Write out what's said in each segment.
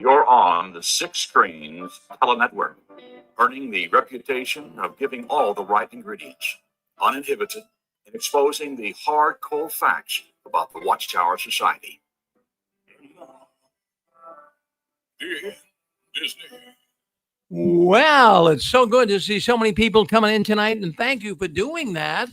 You're on the Six Screens Telenetwork, earning the reputation of giving all the right ingredients, uninhibited, and exposing the hard, cold facts about the Watchtower Society. Disney. Well, it's so good to see so many people coming in tonight, and thank you for doing that.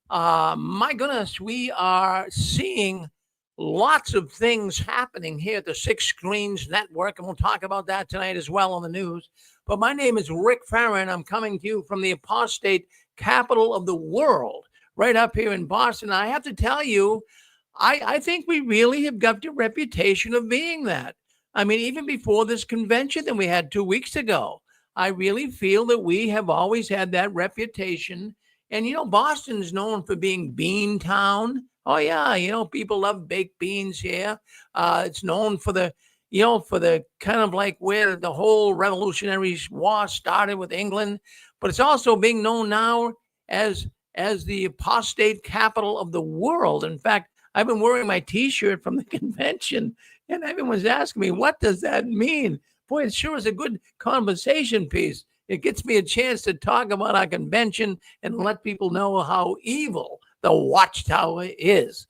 My goodness, we are seeing lots of things happening here at the Six Screens Network, and we'll talk about that tonight as well on the news. But my name is Rick Farron. I'm coming to you from the apostate capital of the world, right up here in Boston. I have to tell you, I think we really have got the reputation of being that. I mean, even before this convention that we had 2 weeks ago, I really feel that we have always had that reputation. And, Boston's known for being Bean Town. Oh, yeah, people love baked beans here. It's known for the kind of like where the whole Revolutionary War started with England. But it's also being known now as the apostate capital of the world. In fact, I've been wearing my T-shirt from the convention, and everyone's asking me, what does that mean? Boy, it sure is a good conversation piece. It gets me a chance to talk about our convention and let people know how evil the Watchtower is.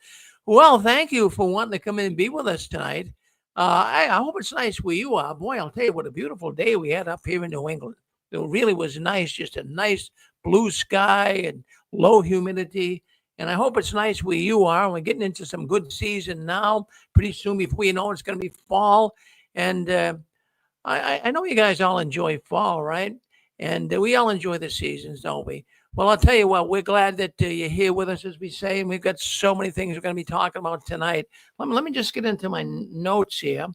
Well, thank you for wanting to come in and be with us tonight. I hope it's nice where you are. Boy, I'll tell you what a beautiful day we had up here in New England. It really was nice, just a nice blue sky and low humidity. And I hope it's nice where you are. We're getting into some good season now. Pretty soon, before you know it, it's going to be fall. And I know you guys all enjoy fall, right? And we all enjoy the seasons, don't we? Well, I'll tell you what, we're glad that you're here with us, as we say, and we've got so many things we're going to be talking about tonight. Let me just get into my notes here.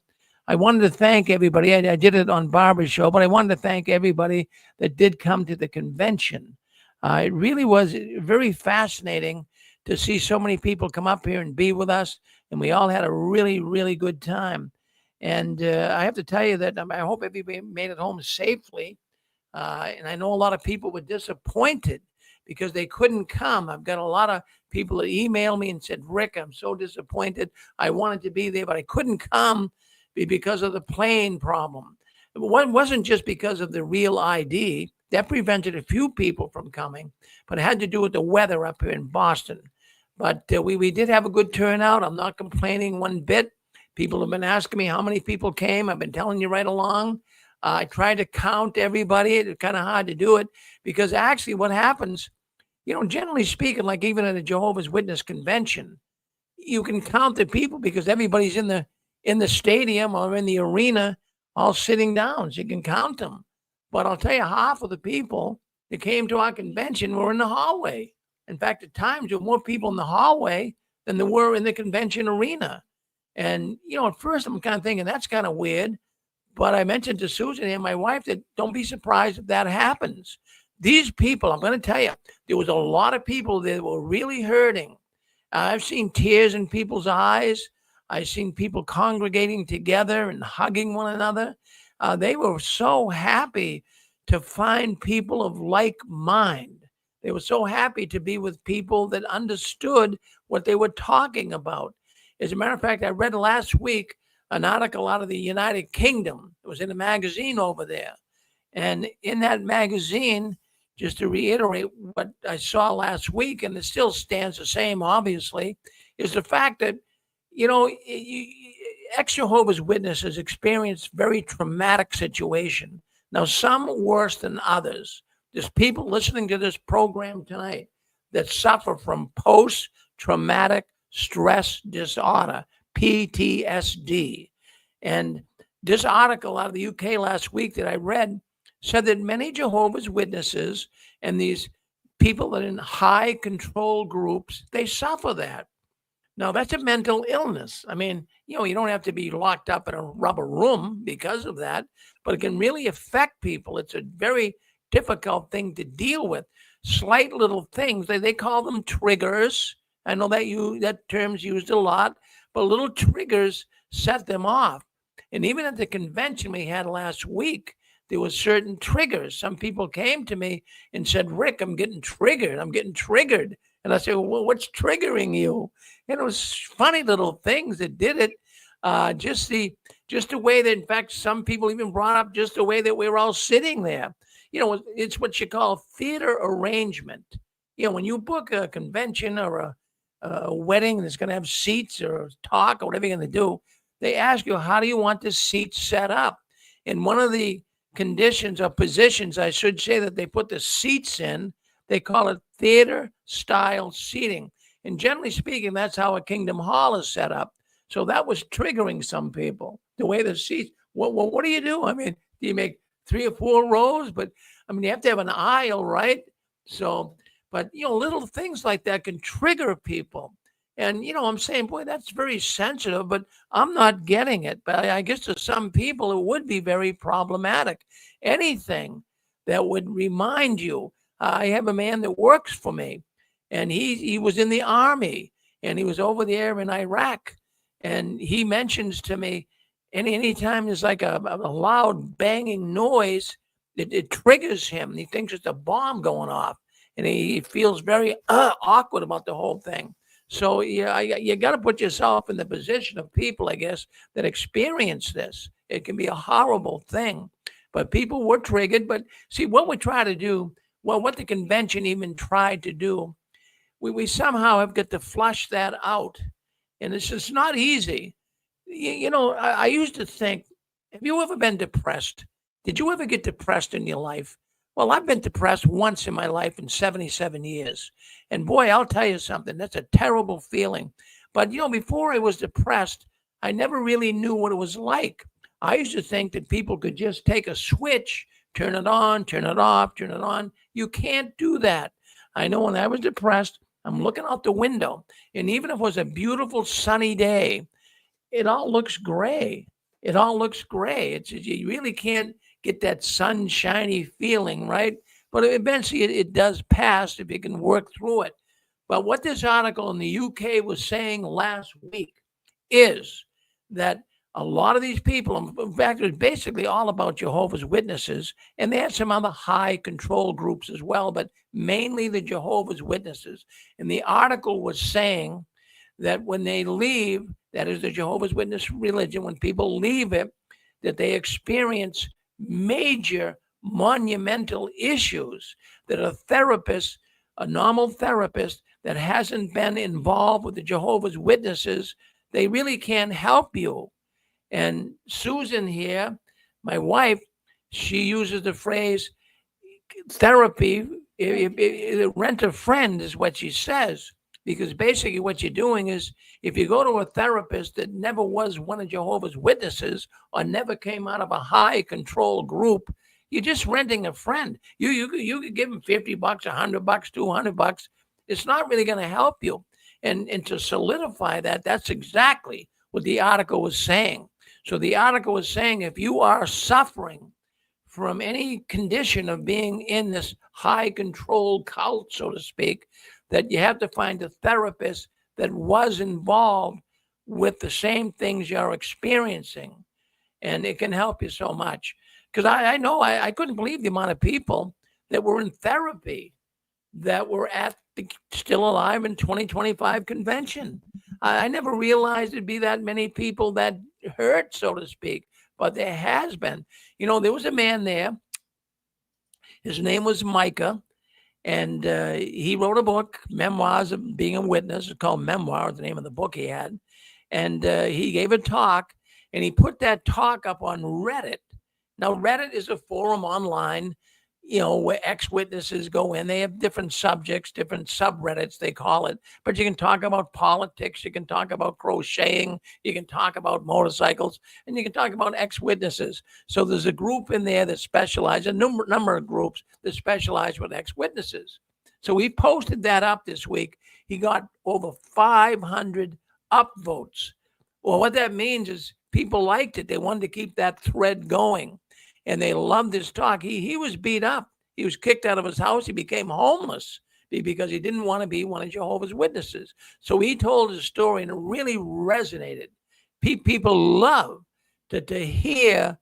I wanted to thank everybody. I did it on Barbara's show, but I wanted to thank everybody that did come to the convention. It really was very fascinating to see so many people come up here and be with us, and we all had a really, really good time. And I have to tell you that I hope everybody made it home safely. And I know a lot of people were disappointed because they couldn't come. I've got a lot of people that emailed me and said, Rick, I'm so disappointed. I wanted to be there, but I couldn't come because of the plane problem. It wasn't just because of the real ID. That prevented a few people from coming, but it had to do with the weather up here in Boston. But we did have a good turnout. I'm not complaining one bit. People have been asking me how many people came. I've been telling you right along. I tried to count everybody. It's kind of hard to do it because actually what happens, generally speaking, like even at a Jehovah's Witness convention, you can count the people because everybody's in the stadium or in the arena all sitting down. So you can count them. But I'll tell you, half of the people that came to our convention were in the hallway. In fact, at times there were more people in the hallway than there were in the convention arena. And, at first I'm kind of thinking that's kind of weird. But I mentioned to Susan and my wife that don't be surprised if that happens. These people, I'm going to tell you, there was a lot of people that were really hurting. I've seen tears in people's eyes. I've seen people congregating together and hugging one another. They were so happy to find people of like mind. They were so happy to be with people that understood what they were talking about. As a matter of fact, I read last week an article out of the United Kingdom. It was in a magazine over there. And in that magazine, just to reiterate what I saw last week, and it still stands the same, obviously, is the fact that, ex-Jehovah's Witnesses experience very traumatic situation. Now, some worse than others. There's people listening to this program tonight that suffer from post-traumatic stress disorder, PTSD. And this article out of the UK last week that I read said that many Jehovah's Witnesses and these people that are in high control groups, they suffer that. Now, that's a mental illness. I mean, you don't have to be locked up in a rubber room because of that, but it can really affect people. It's a very difficult thing to deal with. Slight little things, they call them triggers. I know that term's used a lot, but little triggers set them off. And even at the convention we had last week, there were certain triggers. Some people came to me and said, Rick, I'm getting triggered. And I said, well, what's triggering you? And it was funny little things that did it. Just the way that, in fact, some people even brought up just the way that we were all sitting there. It's what you call theater arrangement. When you book a convention or a wedding that's going to have seats or talk or whatever you're going to do, they ask you, how do you want the seats set up? And one of the conditions or positions, I should say, that they put the seats in, they call it theater style seating. And generally speaking, that's how a Kingdom Hall is set up. So that was triggering some people, the way the seats. What do you do? I mean, do you make 3 or 4 rows? But I mean, you have to have an aisle, right? So, but little things like that can trigger people. And I'm saying, boy, that's very sensitive, but I'm not getting it. But I guess to some people, it would be very problematic. Anything that would remind you. I have a man that works for me, and he was in the Army, and he was over there in Iraq. And he mentions to me, anytime there's like a loud banging noise, it triggers him. He thinks it's a bomb going off, and he feels very awkward about the whole thing. So you got to put yourself in the position of people, I guess, that experience this. It can be a horrible thing, but people were triggered. But see, what we try to do, well, what the convention even tried to do, we somehow have got to flush that out. And it's just not easy. I used to think, have you ever been depressed? Did you ever get depressed in your life? Well, I've been depressed once in my life in 77 years. And boy, I'll tell you something, that's a terrible feeling. But, before I was depressed, I never really knew what it was like. I used to think that people could just take a switch, turn it on, turn it off, turn it on. You can't do that. I know when I was depressed, I'm looking out the window, and even if it was a beautiful sunny day, it all looks gray. It all looks gray. You really can't get that sunshiny feeling, right? But eventually it does pass if you can work through it. But what this article in the UK was saying last week is that a lot of these people, in fact, it was basically all about Jehovah's Witnesses, and they had some other high control groups as well, but mainly the Jehovah's Witnesses. And the article was saying that when they leave, that is the Jehovah's Witness religion, when people leave it, that they experience major monumental issues, that a therapist, a normal therapist that hasn't been involved with the Jehovah's Witnesses, they really can't help you. And Susan here, my wife, she uses the phrase therapy, rent a friend is what she says. Because basically what you're doing is, if you go to a therapist that never was one of Jehovah's Witnesses or never came out of a high control group, you're just renting a friend. You could give them $50, $100, $200. It's not really going to help you. And to solidify that, that's exactly what the article was saying. So the article was saying, if you are suffering from any condition of being in this high control cult, so to speak, that you have to find a therapist that was involved with the same things you're experiencing. And it can help you so much. Because I know I couldn't believe the amount of people that were in therapy that were at the Still Alive in 2025 convention. I never realized it'd be that many people that hurt, so to speak, but there has been. There was a man there. His name was Micah, and he wrote a book, Memoirs of Being a Witness. It's called Memoir, the name of the book he had. And he gave a talk, and he put that talk up on Reddit. Now, Reddit is a forum online, where ex-witnesses go in. They have different subjects, different subreddits, they call it. But you can talk about politics. You can talk about crocheting. You can talk about motorcycles. And you can talk about ex-witnesses. So there's a group in there that specializes, a number of groups that specialize with ex-witnesses. So he posted that up this week. He got over 500 upvotes. Well, what that means is people liked it. They wanted to keep that thread going. And they loved his talk. He was beat up. He was kicked out of his house. He became homeless because he didn't want to be one of Jehovah's Witnesses. So he told his story, and it really resonated. People love to hear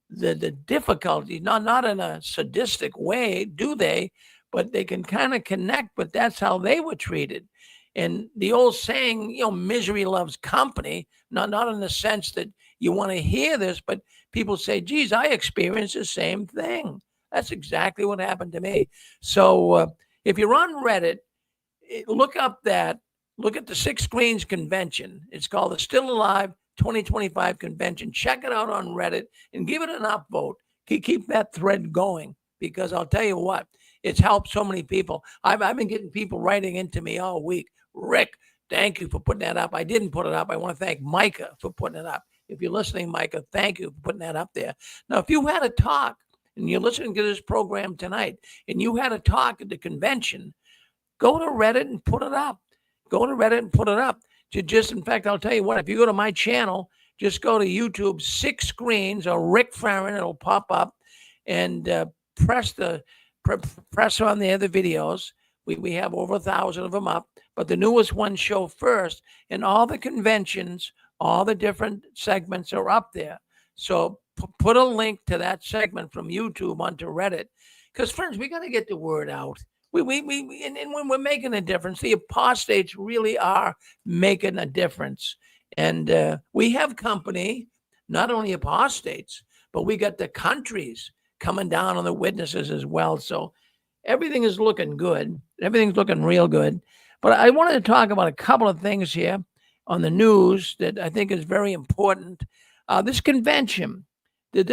the difficulty, not in a sadistic way, do they? But they can kind of connect, but that's how they were treated. And the old saying, misery loves company, not in the sense that you want to hear this, but people say, geez, I experienced the same thing. That's exactly what happened to me. So if you're on Reddit, look up look at the Six Screens Convention. It's called the Still Alive 2025 Convention. Check it out on Reddit and give it an upvote. Keep that thread going, because I'll tell you what, it's helped so many people. I've been getting people writing into me all week. Rick, thank you for putting that up. I didn't put it up. I want to thank Micah for putting it up. If you're listening, Micah, thank you for putting that up there. Now, if you had a talk and you're listening to this program tonight and you had a talk at the convention, go to Reddit and put it up. Go to Reddit and put it up. In fact, I'll tell you what, if you go to my channel, just go to YouTube, Six Screens or Rick Farron, it'll pop up, and press on the other videos. We have over 1,000 of them up, but the newest ones show first, and all the conventions, all the different segments are up there. So put a link to that segment from YouTube onto Reddit, because friends, we got to get the word out. And when we're making a difference, the apostates really are making a difference. And we have company, not only apostates, but we got the countries coming down on the witnesses as well. So everything is looking good. Everything's looking real good. But I wanted to talk about a couple of things here on the news that I think is very important. This convention that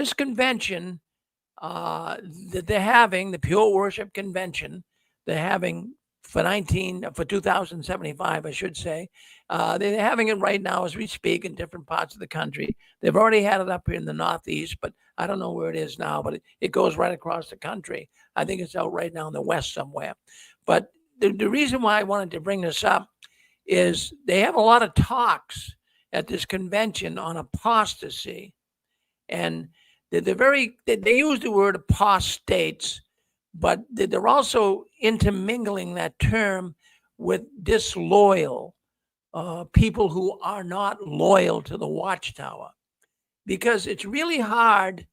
they're having, the Pure Worship Convention, they're having for 2075, I should say. They're having it right now as we speak in different parts of the country. They've already had it up here in the Northeast, but I don't know where it is now, but it goes right across the country. I think it's out right now in the West somewhere. But the reason why I wanted to bring this up is they have a lot of talks at this convention on apostasy. And they use the word apostates, but they're also intermingling that term with disloyal people who are not loyal to the Watchtower, because it's really hard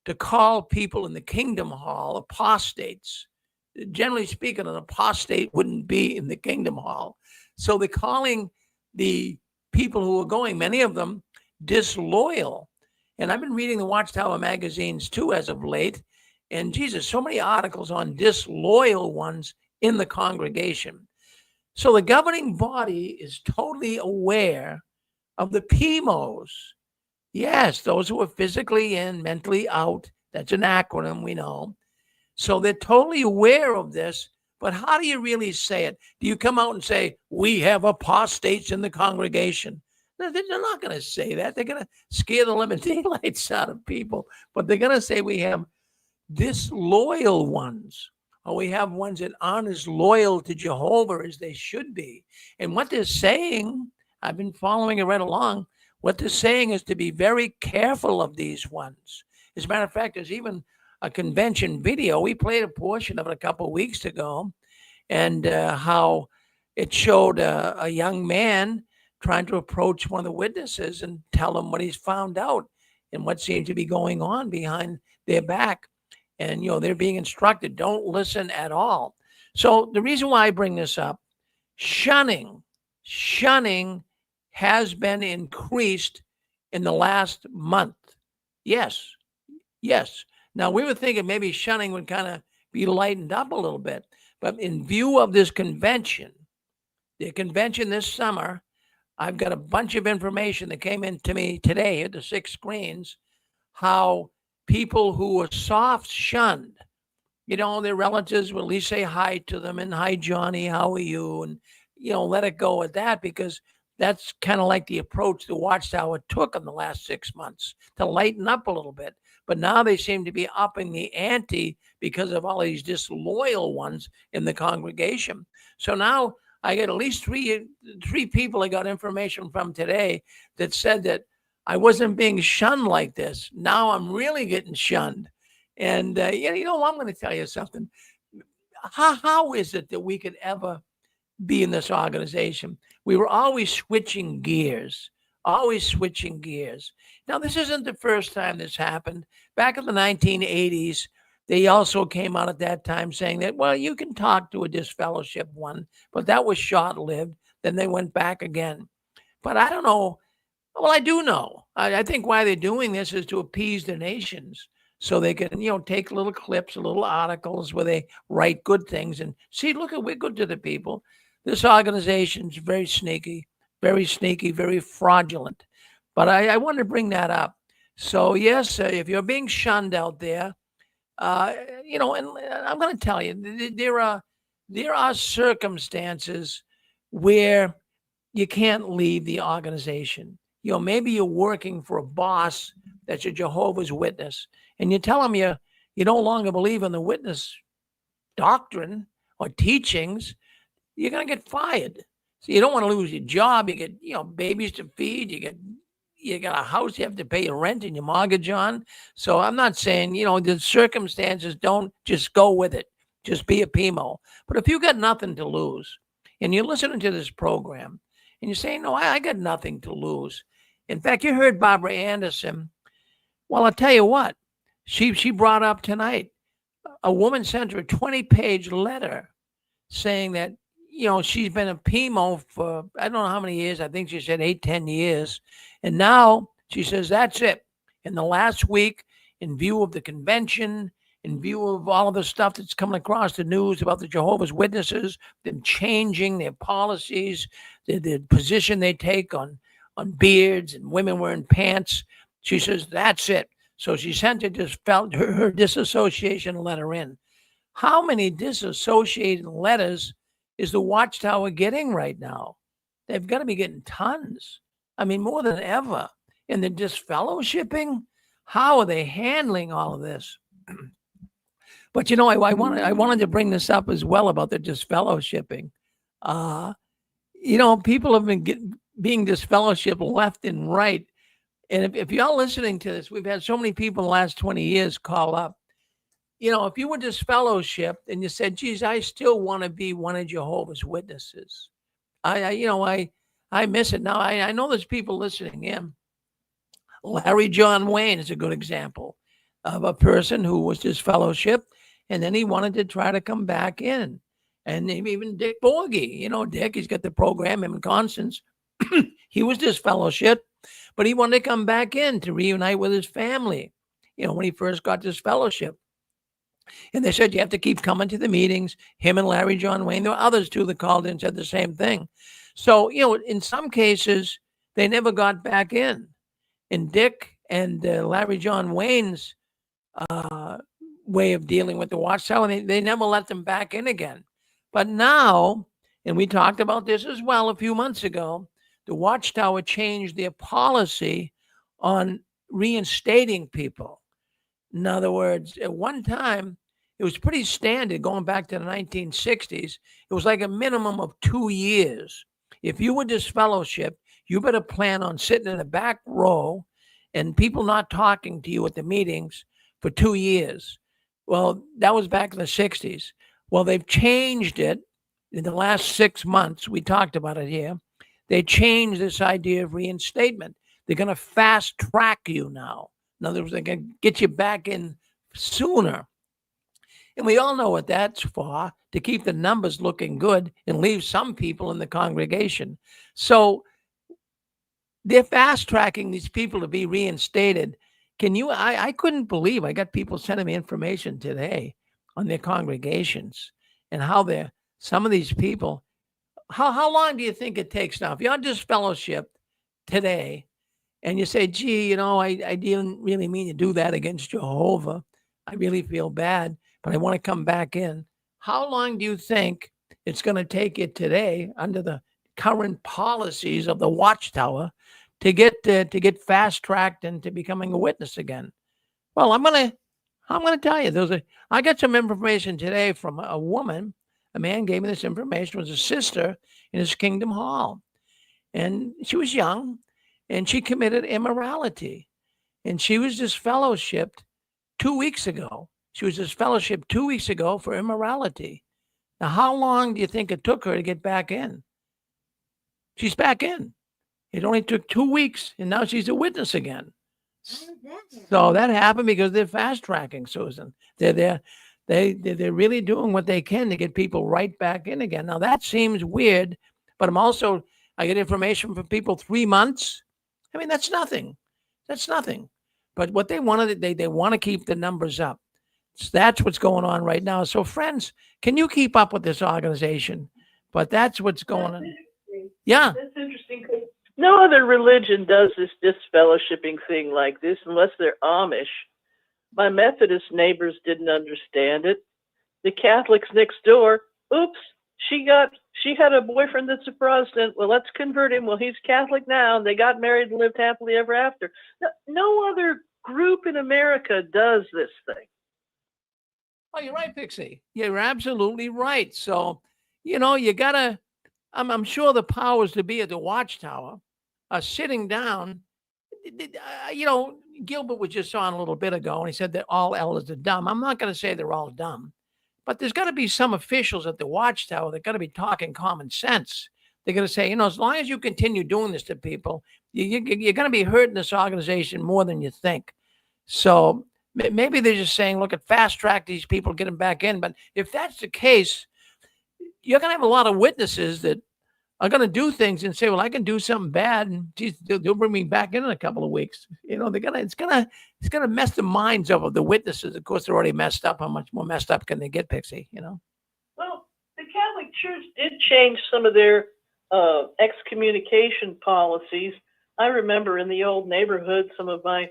to call people in the Kingdom Hall apostates. Generally speaking, an apostate wouldn't be in the Kingdom Hall. So they're calling the people who are going, many of them, disloyal. And I've been reading the Watchtower magazines too as of late. And Jesus, so many articles on disloyal ones in the congregation. So the governing body is totally aware of the PMOs. Yes, those who are physically in, mentally out. That's an acronym, we know. So they're totally aware of this. But how do you really say it? Do you come out and say, we have apostates in the congregation? They're not going to say that. They're going to scare the living daylights out of people. But they're going to say we have disloyal ones, or we have ones that aren't as loyal to Jehovah as they should be. And what they're saying, I've been following it right along, what they're saying is to be very careful of these ones. As a matter of fact, there's even a convention video. We played a portion of it a couple of weeks ago, and how it showed a young man trying to approach one of the witnesses and tell him what he's found out and what seems to be going on behind their back. And, they're being instructed, don't listen at all. So the reason why I bring this up, shunning has been increased in the last month. Yes. Now, we were thinking maybe shunning would kind of be lightened up a little bit. But in view of this convention, the convention this summer, I've got a bunch of information that came in to me today at the Six Screens, how people who were soft shunned, their relatives will at least say hi to them and, hi, Johnny, how are you? And, let it go at that, because that's kind of like the approach the Watchtower took in the last 6 months to lighten up a little bit. But now they seem to be upping the ante because of all these disloyal ones in the congregation. So now I get at least three people I got information from today that said that I wasn't being shunned like this. Now I'm really getting shunned. And, I'm going to tell you something. How is it that we could ever be in this organization? We were always switching gears. Now, this isn't the first time this happened. Back in the 1980s, they also came out at that time saying that, well, you can talk to a disfellowship one, but that was short-lived. Then they went back again. But I don't know. Well, I do know. I think why they're doing this is to appease the nations so they can, take little clips, little articles where they write good things and see, look, we're good to the people. This organization's very sneaky, very fraudulent. But I want to bring that up. So, yes, if you're being shunned out there, and I'm going to tell you, there are circumstances where you can't leave the organization. Maybe you're working for a boss that's a Jehovah's Witness, and you tell them you no longer believe in the witness doctrine or teachings, you're going to get fired. So you don't want to lose your job. You get, babies to feed. You got a house you have to pay your rent and your mortgage on. So I'm not saying, the circumstances, don't just go with it. Just be a PMO. But if you got nothing to lose and you're listening to this program and you're saying, no, I got nothing to lose. In fact, you heard Barbara Anderson. Well, I'll tell you what, she brought up tonight, a woman sent her a 20-page letter saying that, she's been a PMO for, I don't know how many years. I think she said 8-10 years. And now she says, that's it. In the last week, in view of the convention, in view of all of the stuff that's coming across the news about the Jehovah's Witnesses, them changing their policies, the position they take on beards and women wearing pants, she says, that's it. So she sent her disassociation letter in. How many disassociated letters is the Watchtower getting right now? They've got to be getting tons. I mean, more than ever. And the disfellowshipping, how are they handling all of this? But I wanted to bring this up as well about the disfellowshipping. People have been being disfellowshipped left and right. And if y'all listening to this, we've had so many people in the last 20 years call up. If you were disfellowshipped and you said, geez, I still want to be one of Jehovah's Witnesses. I miss it now. I know there's people listening in. Larry John Wayne is a good example of a person who was disfellowshipped, and then he wanted to try to come back in. And even Dick Borgie, Dick, he's got the program, him and Constance. He was disfellowshipped, but he wanted to come back in to reunite with his family, when he first got disfellowship. And they said, you have to keep coming to the meetings. Him and Larry John Wayne, there were others too that called in and said the same thing. So, in some cases, they never got back in. And Dick and Larry John Wayne's way of dealing with the Watchtower, they never let them back in again. But now, and we talked about this as well a few months ago, the Watchtower changed their policy on reinstating people. In other words, at one time, it was pretty standard going back to the 1960s. It was like a minimum of 2 years. If you were disfellowshipped, you better plan on sitting in the back row and people not talking to you at the meetings for 2 years. Well, that was back in the 60s. Well, they've changed it in the last 6 months. We talked about it here. They changed this idea of reinstatement. They're going to fast track you now. In other words, they're going to get you back in sooner. And we all know what that's for, to keep the numbers looking good and leave some people in the congregation. So they're fast tracking these people to be reinstated. I couldn't believe, I got people sending me information today on their congregations and how some of these people, how long do you think it takes now? If you're disfellowshipped today, and you say, gee, I didn't really mean to do that against Jehovah. I really feel bad, but I want to come back in. How long do you think it's going to take you today, under the current policies of the Watchtower, to get fast tracked into becoming a witness again? Well, I'm going to tell you. I got some information today from a woman. A man gave me this information. It was a sister in his Kingdom Hall, and she was young. And she committed immorality. And she was disfellowshipped 2 weeks ago. She was disfellowshipped 2 weeks ago for immorality. Now, how long do you think it took her to get back in? She's back in. It only took 2 weeks, and now she's a witness again. So that happened because they're fast tracking, Susan. They're really doing what they can to get people right back in again. Now, that seems weird, but I get information from people 3 months. I mean, that's nothing. That's nothing. But what they wanted, they want to keep the numbers up. So that's what's going on right now. So, friends, can you keep up with this organization? But that's what's going on. Yeah. That's interesting. 'Cause no other religion does this disfellowshipping thing like this unless they're Amish. My Methodist neighbors didn't understand it. The Catholics next door, oops, she had a boyfriend that's a Protestant. Well, let's convert him. Well, he's Catholic now. And they got married and lived happily ever after. No other group in America does this thing. Oh, you're right, Pixie. You're absolutely right. So, you gotta. I'm sure the powers to be at the Watchtower are sitting down. Gilbert was just on a little bit ago, and he said that all elders are dumb. I'm not going to say they're all dumb, but there's got to be some officials at the Watchtower that got to be talking common sense. They're going to say, as long as you continue doing this to people, you're going to be hurting this organization more than you think. So maybe they're just saying, look, at fast track these people, get them back in. But if that's the case, you're going to have a lot of witnesses that are going to do things and say, well, I can do something bad, and geez, they'll bring me back in a couple of weeks. It's gonna mess the minds up of the witnesses. Of course, they're already messed up. How much more messed up can they get, Pixie? Well, the Catholic Church did change some of their excommunication policies. I remember in the old neighborhood, some of my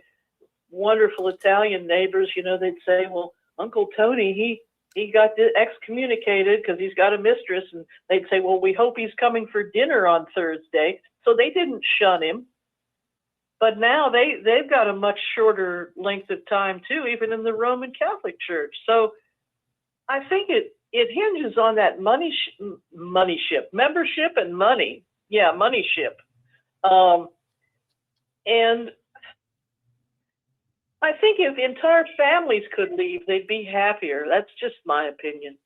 wonderful Italian neighbors, they'd say, well, Uncle Tony, he got excommunicated because he's got a mistress. And they'd say, well, we hope he's coming for dinner on Thursday. So they didn't shun him. But now they've got a much shorter length of time, too, even in the Roman Catholic Church. So I think it hinges on that money ship, membership and money. Yeah, money ship. And I think if entire families could leave, they'd be happier. That's just my opinion.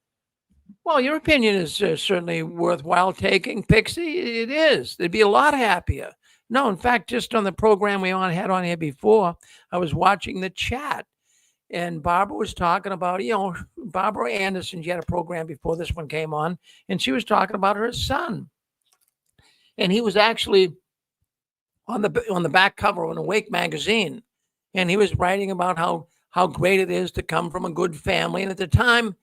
Well, your opinion is certainly worthwhile taking, Pixie. It is. They'd be a lot happier. No, in fact, just on the program we had on here before, I was watching the chat, and Barbara was talking about, Barbara Anderson. She had a program before this one came on, and she was talking about her son, and he was actually on the back cover of an Awake magazine. And he was writing about how great it is to come from a good family. And at the time,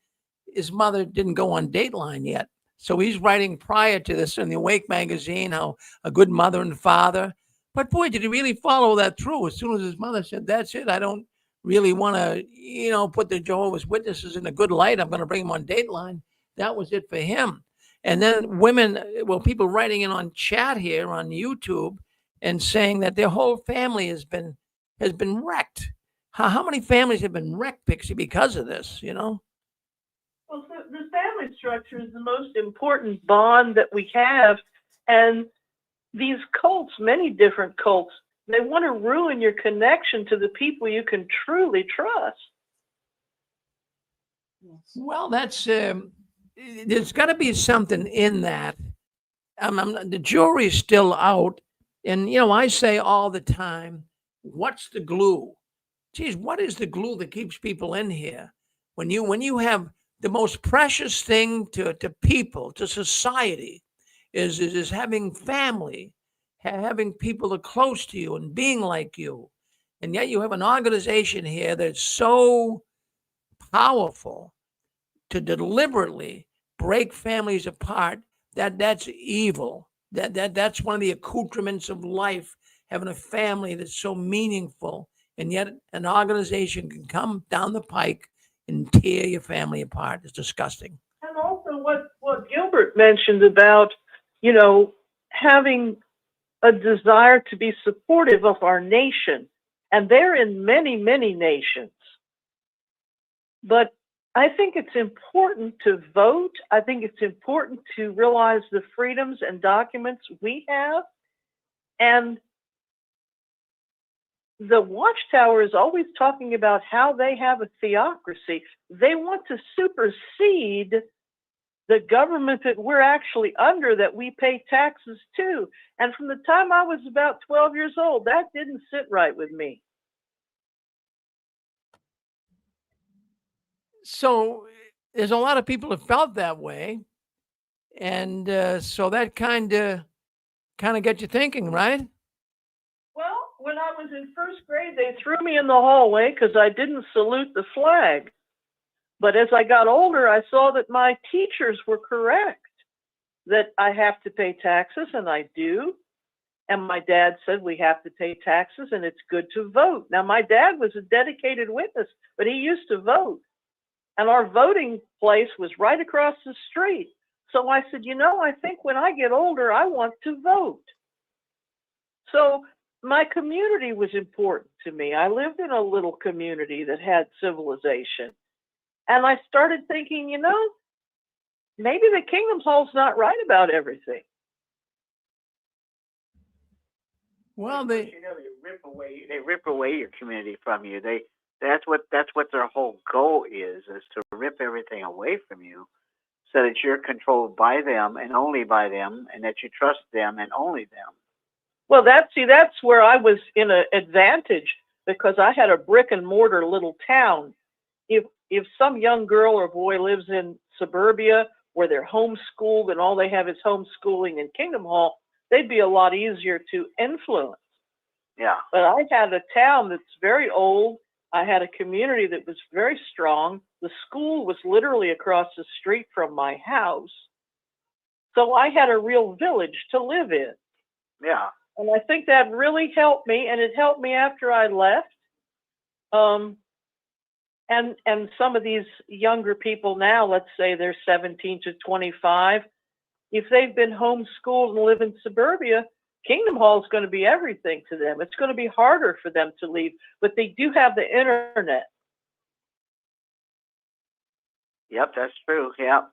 his mother didn't go on Dateline yet. So he's writing prior to this in the Awake magazine, how a good mother and father. But boy, did he really follow that through. As soon as his mother said, that's it, I don't really want to, put the Jehovah's Witnesses in a good light. I'm going to bring them on Dateline. That was it for him. And then people writing in on chat here on YouTube and saying that their whole family has been wrecked. How many families have been wrecked, Pixie, because of this, Well, so the family structure is the most important bond that we have. And these cults, many different cults, they want to ruin your connection to the people you can truly trust. Well, that's there's got to be something in that. The jury's still out. And, I say all the time, what's the glue? Geez, what is the glue that keeps people in here? When you have the most precious thing to people, to society, is having family, having people that are close to you and being like you. And yet you have an organization here that's so powerful to deliberately break families apart. That's evil. That's one of the accoutrements of life, having a family that's so meaningful, and yet an organization can come down the pike and tear your family apart. It's disgusting. And also what Gilbert mentioned about, having a desire to be supportive of our nation. And they're in many, many nations. But I think it's important to vote. I think it's important to realize the freedoms and documents we have. And the Watchtower is always talking about how they have a theocracy. They want to supersede the government that we're actually under, that we pay taxes to. And from the time I was about 12 years old, that didn't sit right with me. So there's a lot of people that felt that way. And so that kind of got you thinking, right? Well, when I was in first grade, they threw me in the hallway because I didn't salute the flag. But as I got older, I saw that my teachers were correct, that I have to pay taxes, and I do. And my dad said we have to pay taxes and it's good to vote. Now, my dad was a dedicated witness, but he used to vote. And our voting place was right across the street. So I said, I think when I get older, I want to vote. So my community was important to me. I lived in a little community that had civilization. And I started thinking, maybe the Kingdom Hall's not right about everything. Well, they rip away your community from you. That's what their whole goal is to rip everything away from you, so that you're controlled by them and only by them, and that you trust them and only them. Well, that's where I was in an advantage, because I had a brick and mortar little town. If some young girl or boy lives in suburbia where they're homeschooled and all they have is homeschooling in Kingdom Hall, they'd be a lot easier to influence. Yeah. But I had a town that's very old. I had a community that was very strong. The school was literally across the street from my house. So I had a real village to live in. Yeah. And I think that really helped me, and it helped me after I left. And some of these younger people now, let's say they're 17 to 25, if they've been homeschooled and live in suburbia, Kingdom Hall is going to be everything to them. It's going to be harder for them to leave, but they do have the internet. Yep, that's true. Yep.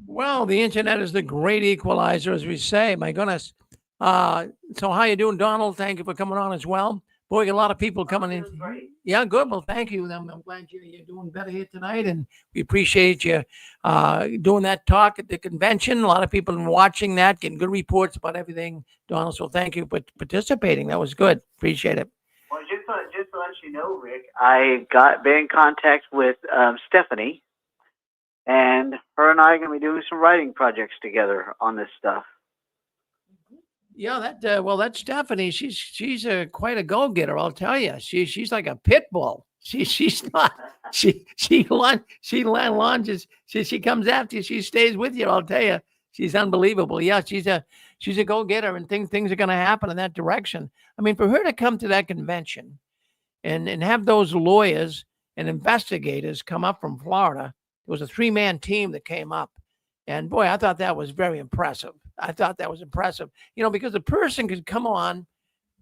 Well, the internet is the great equalizer, as we say. My goodness. So how you doing, Donald? Thank you for coming on as well. Boy, a lot of people coming in. Great. Yeah, good. Well, thank you. I'm glad you're doing better here tonight, and we appreciate you doing that talk at the convention. A lot of people watching that, getting good reports about everything, Donald. So thank you for participating. That was good. Appreciate it. Well, just to let you know, Rick, I been in contact with Stephanie, and her and I are going to be doing some writing projects together on this stuff. Yeah, that's Stephanie. She's quite a go-getter, I'll tell you. She's like a pit bull. She's not. She launches. She comes after you. She stays with you. I'll tell you. She's unbelievable. Yeah, she's a go-getter, and things are going to happen in that direction. I mean, for her to come to that convention, and have those lawyers and investigators come up from Florida. It was a 3-man team that came up, and boy, I thought that was very impressive. Because the person could come on,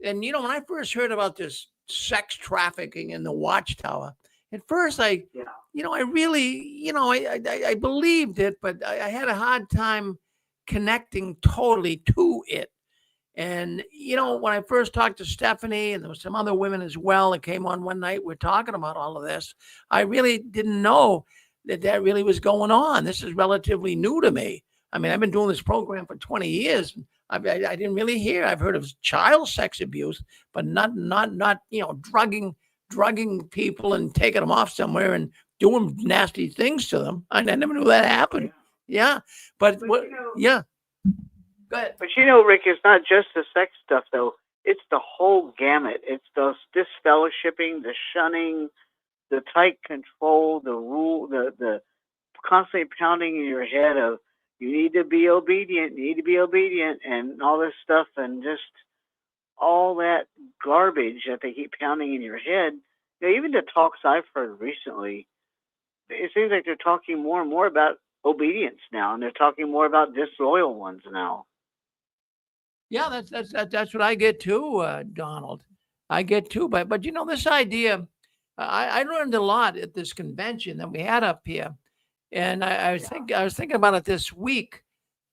and when I first heard about this sex trafficking in the Watchtower, at first I really, I believed it, but I had a hard time connecting totally to it. And, when I first talked to Stephanie, and there was some other women as well that came on one night, we're talking about all of this, I really didn't know that really was going on. This is relatively new to me. I mean, I've been doing this program for 20 years. I didn't really hear. I've heard of child sex abuse, but not drugging people and taking them off somewhere and doing nasty things to them. I never knew that happened. Yeah, but what? Yeah. Go ahead. But Rick, it's not just the sex stuff, though. It's the whole gamut. It's the disfellowshipping, the shunning, the tight control, the rule, the constantly pounding in your head of you need to be obedient, and all this stuff, and just all that garbage that they keep pounding in your head. Even the talks I've heard recently, it seems like they're talking more and more about obedience now, and they're talking more about disloyal ones now. Yeah, that's what I get too, Donald. I get too, but this idea, I learned a lot at this convention that we had up here, and I was thinking about it this week.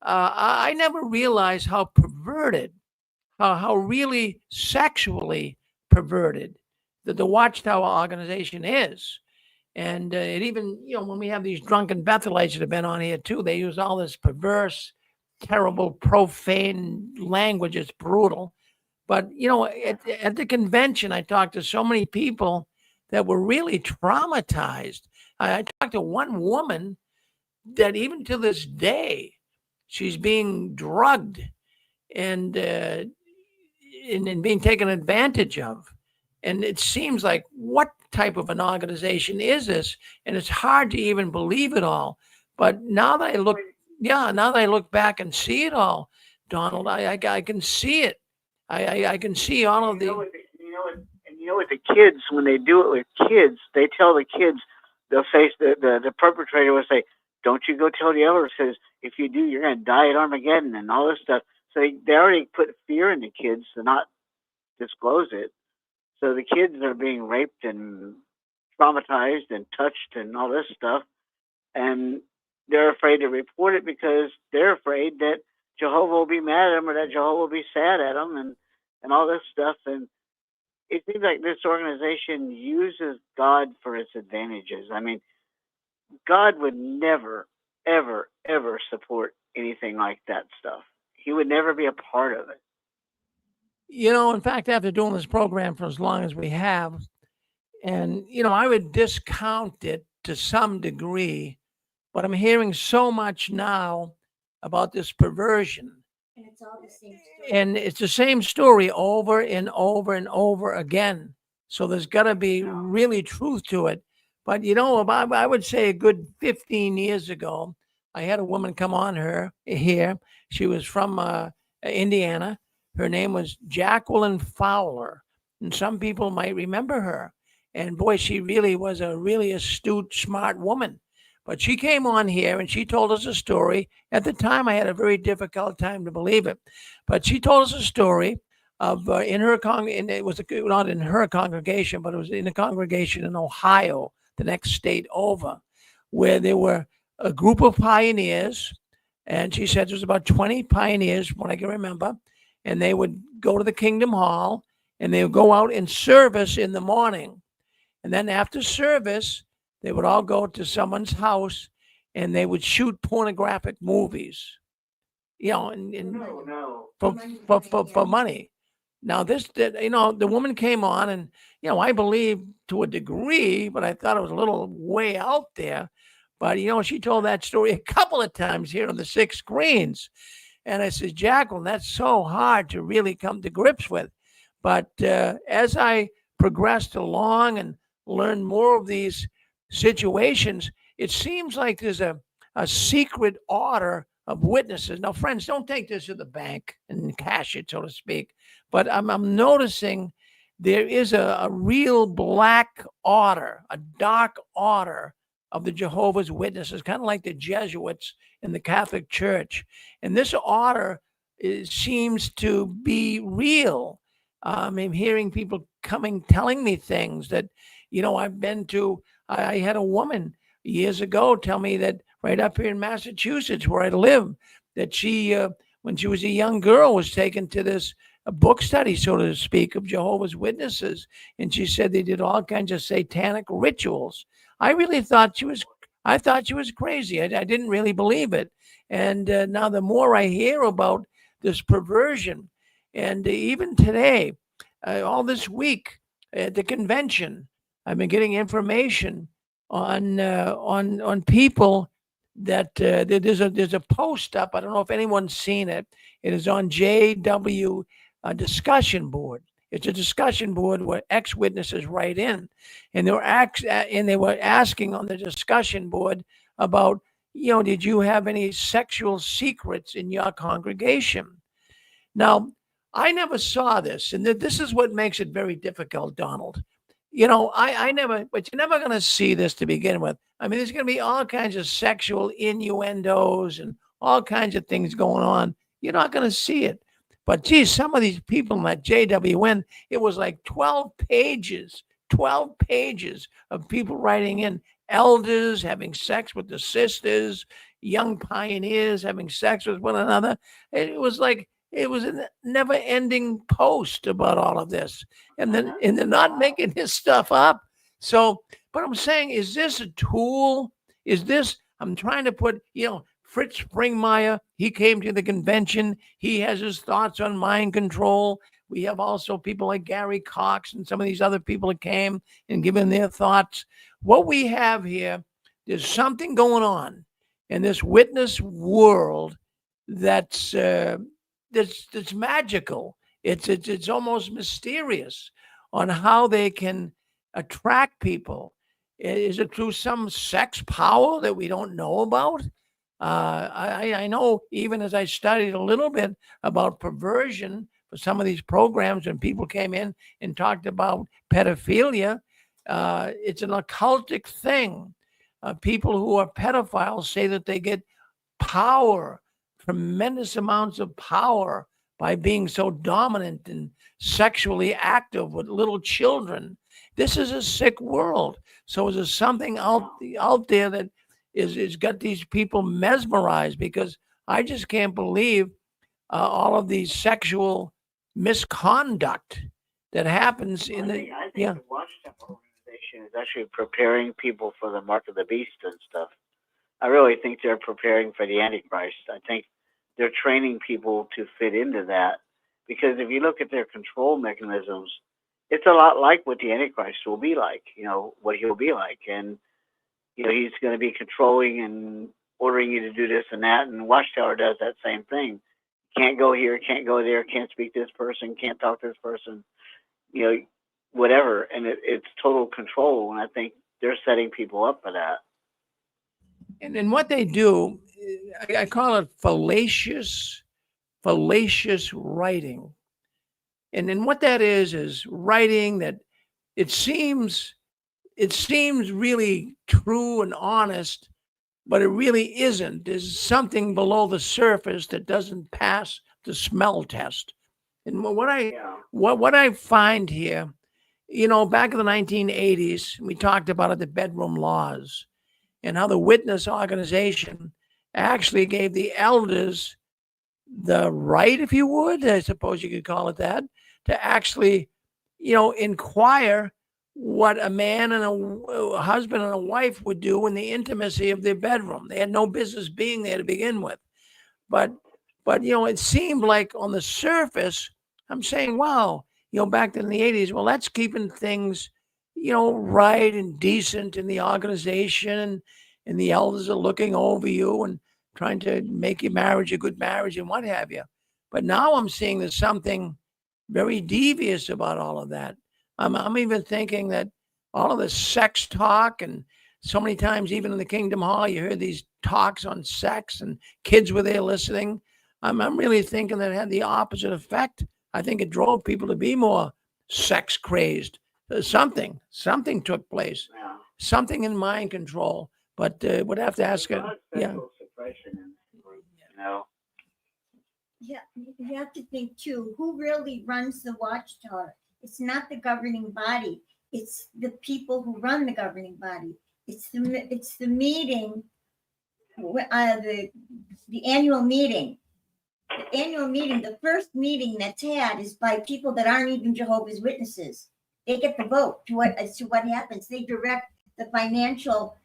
I never realized how perverted, how really sexually perverted the Watchtower organization is. And it even, when we have these drunken Bethelites that have been on here too, they use all this perverse, terrible, profane language. It's brutal. But, at the convention, I talked to so many people that were really traumatized. I talked to one woman that even to this day, she's being drugged and being taken advantage of. And it seems like, what type of an organization is this? And it's hard to even believe it all. But now that I look, now that I look back and see it all, Donald, I can see it. I can see all of the. You know what the kids, when they do it with kids, they tell the kids, they'll say, the perpetrator will say, "Don't you go tell the others, says if you do, you're going to die at Armageddon," and all this stuff. So they already put fear in the kids to not disclose it. So the kids are being raped and traumatized and touched and all this stuff, and they're afraid to report it because they're afraid that Jehovah will be mad at them, or that Jehovah will be sad at them, and all this stuff. And it seems like this organization uses God for its advantages. I mean, God would never, ever, ever support anything like that stuff. He would never be a part of it. In fact, after doing this program for as long as we have, and, I would discount it to some degree, but I'm hearing so much now about this perversion. And it's all the same story. And it's the same story over and over and over again. So there's got to be really truth to it. But, about, I would say a good 15 years ago, I had a woman come on here. She was from Indiana. Her name was Jacqueline Fowler. And some people might remember her. And boy, she really was a really astute, smart woman. But she came on here and she told us a story. At the time, I had a very difficult time to believe it. But she told us a story of in her and it was not in her congregation, but it was in a congregation in Ohio, the next state over, where there were a group of pioneers. And she said there was about 20 pioneers, from what I can remember. And they would go to the Kingdom Hall and they would go out in service in the morning. And then after service, they would all go to someone's house and they would shoot pornographic movies, for money. Now the woman came on and, I believe to a degree, but I thought it was a little way out there. But, she told that story a couple of times here on the 6 screens. And I said, Jacqueline, that's so hard to really come to grips with. But as I progressed along and learned more of these situations, it seems like there's a secret order of witnesses. Now, friends, don't take this to the bank and cash it, so to speak. But I'm noticing there is a real black order, a dark order of the Jehovah's Witnesses, kind of like the Jesuits in the Catholic Church. And this order seems to be real. I'm hearing people telling me things that, I've been to. I had a woman years ago tell me that right up here in Massachusetts, where I live, that she, when she was a young girl, was taken to this book study, so to speak, of Jehovah's Witnesses. And she said they did all kinds of satanic rituals. I really thought she was crazy. I didn't really believe it. And now the more I hear about this perversion, and even today, all this week at the convention, I've been getting information on people that there's a post up. I don't know if anyone's seen it. It is on JW discussion board. It's a discussion board where ex-witnesses write in, and they were asking on the discussion board about, did you have any sexual secrets in your congregation? Now, I never saw this, and this is what makes it very difficult, Donald. I never, but you're never going to see this to begin with. I mean, there's going to be all kinds of sexual innuendos and all kinds of things going on. You're not going to see it. But geez, some of these people in that JWN, it was like 12 pages of people writing in, elders having sex with the sisters, young pioneers having sex with one another. It was a never-ending post about all of this. And they're not making this stuff up. So, but I'm saying, is this a tool? I'm trying to put, Fritz Springmeier, he came to the convention. He has his thoughts on mind control. We have also people like Gary Cox and some of these other people that came and given their thoughts. What we have here, there's something going on. in this witness world that's magical. It's almost mysterious on how they can attract people. Is it through some sex power that we don't know about? I know, even as I studied a little bit about perversion for some of these programs, and people came in and talked about pedophilia, it's an occultic thing. People who are pedophiles say that they get power, tremendous amounts of power, by being so dominant and sexually active with little children. This is a sick world. So is there something out there that is got these people mesmerized? Because I just can't believe all of these sexual misconduct that happens in the I think the Watchtower organization is actually preparing people for the mark of the beast and stuff. I really think they're preparing for the Antichrist. I think they're training people to fit into that, because if you look at their control mechanisms, it's a lot like what the Antichrist will be like, what he'll be like. And, he's going to be controlling and ordering you to do this and that. And Watchtower does that same thing. Can't go here, can't go there, can't speak to this person, can't talk to this person, whatever. And it's total control. And I think they're setting people up for that. And what they do, I call it fallacious writing. And then what that is writing that it seems really true and honest, but it really isn't. There's something below the surface that doesn't pass the smell test. And what I find here, back in the 1980s, we talked about it, the bedroom laws, and how the witness organization actually gave the elders the right, if you would, I suppose you could call it that, to actually, inquire what a man and a husband and a wife would do in the intimacy of their bedroom. They had no business being there to begin with. But it seemed like on the surface, I'm saying, wow, back in the 80s, well, that's keeping things, right and decent in the organization, and the elders are looking over you and trying to make your marriage a good marriage and what have you. But now I'm seeing there's something very devious about all of that. I'm even thinking that all of the sex talk, and so many times even in the Kingdom Hall, you hear these talks on sex and kids were there listening. I'm really thinking that it had the opposite effect. I think it drove people to be more sex crazed. Something took place, something in mind control. But would have to ask it. Yeah. Yeah, you have to think too, who really runs the Watchtower? It's not the governing body. It's the people who run the governing body. It's the meeting, the annual meeting. The annual meeting, the first meeting that's had is by people that aren't even Jehovah's Witnesses. They get the vote as to what happens. They direct the financial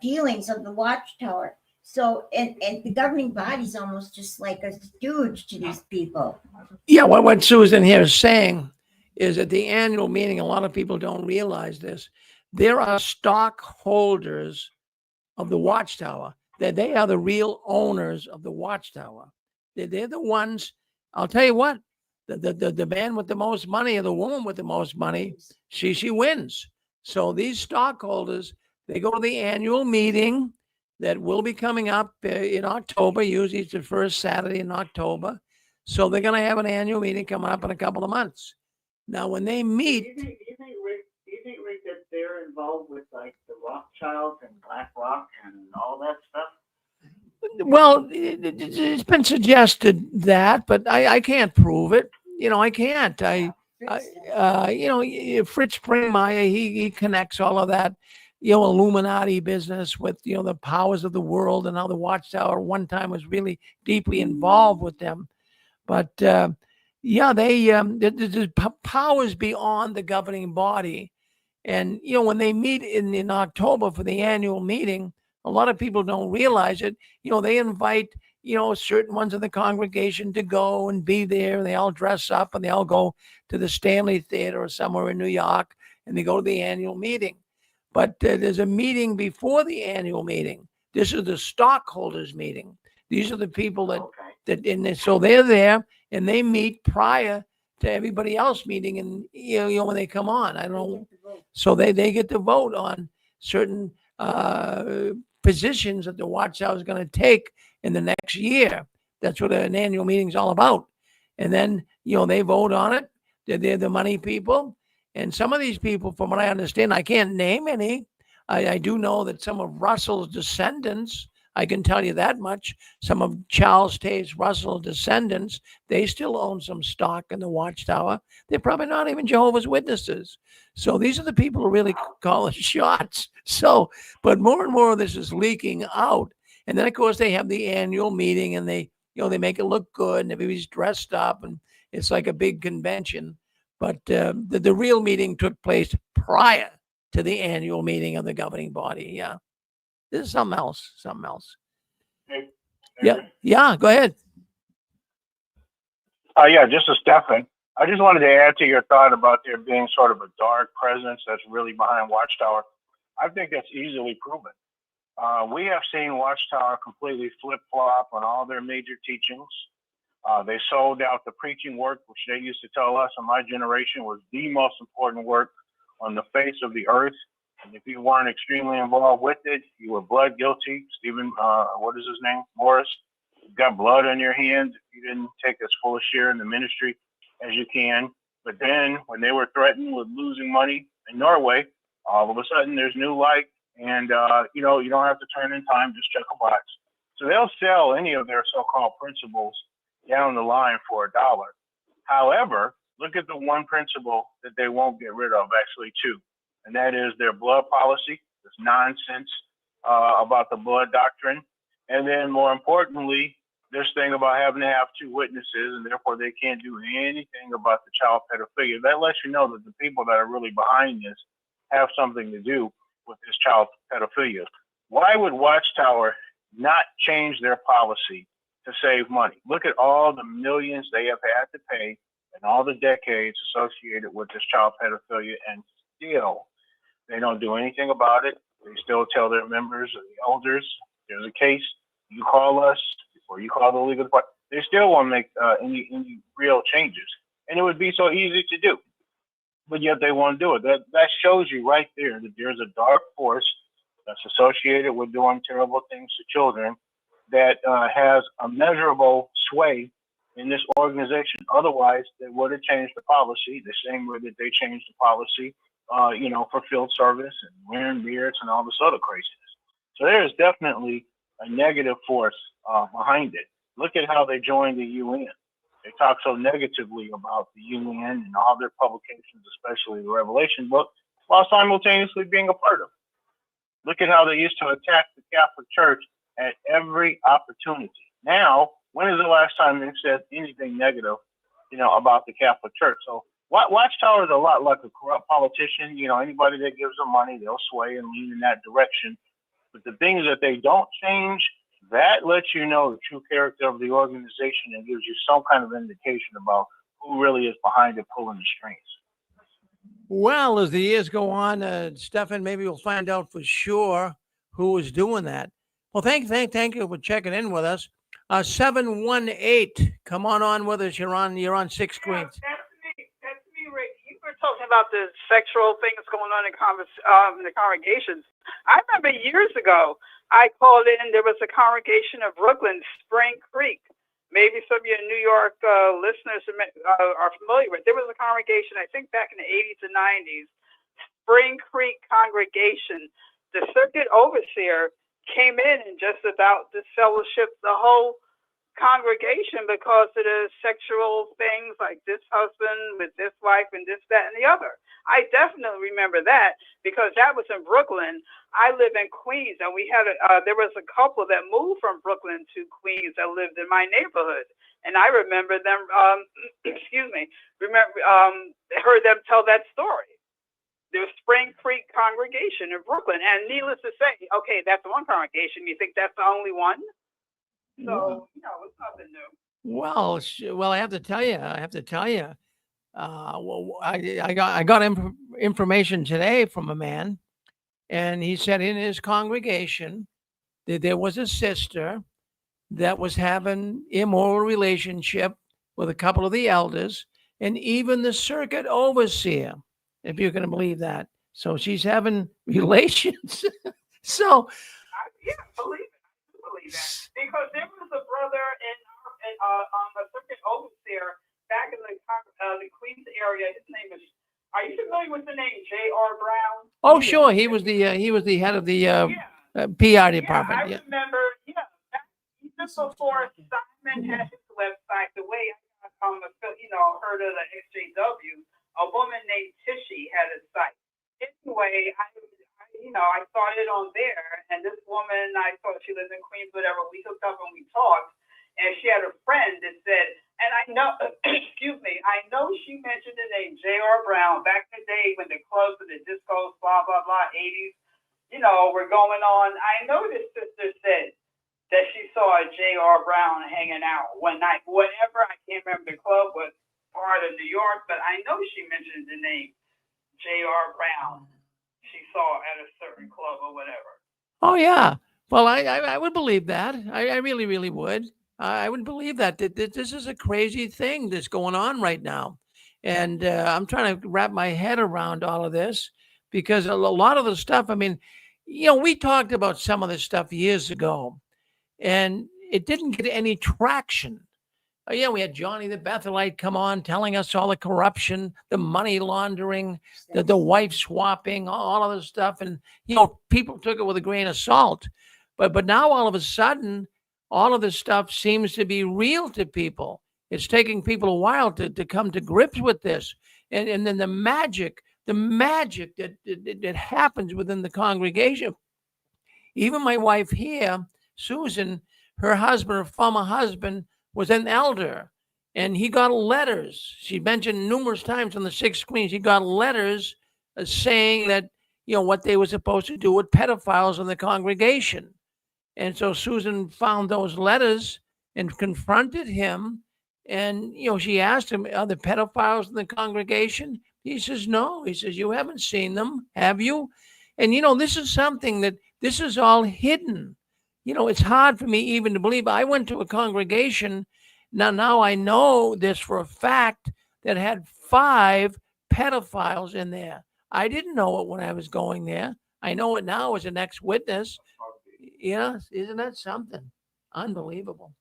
dealings of the Watchtower. So, and the governing body is almost just like a stooge to these people. Yeah, what Susan here is saying is at the annual meeting, a lot of people don't realize this. There are stockholders of the Watchtower. That they are the real owners of the Watchtower. They're the ones. I'll tell you what. The man with the most money or the woman with the most money, she wins. So these stockholders, they go to the annual meeting that will be coming up in October. Usually it's the first Saturday in October. So they're going to have an annual meeting coming up in a couple of months. Now, when they meet, Do you think, Rick, that they're involved with like the Rothschilds and BlackRock and all that stuff? well, it's been suggested that, but I can't prove it. I can't. Fritz Springmeier, he connects all of that, Illuminati business with, the powers of the world, and how the Watchtower one time was really deeply involved with them. But there's powers beyond the governing body. And, when they meet in October for the annual meeting, a lot of people don't realize it. They invite, certain ones of the congregation to go and be there. And they all dress up and they all go to the Stanley Theater or somewhere in New York, and they go to the annual meeting. But there's a meeting before the annual meeting. This is the stockholders meeting. These are the people Okay. so they're there and they meet prior to everybody else meeting, and when they come on, I don't know. So they get to vote on certain positions that the Watchtower is going to take in the next year. That's what an annual meeting is all about. And then, they vote on it. They're the money people. And some of these people, from what I understand, I can't name any. I do know that some of Russell's descendants, I can tell you that much, some of Charles Taze Russell's descendants, they still own some stock in the Watchtower. They're probably not even Jehovah's Witnesses. So these are the people who really call the shots. So, but more and more of this is leaking out. And then, of course, they have the annual meeting and they make it look good and everybody's dressed up and it's like a big convention. But the real meeting took place prior to the annual meeting of the governing body. Yeah. This is something else. Hey, Yeah. Go ahead. Yeah, just a Stefan. I just wanted to add to your thought about there being sort of a dark presence that's really behind Watchtower. I think that's easily proven. We have seen Watchtower completely flip-flop on all their major teachings. They sold out the preaching work, which they used to tell us in my generation was the most important work on the face of the earth. And if you weren't extremely involved with it, you were blood guilty. Stephen, what is his name? Morris. You got blood on your hands if you didn't take as full a share in the ministry as you can. But then when they were threatened with losing money in Norway, all of a sudden there's new light. And, you don't have to turn in time, just check a box. So they'll sell any of their so-called principles down the line for $1. However, look at the one principle that they won't get rid of, actually two, and that is their blood policy, this nonsense about the blood doctrine. And then more importantly, this thing about having to have two witnesses and therefore they can't do anything about the child pedophilia. That lets you know that the people that are really behind this have something to do with this child pedophilia. Why would Watchtower not change their policy to save money? Look at all the millions they have had to pay and all the decades associated with this child pedophilia, and still they don't do anything about it. They still tell their members or the elders, there's a case, you call us before you call the legal department. They still won't make any real changes. And it would be so easy to do, but yet they won't do it. That shows you right there that there's a dark force that's associated with doing terrible things to children that has a measurable sway in this organization. Otherwise, they would have changed the policy the same way that they changed the policy, for field service and wearing beards and all this other craziness. So there is definitely a negative force behind it. Look at how they joined the UN. They talk so negatively about the UN and all their publications, especially the Revelation book, while simultaneously being a part of it. Look at how they used to attack the Catholic Church at every opportunity. Now, when is the last time they said anything negative, about the Catholic Church? So Watchtower is a lot like a corrupt politician. Anybody that gives them money, they'll sway and lean in that direction. But the things that they don't change, that lets you know the true character of the organization and gives you some kind of indication about who really is behind it, pulling the strings. Well, as the years go on, Stefan, maybe we'll find out for sure who is doing that. Well, thank you for checking in with us. 718, come on with us. You're on 6 screens. That's me, Rick. You were talking about the sexual things going on in the congregations. I remember years ago, I called in. There was a congregation of Brooklyn, Spring Creek. Maybe some of your New York listeners are familiar with. There was a congregation, I think back in the 80s and 90s, Spring Creek congregation. The circuit overseer came in and just about disfellowshipped the whole congregation because of the sexual things like this husband with this wife and this, that, and the other. I definitely remember that because that was in Brooklyn. I live in Queens, and we had there was a couple that moved from Brooklyn to Queens that lived in my neighborhood, and I remember them. Heard them tell that story. The Spring Creek congregation in Brooklyn, and needless to say, okay, that's one congregation. You think that's the only one? So it's nothing new. Well, I have to tell you. I got information today from a man, and he said in his congregation there was a sister that was having immoral relationship with a couple of the elders and even the circuit overseer, if you're going to believe that. So she's having relations. So Yeah, believe it. I do believe that. Because there was a brother in a certain overseer back in the Queens area. His name is. Are you familiar with the name J.R. Brown? oh sure, he was the head of the PR department. I remember. Yeah, back, even before Simon had his website, the way I heard of the XJW, a woman named Tishy had a site. Anyway, I started on there, and this woman, I thought she lived in Queens, whatever. We hooked up and we talked, and she had a friend that said, and I know, excuse me, I know she mentioned the name J.R. Brown back in the day when the clubs and the discos, blah blah blah, 80s, were going on. I know this sister said that she saw a J.R. Brown hanging out one night, whatever. I can't remember the club was part of New York, but I know she mentioned the name J.R. Brown. She saw at a certain club or whatever. Oh yeah. Well, I would believe that. I really, really would. I would believe that this is a crazy thing that's going on right now. And I'm trying to wrap my head around all of this because a lot of the stuff, I mean, we talked about some of this stuff years ago and it didn't get any traction. Yeah, we had Johnny the Bethelite come on telling us all the corruption, the money laundering, the wife swapping, all of this stuff. And, people took it with a grain of salt. But now all of a sudden, all of this stuff seems to be real to people. It's taking people a while to come to grips with this. And then the magic that happens within the congregation. Even my wife here, Susan, her former husband, was an elder and he got letters. She mentioned numerous times on the 6 screens, he got letters saying that, what they were supposed to do with pedophiles in the congregation. And so Susan found those letters and confronted him. And, she asked him, are there pedophiles in the congregation? He says, no. He says, you haven't seen them, have you? And, this is something this is all hidden. It's hard for me even to believe. I went to a congregation. Now I know this for a fact that had 5 pedophiles in there. I didn't know it when I was going there. I know it now as an ex-witness. Yeah, isn't that something? Unbelievable.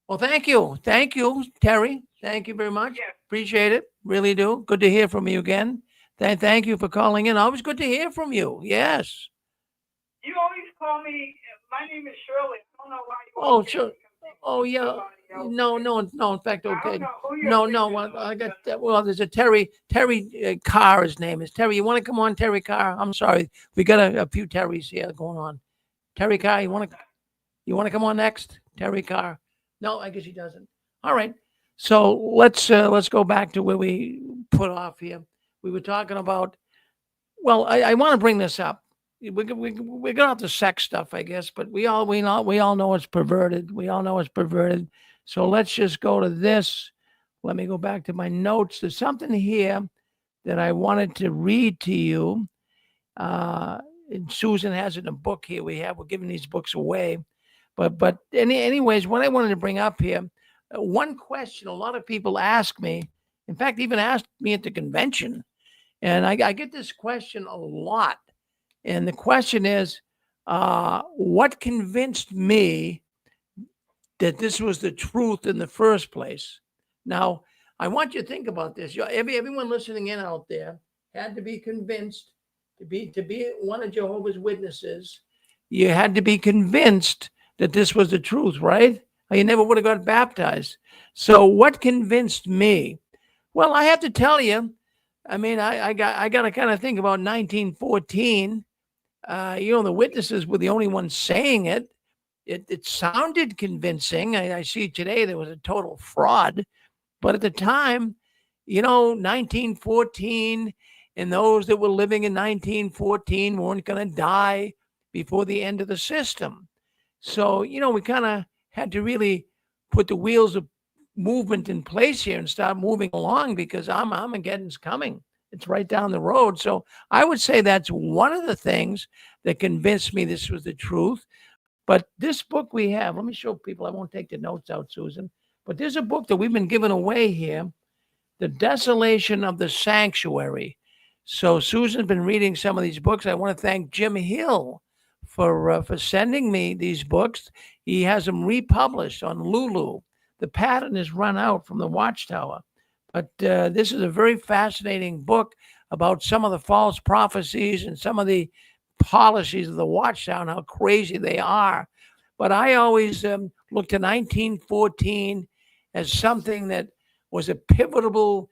Well, thank you. Thank you, Terry. Thank you very much. Yes. Appreciate it. Really do. Good to hear from you again. Thank you for calling in. Always good to hear from you. Yes. You always call me. My name is Shirley. I don't know why you. Oh, sure. Oh, yeah. No. In fact, okay. No. I got that. Well, there's a Terry Carr. His name is Terry. You want to come on, Terry Carr? I'm sorry. We got a few Terrys here going on. Terry Carr, you want to come on next? Terry Carr. No, I guess he doesn't. All right. So let's go back to where we put off here. We were talking about. Well, I want to bring this up. We got off the sex stuff, I guess, but we all know it's perverted. We all know it's perverted. So let's just go to this. Let me go back to my notes. There's something here that I wanted to read to you. And Susan has it in a book here. We're giving these books away. But anyways, what I wanted to bring up here, one question a lot of people ask me, in fact, even asked me at the convention, and I get this question a lot. And the question is, what convinced me that this was the truth in the first place? Now, I want you to think about this. Everyone listening in out there had to be convinced to be one of Jehovah's Witnesses. You had to be convinced that this was the truth, right? Or you never would have got baptized. So what convinced me? Well, I have to tell you, I mean, I got to kind of think about 1914. The witnesses were the only ones saying it. It sounded convincing. I see today there was a total fraud. But at the time, 1914, and those that were living in 1914 weren't going to die before the end of the system. So, we kind of had to really put the wheels of movement in place here and start moving along because Armageddon's coming. It's right down the road. So I would say that's one of the things that convinced me this was the truth. But this book we have, let me show people. I won't take the notes out, Susan. But there's a book that we've been giving away here, The Desolation of the Sanctuary. So Susan's been reading some of these books. I want to thank Jim Hill for sending me these books. He has them republished on Lulu. The patent is run out from the Watchtower. But this is a very fascinating book about some of the false prophecies and some of the policies of the Watchtower and how crazy they are. But I always looked at 1914 as something that was a pivotal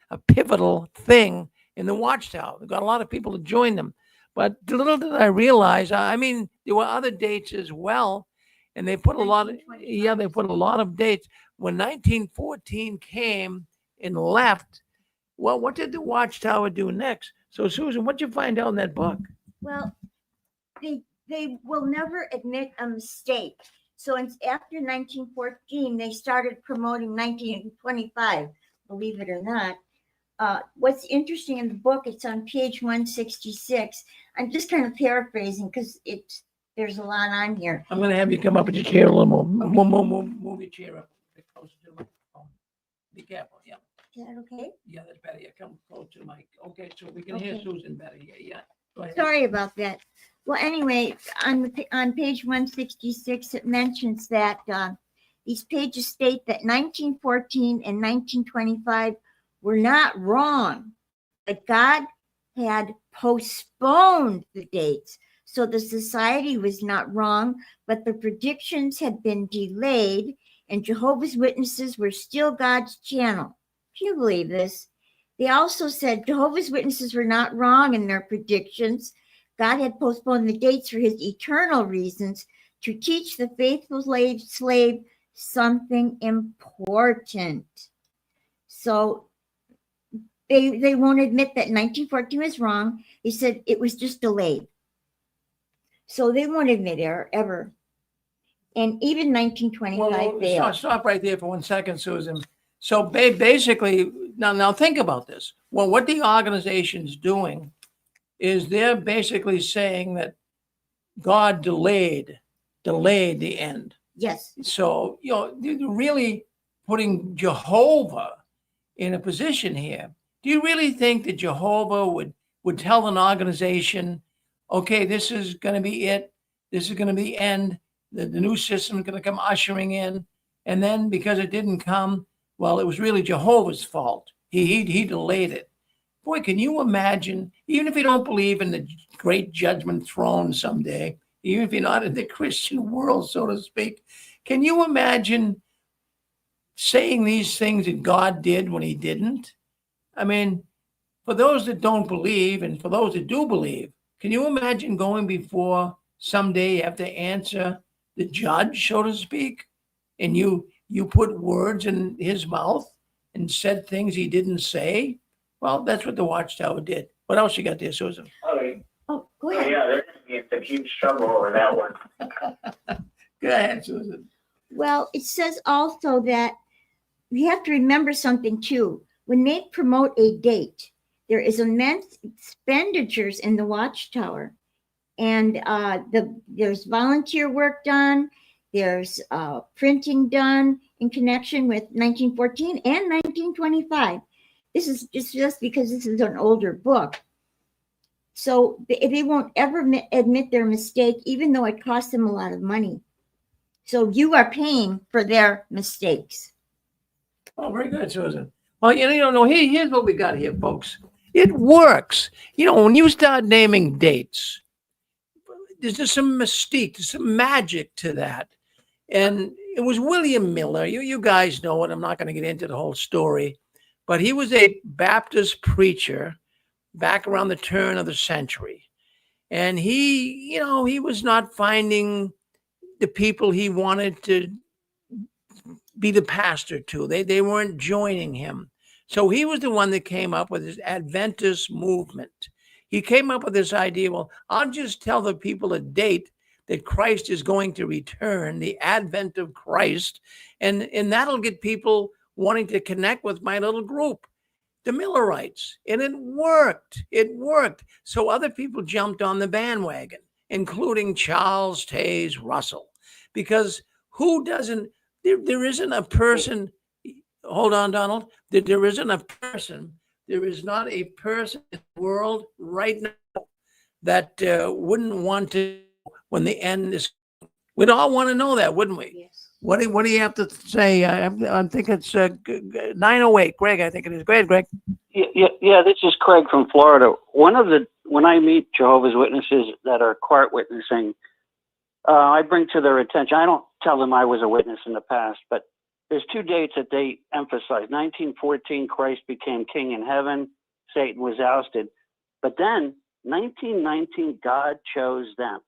thing in the Watchtower. They got a lot of people to join them. But little did I realize, I mean, there were other dates as well. And they put a lot of dates. When 1914 came and left, well, what did the Watchtower do next? So, Susan, what'd you find out in that book? Well, they will never admit a mistake. So after 1914, they started promoting 1925, believe it or not. What's interesting in the book, it's on page 166. I'm just kind of paraphrasing because there's a lot on here. I'm going to have you come up with your chair a little more. Move your chair up a bit closer to the microphone. Be careful. Yeah. Is that okay? Yeah, that's better. Yeah, come close to the mic. Okay, so we can hear Susan better. Yeah. Go ahead. Sorry about that. Well, anyway, on page 166, it mentions that these pages state that 1914 and 1925 were not wrong, but God had postponed the dates. So the society was not wrong, but the predictions had been delayed, and Jehovah's Witnesses were still God's channel. Can you believe this? They also said Jehovah's Witnesses were not wrong in their predictions. God had postponed the dates for his eternal reasons to teach the faithful slave something important. So they won't admit that 1914 was wrong. They said it was just delayed. So they won't admit error ever. And even 1925 failed. Stop right there for 1 second, Susan. So basically, now think about this. Well, what the organization's doing is they're basically saying that God delayed the end. Yes. So, they're really putting Jehovah in a position here. Do you really think that Jehovah would tell an organization, okay, this is going to be it. This is going to be the end. The new system is going to come ushering in. And then because it didn't come, well, it was really Jehovah's fault. He delayed it. Boy, can you imagine, even if you don't believe in the great judgment throne someday, even if you're not in the Christian world, so to speak, can you imagine saying these things that God did when he didn't? I mean, for those that don't believe and for those that do believe, can you imagine going before someday you have to answer the judge, so to speak, and you put words in his mouth and said things he didn't say? Well, that's what the Watchtower did. What else you got there, Susan? Oh, go ahead. Yeah, there's going to be some huge trouble over that one. Go ahead, Susan. Well, it says also that we have to remember something too. When they promote a date, there is immense expenditures in the Watchtower. And there's volunteer work done. There's printing done in connection with 1914 and 1925. This is just because this is an older book. So they won't ever admit their mistake, even though it costs them a lot of money. So you are paying for their mistakes. Oh, very good, Susan. Well, here's what we got here, folks. It works. When you start naming dates, there's just some mystique, some magic to that. And it was William Miller. You guys know it. I'm not going to get into the whole story. But he was a Baptist preacher back around the turn of the century. And he was not finding the people he wanted to be the pastor to. They weren't joining him. So he was the one that came up with this Adventist movement. He came up with this idea, well, I'll just tell the people a date that Christ is going to return, the advent of Christ, and that'll get people wanting to connect with my little group. the Millerites, and it worked. It worked. So other people jumped on the bandwagon, including Charles Taze Russell, because who doesn't? There isn't a person. Hold on, Donald. There isn't a person. There is not a person in the world right now that wouldn't want to when the end is. We'd all want to know that, wouldn't we? Yes. What do you have to say? I think it's 908. Greg, I think it is. Go ahead, Greg. Yeah, this is Craig from Florida. When I meet Jehovah's Witnesses that are court witnessing, I bring to their attention, I don't tell them I was a witness in the past, but there's two dates that they emphasize. 1914, Christ became king in heaven, Satan was ousted. But then 1919, God chose them.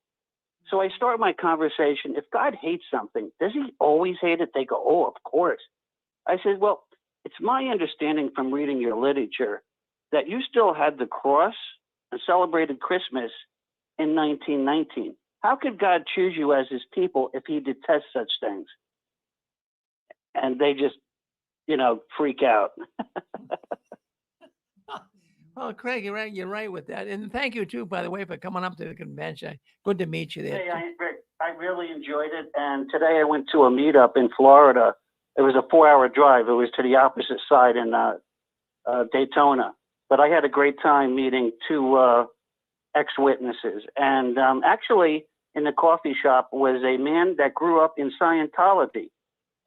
So I start my conversation, if God hates something, does he always hate it? They go, oh, of course. I said, well, it's my understanding from reading your literature that you still had the cross and celebrated Christmas in 1919. How could God choose you as his people if he detests such things? And they just, freak out. Well, Craig, you're right with that. And thank you, too, by the way, for coming up to the convention. Good to meet you there. Hey, I really enjoyed it. And today I went to a meetup in Florida. It was a 4-hour drive. It was to the opposite side in Daytona. But I had a great time meeting two ex-witnesses. And actually, in the coffee shop was a man that grew up in Scientology.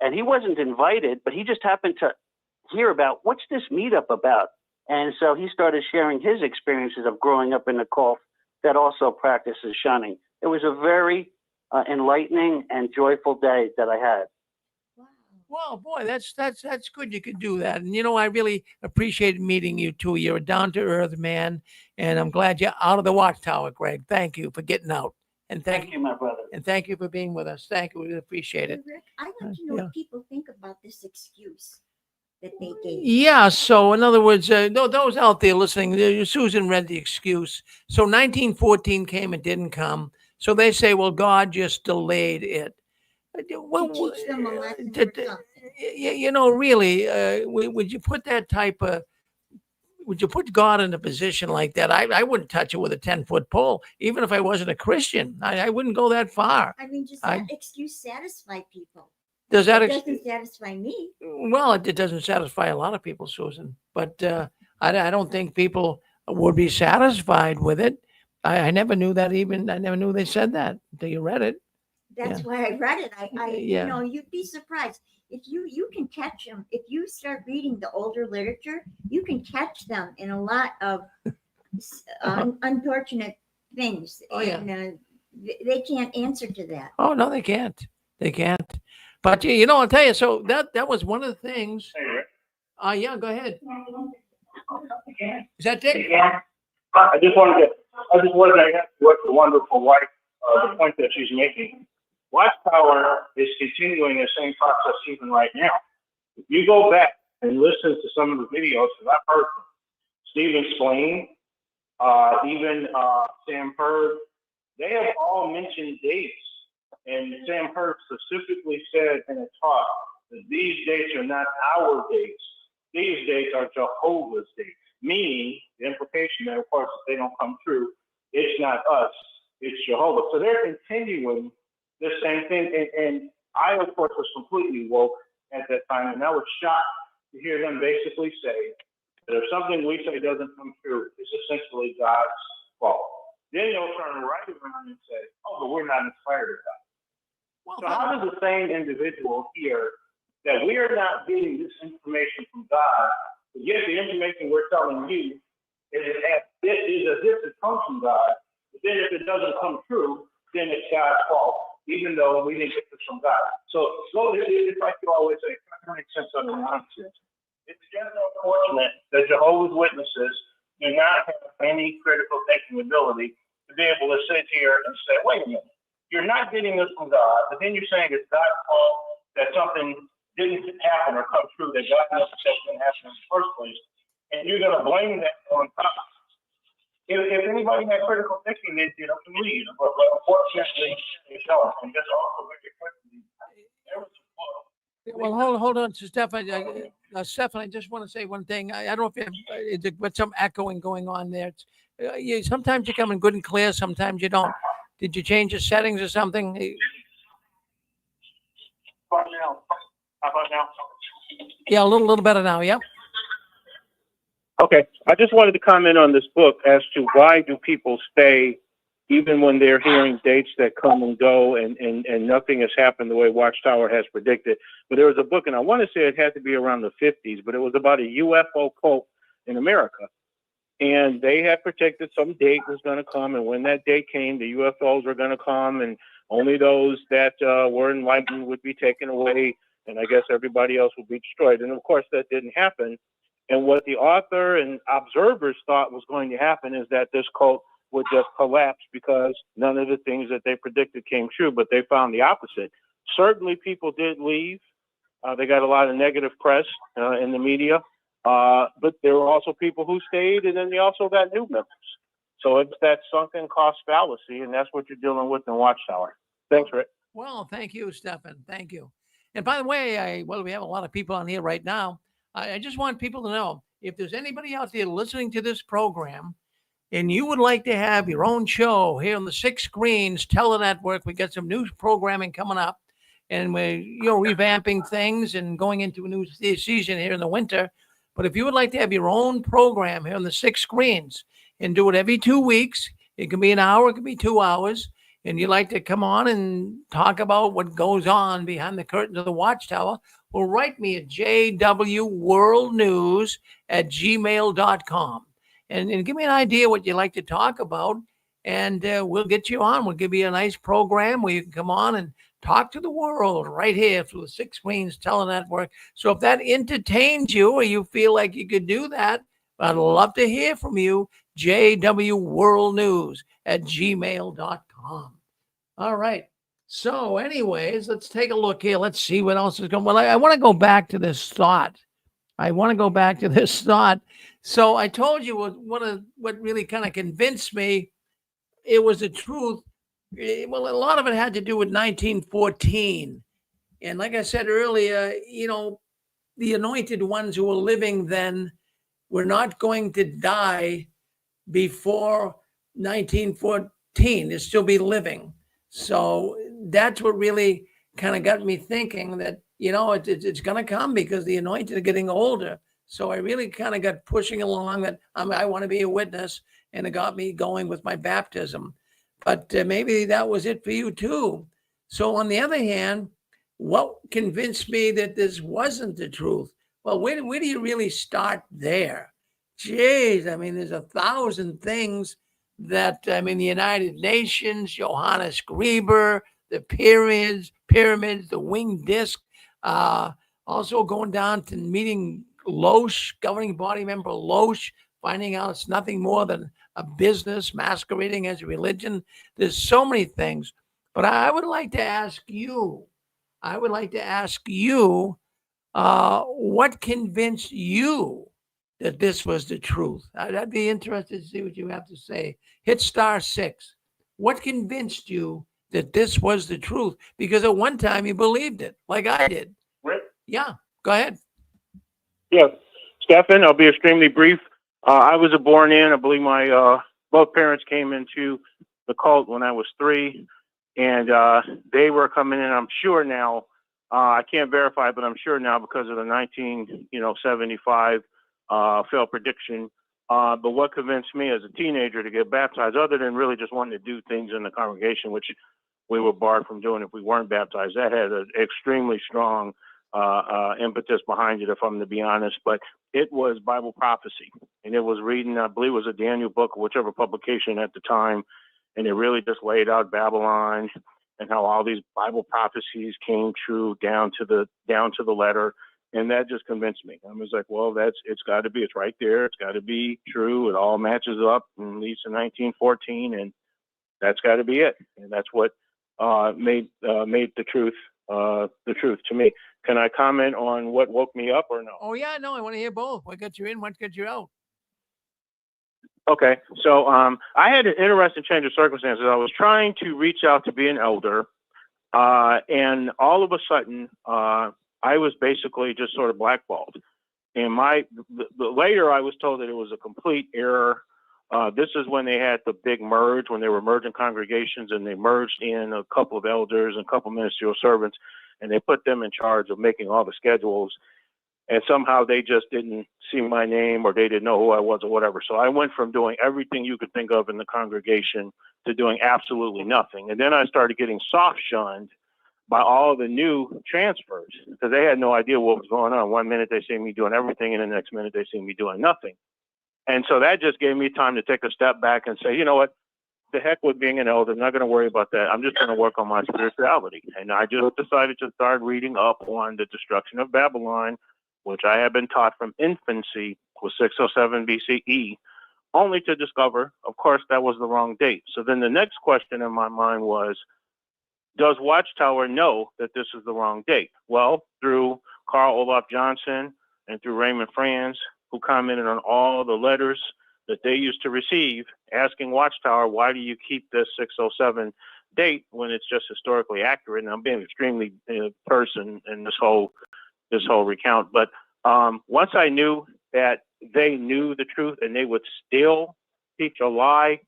And he wasn't invited, but he just happened to hear about, what's this meetup about? And so he started sharing his experiences of growing up in a cult that also practices shunning. It was a very enlightening and joyful day that I had. Well, boy, that's good. You could do that. And, I really appreciate meeting you, too. You're a down-to-earth man, and I'm glad you're out of the Watchtower, Greg. Thank you for getting out. And Thank you, my brother. And thank you for being with us. Thank you. We appreciate it. Rick, I want to know yeah. what people think about this excuse that they gave. Yeah. So, in other words, those out there listening, Susan read the excuse. So, 1914 came and didn't come. So they say, well, God just delayed it. Well, To teach them a lesson or something. Really, would you put that type of, would you put God in a position like that? I wouldn't touch it with a 10-foot pole, even if I wasn't a Christian. I wouldn't go that far. I mean, just that excuse satisfy people. Does that? It doesn't satisfy me. Well, it doesn't satisfy a lot of people, Susan. But I don't think people would be satisfied with it. I never knew that even. I never knew they said that until you read it. That's why I read it. You'd be surprised. If you can catch them, if you start reading the older literature, you can catch them in a lot of unfortunate things. Oh, yeah. And they can't answer to that. Oh, no, they can't. They can't. But, I'll tell you, so that was one of the things. Hey, Rick. Yeah, go ahead. Is that Dick? Yeah. I just wanted to ask what the wonderful wife, the point that she's making. Watchtower is continuing the same process even right now. If you go back and listen to some of the videos that I've heard from Stephen Splain, even Sam Hurd, they have all mentioned dates. And Sam Hurd specifically said in a talk that these dates are not our dates. These dates are Jehovah's dates, meaning the implication that, of course, if they don't come true, it's not us, it's Jehovah. So they're continuing the same thing. And I, of course, was completely woke at that time. And I was shocked to hear them basically say that if something we say doesn't come true, it's essentially God's fault. Then they'll turn right around and say, oh, but we're not inspired of God. Well, So how does the same individual hear that we are not getting this information from God, but yet the information we're telling you is as if it comes from God, but then if it doesn't come true, then it's God's fault, even though we didn't get this from God. So it's like you always say, it doesn't make sense of nonsense. It's just unfortunate that Jehovah's Witnesses do not have any critical thinking ability to be able to sit here and say, wait a minute, you're not getting this from God, but then you're saying it's God's fault that something didn't happen or come true, that God never said didn't happen in the first place, and you're going to blame that on God. If anybody had critical thinking, they'd get up and leave. But unfortunately, they don't. And just also very quickly, there was a book. Well, hold on, Steph. Stefan, I just want to say one thing. I don't know if you have, but some echoing going on there. Sometimes you come in good and clear, sometimes you don't. Did you change your settings or something? How about now? How about now? Yeah, a little better now. Yep. Okay. I just wanted to comment on this book as to why do people stay even when they're hearing dates that come and go and nothing has happened the way Watchtower has predicted. But there was a book, and I want to say it had to be around the 50s, but it was about a UFO cult in America. And they had predicted some date was going to come, and when that date came, the UFOs were going to come, and only those that were enlightened would be taken away, and I guess everybody else would be destroyed. And of course, that didn't happen. And what the author and observers thought was going to happen is that this cult would just collapse because none of the things that they predicted came true, but they found the opposite. Certainly people did leave. They got a lot of negative press in the media, but there were also people who stayed, and then they also got new members. So it's that sunken cost fallacy, and that's what you're dealing with in Watchtower. Thanks, Rick. Well, thank you, Stefan. Thank you. And by the way, we have a lot of people on here right now. I just want people to know, if there's anybody out there listening to this program and you would like to have your own show here on the Six Screens Telenetwork, we got some new programming coming up, and we're revamping things and going into a new season here in the winter. But if you would like to have your own program here on the Six Screens and do it every 2 weeks, it can be an hour, it can be 2 hours, and you'd like to come on and talk about what goes on behind the curtains of the Watchtower, well, write me at jwworldnews@gmail.com and give me an idea what you'd like to talk about, and we'll get you on. We'll give you a nice program where you can come on and talk to the world right here through the Six Screens Telenetwork. So if that entertains you or you feel like you could do that, I'd love to hear from you. jwworldnews@gmail.com. All right. So anyways, let's take a look here. Let's see what else is going on. Well, I want to go back to this thought. So I told you what really kind of convinced me it was the truth. Well, a lot of it had to do with 1914. And like I said earlier, the anointed ones who were living then were not going to die before 1914. They'll still be living. So that's what really kind of got me thinking that, it's going to come because the anointed are getting older. So I really kind of got pushing along that I want to be a witness, and it got me going with my baptism. But maybe that was it for you too. So on the other hand, what convinced me that this wasn't the truth? Well, where do you really start there? Jeez, there's 1,000 things that, the United Nations, Johannes Grieber, the pyramids, the winged disc, also going down to meeting Loesch, governing body member Loesch, finding out it's nothing more than a business masquerading as a religion. There's so many things, but I would like to ask you, what convinced you that this was the truth? I'd be interested to see what you have to say. Hit *6. What convinced you that this was the truth? Because at one time you believed it, like I did. Rick? Yeah, go ahead. Yeah, Stefan, I'll be extremely brief. I was born in, I believe my both parents came into the cult when I was 3, and they were coming in, I'm sure now, I can't verify, but I'm sure now because of the 1975 failed prediction. But what convinced me as a teenager to get baptized, other than really just wanting to do things in the congregation, which we were barred from doing if we weren't baptized, that had an extremely strong impetus behind it, if I'm to be honest. But it was Bible prophecy, and it was reading, I believe it was a Daniel book or whichever publication at the time, and it really just laid out Babylon and how all these Bible prophecies came true down to the letter. And that just convinced me. I was like, well, it's got to be, it's right there. It's got to be true. It all matches up, at least in 1914, and that's got to be it. And that's what made the truth to me. Can I comment on what woke me up or no? Oh yeah, no, I want to hear both. What got you in? What got you out? Okay, so I had an interesting change of circumstances. I was trying to reach out to be an elder, and all of a sudden, I was basically just sort of blackballed. And later I was told that it was a complete error. This is when they had the big merge, when they were merging congregations, and they merged in a couple of elders and a couple of ministerial servants, and they put them in charge of making all the schedules. And somehow they just didn't see my name, or they didn't know who I was, or whatever. So I went from doing everything you could think of in the congregation to doing absolutely nothing. And then I started getting soft shunned by all the new transfers, because they had no idea what was going on. One minute they see me doing everything, and the next minute they see me doing nothing. And so that just gave me time to take a step back and say, you know what, the heck with being an elder, I'm not going to worry about that. I'm just going to work on my spirituality. And I just decided to start reading up on the destruction of Babylon, which I had been taught from infancy, was 607 BCE, only to discover, of course, that was the wrong date. So then the next question in my mind was, does Watchtower know that this is the wrong date? Well, through Carl Olaf Johnson and through Raymond Franz, who commented on all the letters that they used to receive asking Watchtower, why do you keep this 607 date when it's just historically accurate? And I'm being extremely terse in this whole recount. But once I knew that they knew the truth and they would still teach a lie,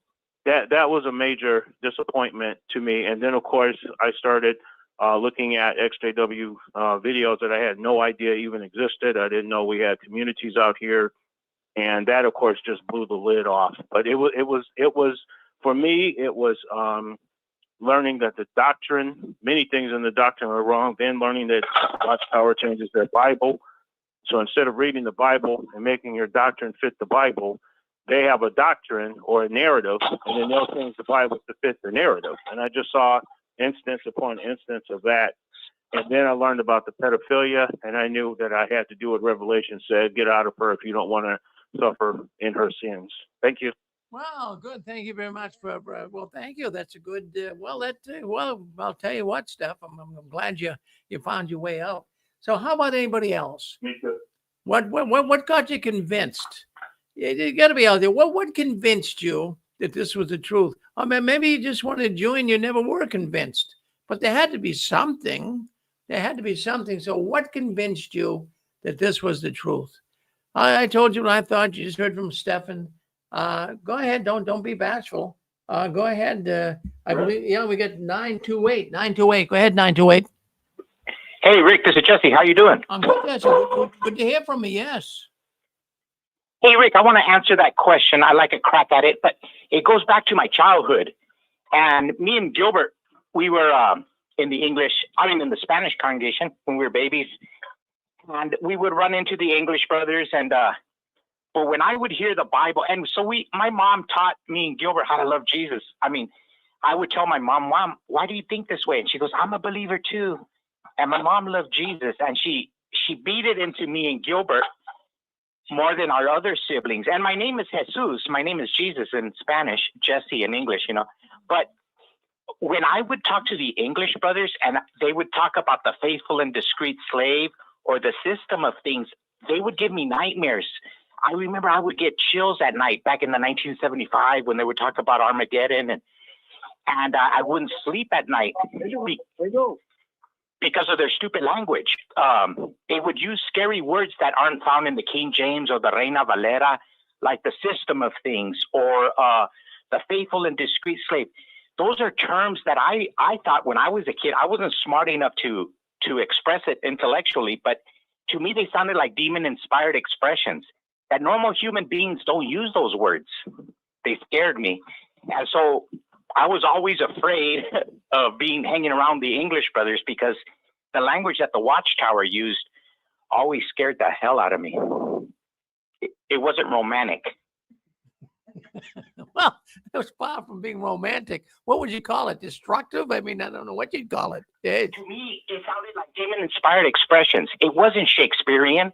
that was a major disappointment to me. And then, of course, I started looking at XJW videos that I had no idea even existed. I didn't know we had communities out here, and that, of course, just blew the lid off. But it was for me, it was learning that the doctrine, many things in the doctrine are wrong. Then learning that Watchtower changes their Bible. So instead of reading the Bible and making your doctrine fit the Bible, they have a doctrine or a narrative, and then they'll change the Bible to fit the narrative. And I just saw instance upon instance of that. And then I learned about the pedophilia, and I knew that I had to do what Revelation said: get out of her if you don't want to suffer in her sins. Thank you. Well, good. Thank you very much for. Well, thank you. That's a good. Well, I'll tell you what, Steph. I'm glad you found your way out. So, how about anybody else? Me too. What got you convinced? You got to be out there. What convinced you that this was the truth? I mean, maybe you just wanted to join. You never were convinced, but there had to be something. There had to be something. So, what convinced you that this was the truth? I told you what I thought. You just heard from Stefan. Go ahead. Don't be bashful. Go ahead. I believe. Yeah, we got 928. 928. Go ahead. 928. Hey, Rick. This is Jesse. How you doing? I'm good. Jesse. Good to hear from me. Yes. Hey, Rick, I want to answer that question. I like a crack at it, but it goes back to my childhood. And me and Gilbert, we were in the Spanish congregation when we were babies. And we would run into the English brothers. And but when I would hear the Bible, and so my mom taught me and Gilbert how to love Jesus. I mean, I would tell my mom, why do you think this way? And she goes, I'm a believer too. And my mom loved Jesus. And she beat it into me and Gilbert more than our other siblings. And my name is Jesus. My name is Jesus in Spanish, Jesse in English, But when I would talk to the English brothers and they would talk about the faithful and discreet slave or the system of things, they would give me nightmares. I remember I would get chills at night back in the 1975 when they would talk about Armageddon, and I wouldn't sleep at night because of their stupid language. They would use scary words that aren't found in the King James or the Reina Valera, like the system of things or the faithful and discreet slave. Those are terms that I thought when I was a kid, I wasn't smart enough to express it intellectually, but to me, they sounded like demon-inspired expressions that normal human beings don't use those words. They scared me. And so I was always afraid of hanging around the English brothers because the language that the Watchtower used always scared the hell out of me. It wasn't romantic. Well, it was far from being romantic. What would you call it? Destructive? I mean, I don't know what you'd call it. To me, it sounded like demon-inspired expressions. It wasn't Shakespearean.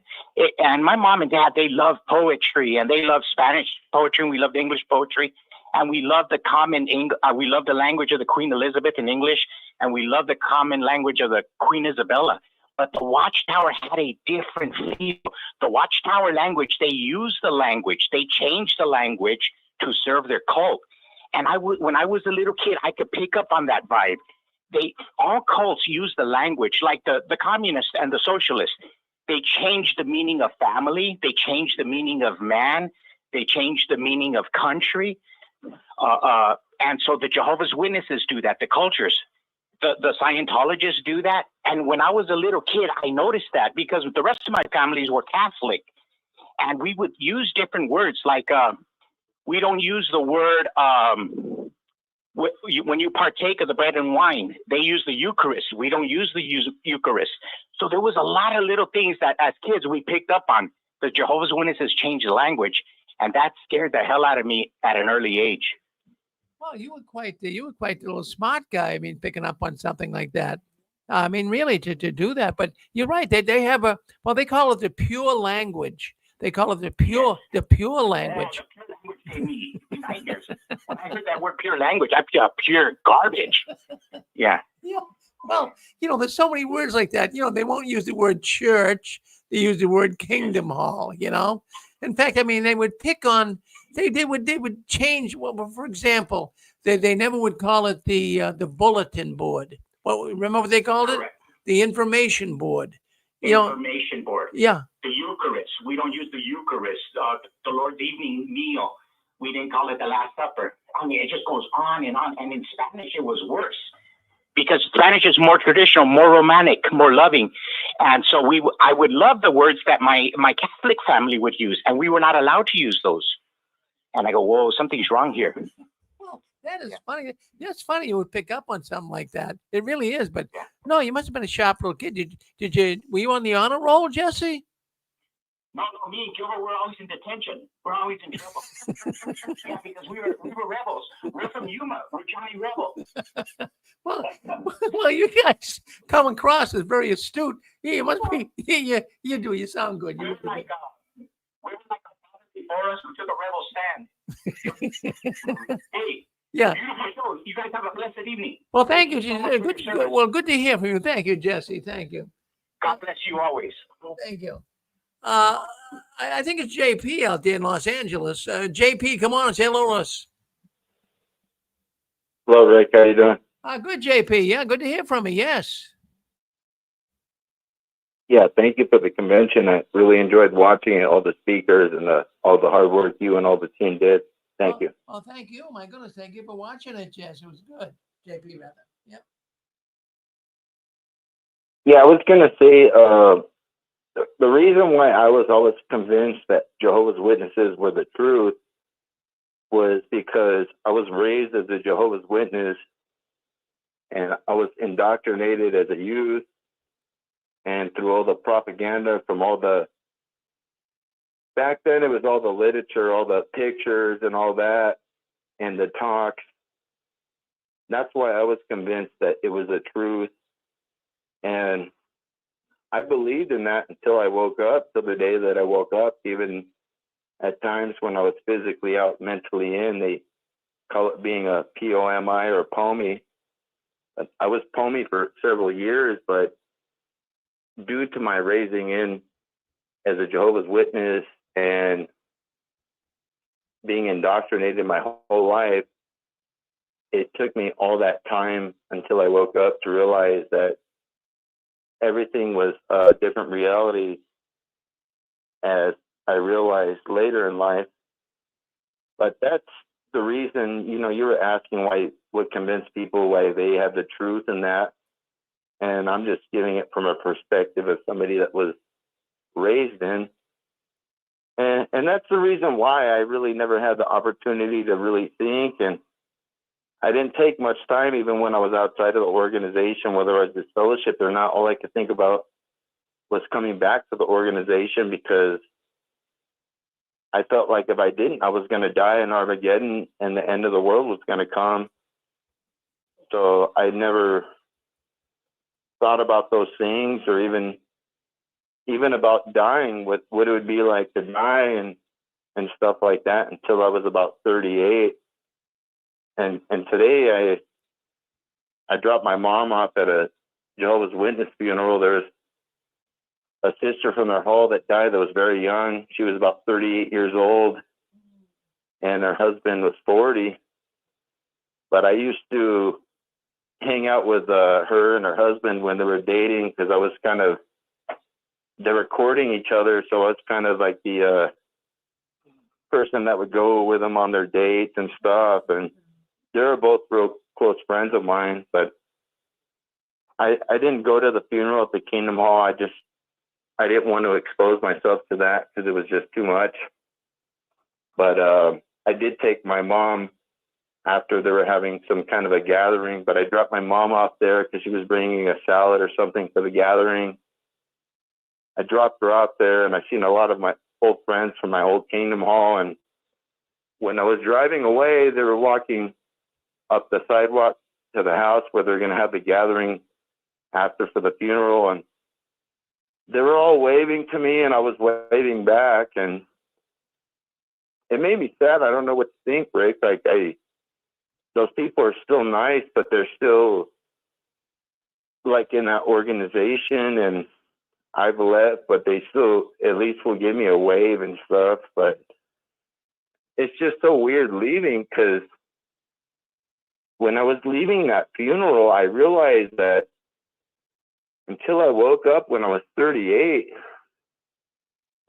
And my mom and dad, they loved poetry, and they loved Spanish poetry, and we loved English poetry, and we loved we loved the language of the Queen Elizabeth in English, and we loved the common language of the Queen Isabella. But the Watchtower had a different feel. The Watchtower language, they used the language. They changed the language to serve their cult. And when I was a little kid, I could pick up on that vibe. All cults use the language, like the communists and the socialists. they changed the meaning of family. They changed the meaning of man. They changed the meaning of country. And so the Jehovah's Witnesses do that. The cultures, the Scientologists do that. And when I was a little kid, I noticed that because the rest of my families were Catholic, and we would use different words like we don't use the word when you partake of the bread and wine. They use the Eucharist. We don't use the Eucharist. So there was a lot of little things that as kids we picked up on. The Jehovah's Witnesses changed the language, and that scared the hell out of me at an early age. Well, you were quite the little smart guy. I mean, picking up on something like that. I mean, really, to do that. But you're right. They have they call it the pure language. They call it the pure language. Yeah, the pure language gave me nightmares. When I heard that word pure language, I feel pure garbage. Yeah. Yeah. Well, there's so many words like that. They won't use the word church. They use the word kingdom hall. In fact, I mean, they would pick on. They would change. Well, for example, they never would call it the bulletin board. Well, remember what they called it? Correct. The information board. Information board. Yeah. The Eucharist. We don't use the Eucharist. The Lord's evening meal. We didn't call it the Last Supper. I mean, it just goes on. And in Spanish, it was worse because Spanish is more traditional, more romantic, more loving. And so I would love the words that my Catholic family would use, and we were not allowed to use those. And I go, whoa, something's wrong here. Well, that is funny. That's funny you would pick up on something like that. It really is. But no, you must have been a sharp little kid. Were you on the honor roll, Jesse? No, me and Gilbert were always in detention. We're always in trouble. Yeah, because we were rebels. We're from Yuma. We're Johnny Rebel. Well, you guys come across as very astute. Yeah, you must be. Yeah, you do. You sound good. We were like a father before us who took a rebel stand. Hey. Yeah. Beautiful show. You guys have a blessed evening. Well, thank you. Good to hear from you. Thank you, Jesse. Thank you. God bless you always. Thank you. I think it's JP out there in Los Angeles. JP, come on and say hello to us. Hello, Rick. How you doing? Good, JP. Yeah, good to hear from you. Yes. Yeah, thank you for the convention. I really enjoyed watching it, all the speakers and all the hard work you and all the team did. Thank you. Oh, thank you. My goodness, thank you for watching it, Jess. It was good. JP, rather. Yep. Yeah, I was going to say the reason why I was always convinced that Jehovah's Witnesses were the truth was because I was raised as a Jehovah's Witness, and I was indoctrinated as a youth, and through all the propaganda from all the, back then it was all the literature, all the pictures and all that, and the talks. That's why I was convinced that it was the truth. And I believed in that until I woke up, till the day that I woke up. Even at times when I was physically out, mentally in, they call it being a POMI or a POMI. I was POMI for several years, but due to my raising in as a Jehovah's Witness and being indoctrinated my whole life, it took me all that time until I woke up to realize that everything was a different reality, as I realized later in life. But that's the reason, you were asking what convinced people why they have the truth in that. And I'm just giving it from a perspective of somebody that was raised in. And that's the reason why I really never had the opportunity to really think. And I didn't take much time, even when I was outside of the organization, whether I was disfellowshipped or not. All I could think about was coming back to the organization, because I felt like if I didn't, I was going to die in Armageddon and the end of the world was going to come. So I never thought about those things, or even about dying, what it would be like to die and stuff like that, until I was about 38. And today I dropped my mom off at a Jehovah's Witness funeral. There was a sister from their hall that died that was very young. She was about 38 years old, and her husband was 40. But I used to hang out with her and her husband when they were dating, because I was kind of they were courting each other. So I was kind of like the person that would go with them on their dates and stuff. And they were both real close friends of mine, but I didn't go to the funeral at the Kingdom Hall. I didn't want to expose myself to that because it was just too much. But I did take my mom after they were having some kind of a gathering, but I dropped my mom off there because she was bringing a salad or something for the gathering. I dropped her off there, and I seen a lot of my old friends from my old Kingdom Hall. And when I was driving away, they were walking up the sidewalk to the house where they're going to have the gathering after for the funeral. And they were all waving to me, and I was waving back. And it made me sad. I don't know what to think, Rick. Like, those people are still nice, but they're still like in that organization, and I've left, but they still at least will give me a wave and stuff. But it's just so weird leaving, because when I was leaving that funeral, I realized that until I woke up when I was 38,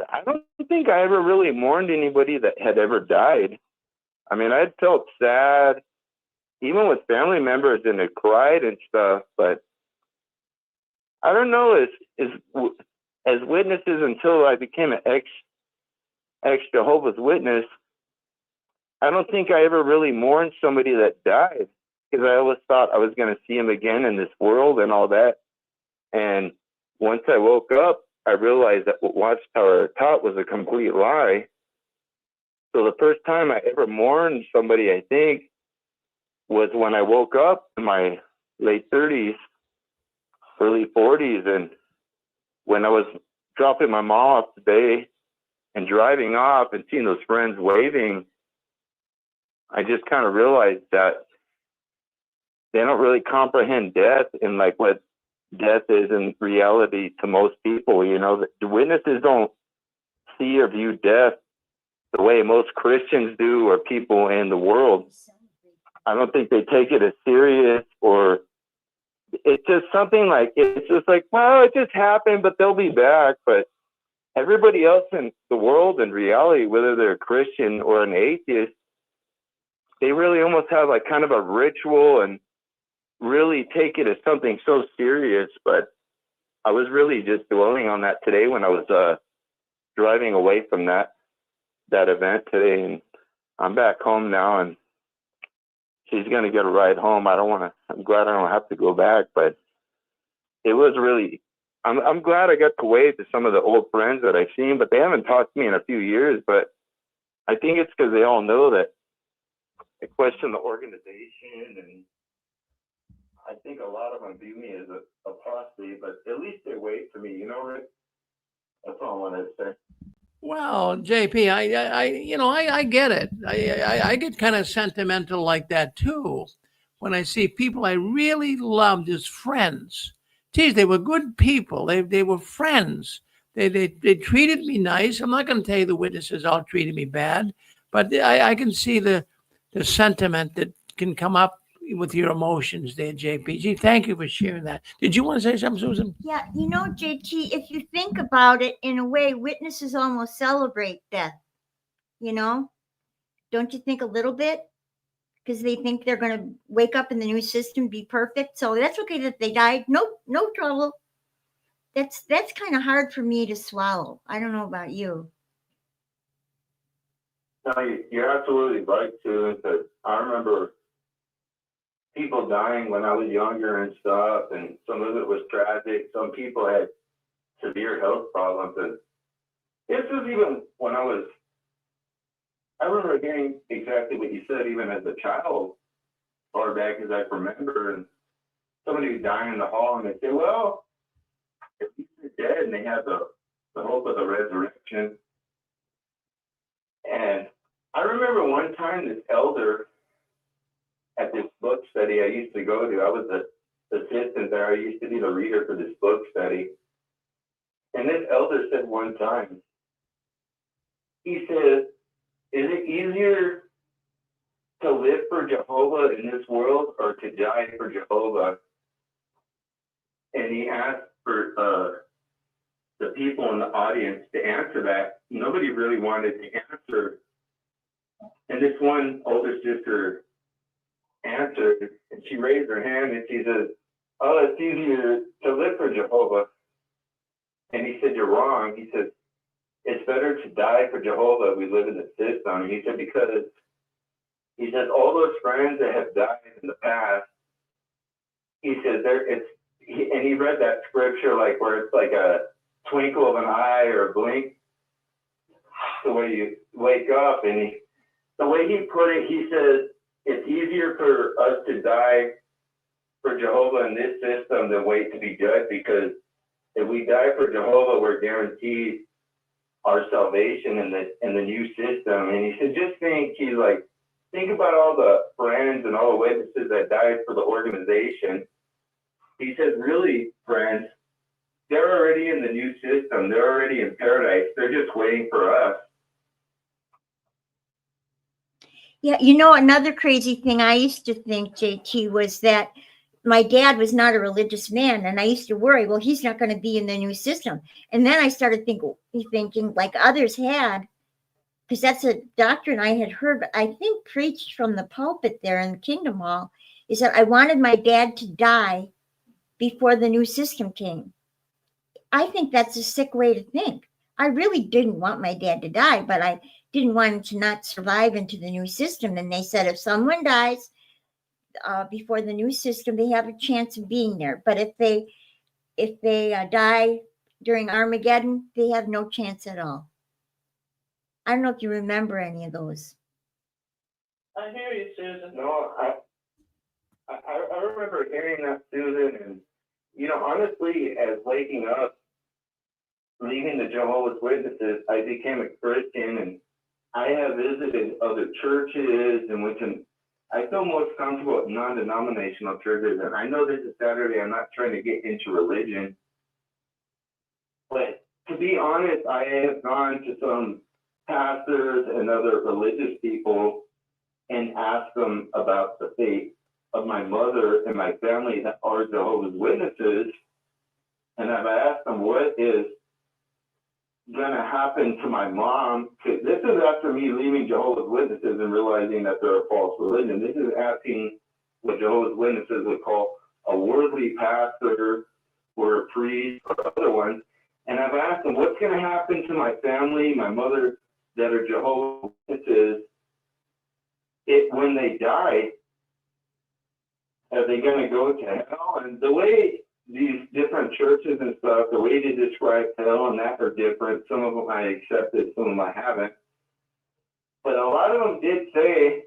I don't think I ever really mourned anybody that had ever died. I mean, I felt sad, even with family members, and I cried and stuff, but I don't know, as witnesses, until I became an ex-Jehovah's Witness, I don't think I ever really mourned somebody that died, because I always thought I was going to see him again in this world and all that. And once I woke up, I realized that what Watchtower taught was a complete lie. So the first time I ever mourned somebody, I think, was when I woke up in my late 30s, early 40s. And when I was dropping my mom off today and driving off and seeing those friends waving, I just kind of realized that they don't really comprehend death and like what death is in reality to most people. You know, the witnesses don't see or view death the way most Christians do or people in the world. I don't think they take it as serious, or it's just something like, it's just like, well, it just happened, but they'll be back. But everybody else in the world, in reality, whether they're a Christian or an atheist, they really almost have like kind of a ritual and really take it as something so serious. But I was really just dwelling on that today when I was driving away from that event today, and I'm back home now, and she's going to get a ride home. I'm glad I don't have to go back, but it was really, I'm glad I got to wave to some of the old friends that I've seen, but they haven't talked to me in a few years. But I think it's because they all know that I question the organization, and I think a lot of them view me as a apostate, but at least they wait for me, you know, Rick? That's all I wanted to say. Well, JP, I get it. I get kind of sentimental like that too, when I see people I really loved as friends. Geez, they were good people. They were friends. They treated me nice. I'm not going to tell you the witnesses all treated me bad, but I can see the sentiment that can come up with your emotions there, JPG. Thank you for sharing that. Did you want to say something, Susan? Yeah, you know, JT, if you think about it, in a way, witnesses almost celebrate death. You know, don't you think a little bit? Because they think they're going to wake up in the new system, be perfect. So that's okay that they died. No trouble. That's kind of hard for me to swallow. I don't know about you. No, you're absolutely right, too. Because I remember people dying when I was younger and stuff, and some of it was tragic. Some people had severe health problems, and this was even when I remember hearing exactly what you said, even as a child, far back as I remember, and somebody would die in the hall, and they say, well, if they're dead, and they have the hope of the resurrection. And I remember one time this elder at this book study I used to go to, I was the assistant there. I used to be the reader for this book study. And this elder said one time, he said, is it easier to live for Jehovah in this world or to die for Jehovah? And he asked for the people in the audience to answer that. Nobody really wanted to answer. And this one older sister answered, and she raised her hand and she says, "Oh, it's easier to live for Jehovah." And he said, "You're wrong." He said, "It's better to die for Jehovah. We live in the system." And he said, because he said, all those friends that have died in the past, he said, and he read that scripture like where it's like a twinkle of an eye or a blink, the way you wake up. And the way he put it, he says, it's easier for us to die for Jehovah in this system than wait to be judged, because if we die for Jehovah, we're guaranteed our salvation in the new system. And he said, just think about all the friends and all the witnesses that died for the organization. He says, really, friends, they're already in the new system. They're already in paradise. They're just waiting for us. Yeah, you know, another crazy thing I used to think, JT, was that my dad was not a religious man, and I used to worry, well, he's not going to be in the new system. And then I started thinking like others had, because that's a doctrine I had heard, but I think preached from the pulpit there in the Kingdom Hall, is that I wanted my dad to die before the new system came. I think that's a sick way to think. I really didn't want my dad to die, but I didn't want him to not survive into the new system. And they said if someone dies before the new system, they have a chance of being there. But if they die during Armageddon, they have no chance at all. I don't know if you remember any of those. I hear you, Susan. No, I remember hearing that, Susan, and honestly, as waking up, leaving the Jehovah's Witnesses, I became a Christian, and I have visited other churches, and I feel most comfortable at non-denominational churches. And I know this is Saturday, I'm not trying to get into religion, but to be honest, I have gone to some pastors and other religious people and asked them about the faith of my mother and my family that are Jehovah's Witnesses. And I've asked them, what is going to happen to my mom? Because this is after me leaving Jehovah's Witnesses and realizing that they're a false religion. This is asking what Jehovah's Witnesses would call a worldly pastor or a priest or other ones. And I've asked them, what's going to happen to my family, my mother, that are Jehovah's Witnesses, when they die? Are they going to go to hell? And the way these different churches and stuff, the way they describe hell and that are different. Some of them I accepted, some of them I haven't. But a lot of them did say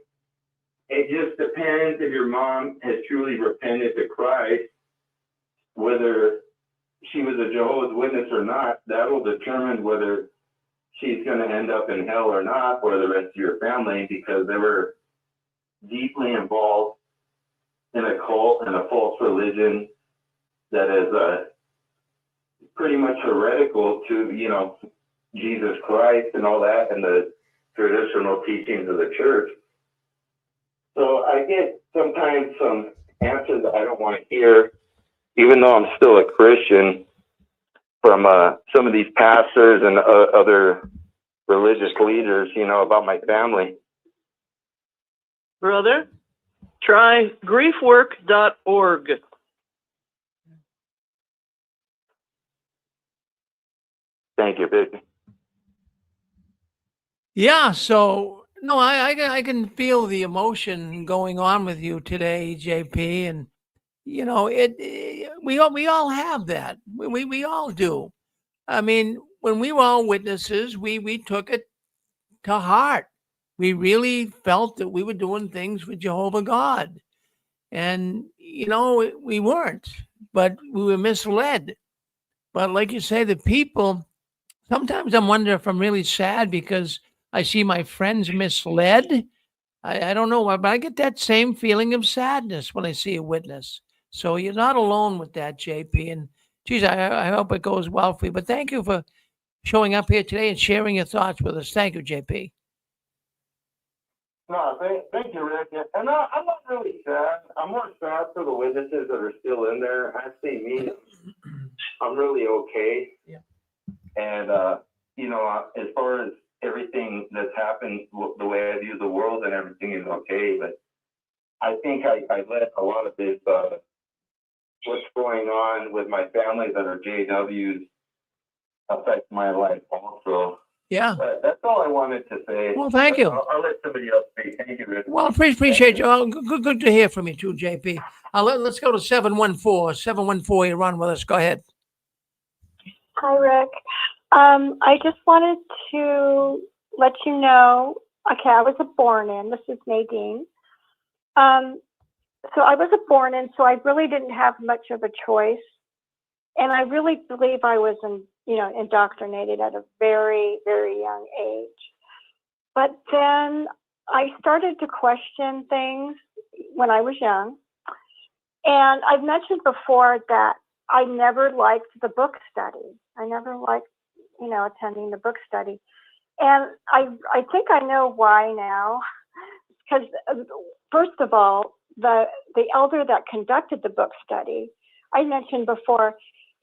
it just depends if your mom has truly repented to Christ, whether she was a Jehovah's Witness or not. That will determine whether she's going to end up in hell or not, or the rest of your family, because they were deeply involved in a cult and a false religion that is pretty much heretical to, Jesus Christ and all that, and the traditional teachings of the church. So I get sometimes some answers that I don't want to hear, even though I'm still a Christian, from some of these pastors and other religious leaders, about my family. Brother, try griefwork.org. Thank you, Vic. Yeah, so no, I can feel the emotion going on with you today, JP, and we all have that. We all do. I mean, when we were all witnesses, we took it to heart. We really felt that we were doing things for Jehovah God, and we weren't, but we were misled. But like you say, the people. Sometimes I'm wondering if I'm really sad because I see my friends misled. I don't know, but I get that same feeling of sadness when I see a witness. So you're not alone with that, JP. And geez, I hope it goes well for you. But thank you for showing up here today and sharing your thoughts with us. Thank you, JP. No, thank you, Rick. And I'm not really sad. I'm more sad for the witnesses that are still in there. I see me. I'm really okay. Yeah. let a lot of this, what's going on with my family that are JWs affect my life also. Yeah. But that's all I wanted to say. Well, thank you. I'll let somebody else speak. Thank you, Rick. Well, appreciate you. Oh, good to hear from you too, JP. Let's go to 714. 714, you're on with us. Go ahead. Hi, Rick. I just wanted to let you know, okay, I was a born-in. This is Nadine. So I was a born-in, so I really didn't have much of a choice. And I really believe I was, indoctrinated at a very, very young age. But then I started to question things when I was young. And I've mentioned before that I never liked the book study. I never liked, attending the book study. And I think I know why now. Because first of all, the elder that conducted the book study, I mentioned before,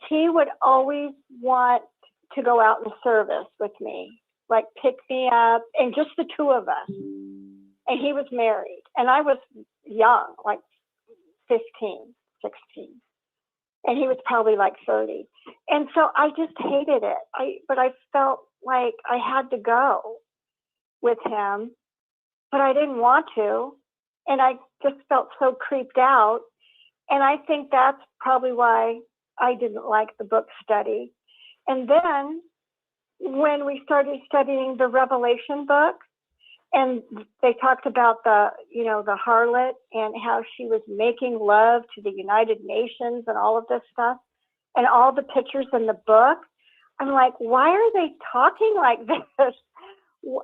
he would always want to go out in service with me, like pick me up, and just the two of us. And he was married, and I was young, like 15, 16. And he was probably like 30. And so I just hated it. But I felt like I had to go with him, but I didn't want to. And I just felt so creeped out. And I think that's probably why I didn't like the book study. And then when we started studying the Revelation book, and they talked about the harlot and how she was making love to the United Nations and all of this stuff, and all the pictures in the book, I'm like, why are they talking like this?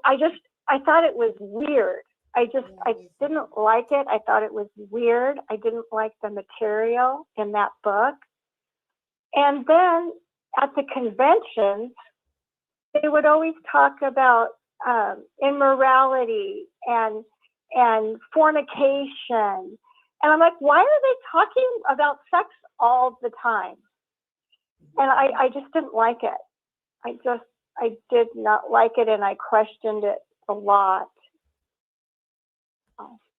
I thought it was weird. I didn't like it. I thought it was weird. I didn't like the material in that book. And then at the conventions, they would always talk about immorality and fornication. And I'm like, why are they talking about sex all the time? And I just didn't like it. I did not like it, and I questioned it a lot.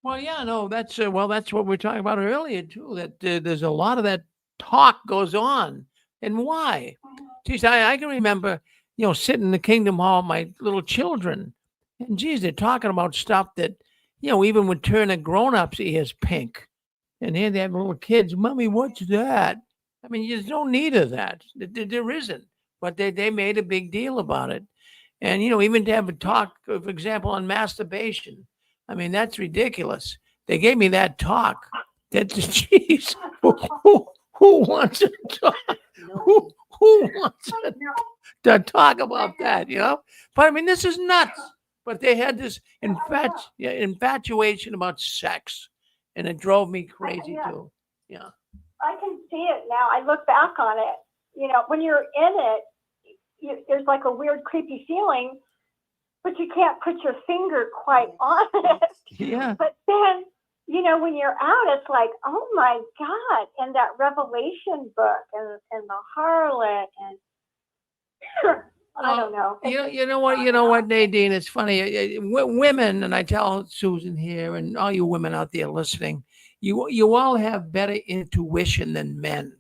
Well, yeah, no, that's what we were talking about earlier too. That there's a lot of that talk goes on, and why? Geez, I can remember, sitting in the Kingdom Hall, my little children, and geez, they're talking about stuff that, even would turn a grown-up's ears pink, and here they have little kids. Mommy, what's that? I mean, there's no need of that. There isn't, but they made a big deal about it, and even to have a talk, for example, on masturbation. I mean, that's ridiculous. They gave me that talk. That's geez, who wants to talk? Who wants to talk about that? But I mean, this is nuts. But they had this infatuation about sex, and it drove me crazy too. Yeah, I can see it now. I look back on it. When you're in it, there's like a weird, creepy feeling. But you can't put your finger quite on it. Yeah. But then, when you're out, it's like, oh my God. And that Revelation book and the harlot and I don't know. You know what, Nadine? It's funny. Women, and I tell Susan here and all you women out there listening, you all have better intuition than men.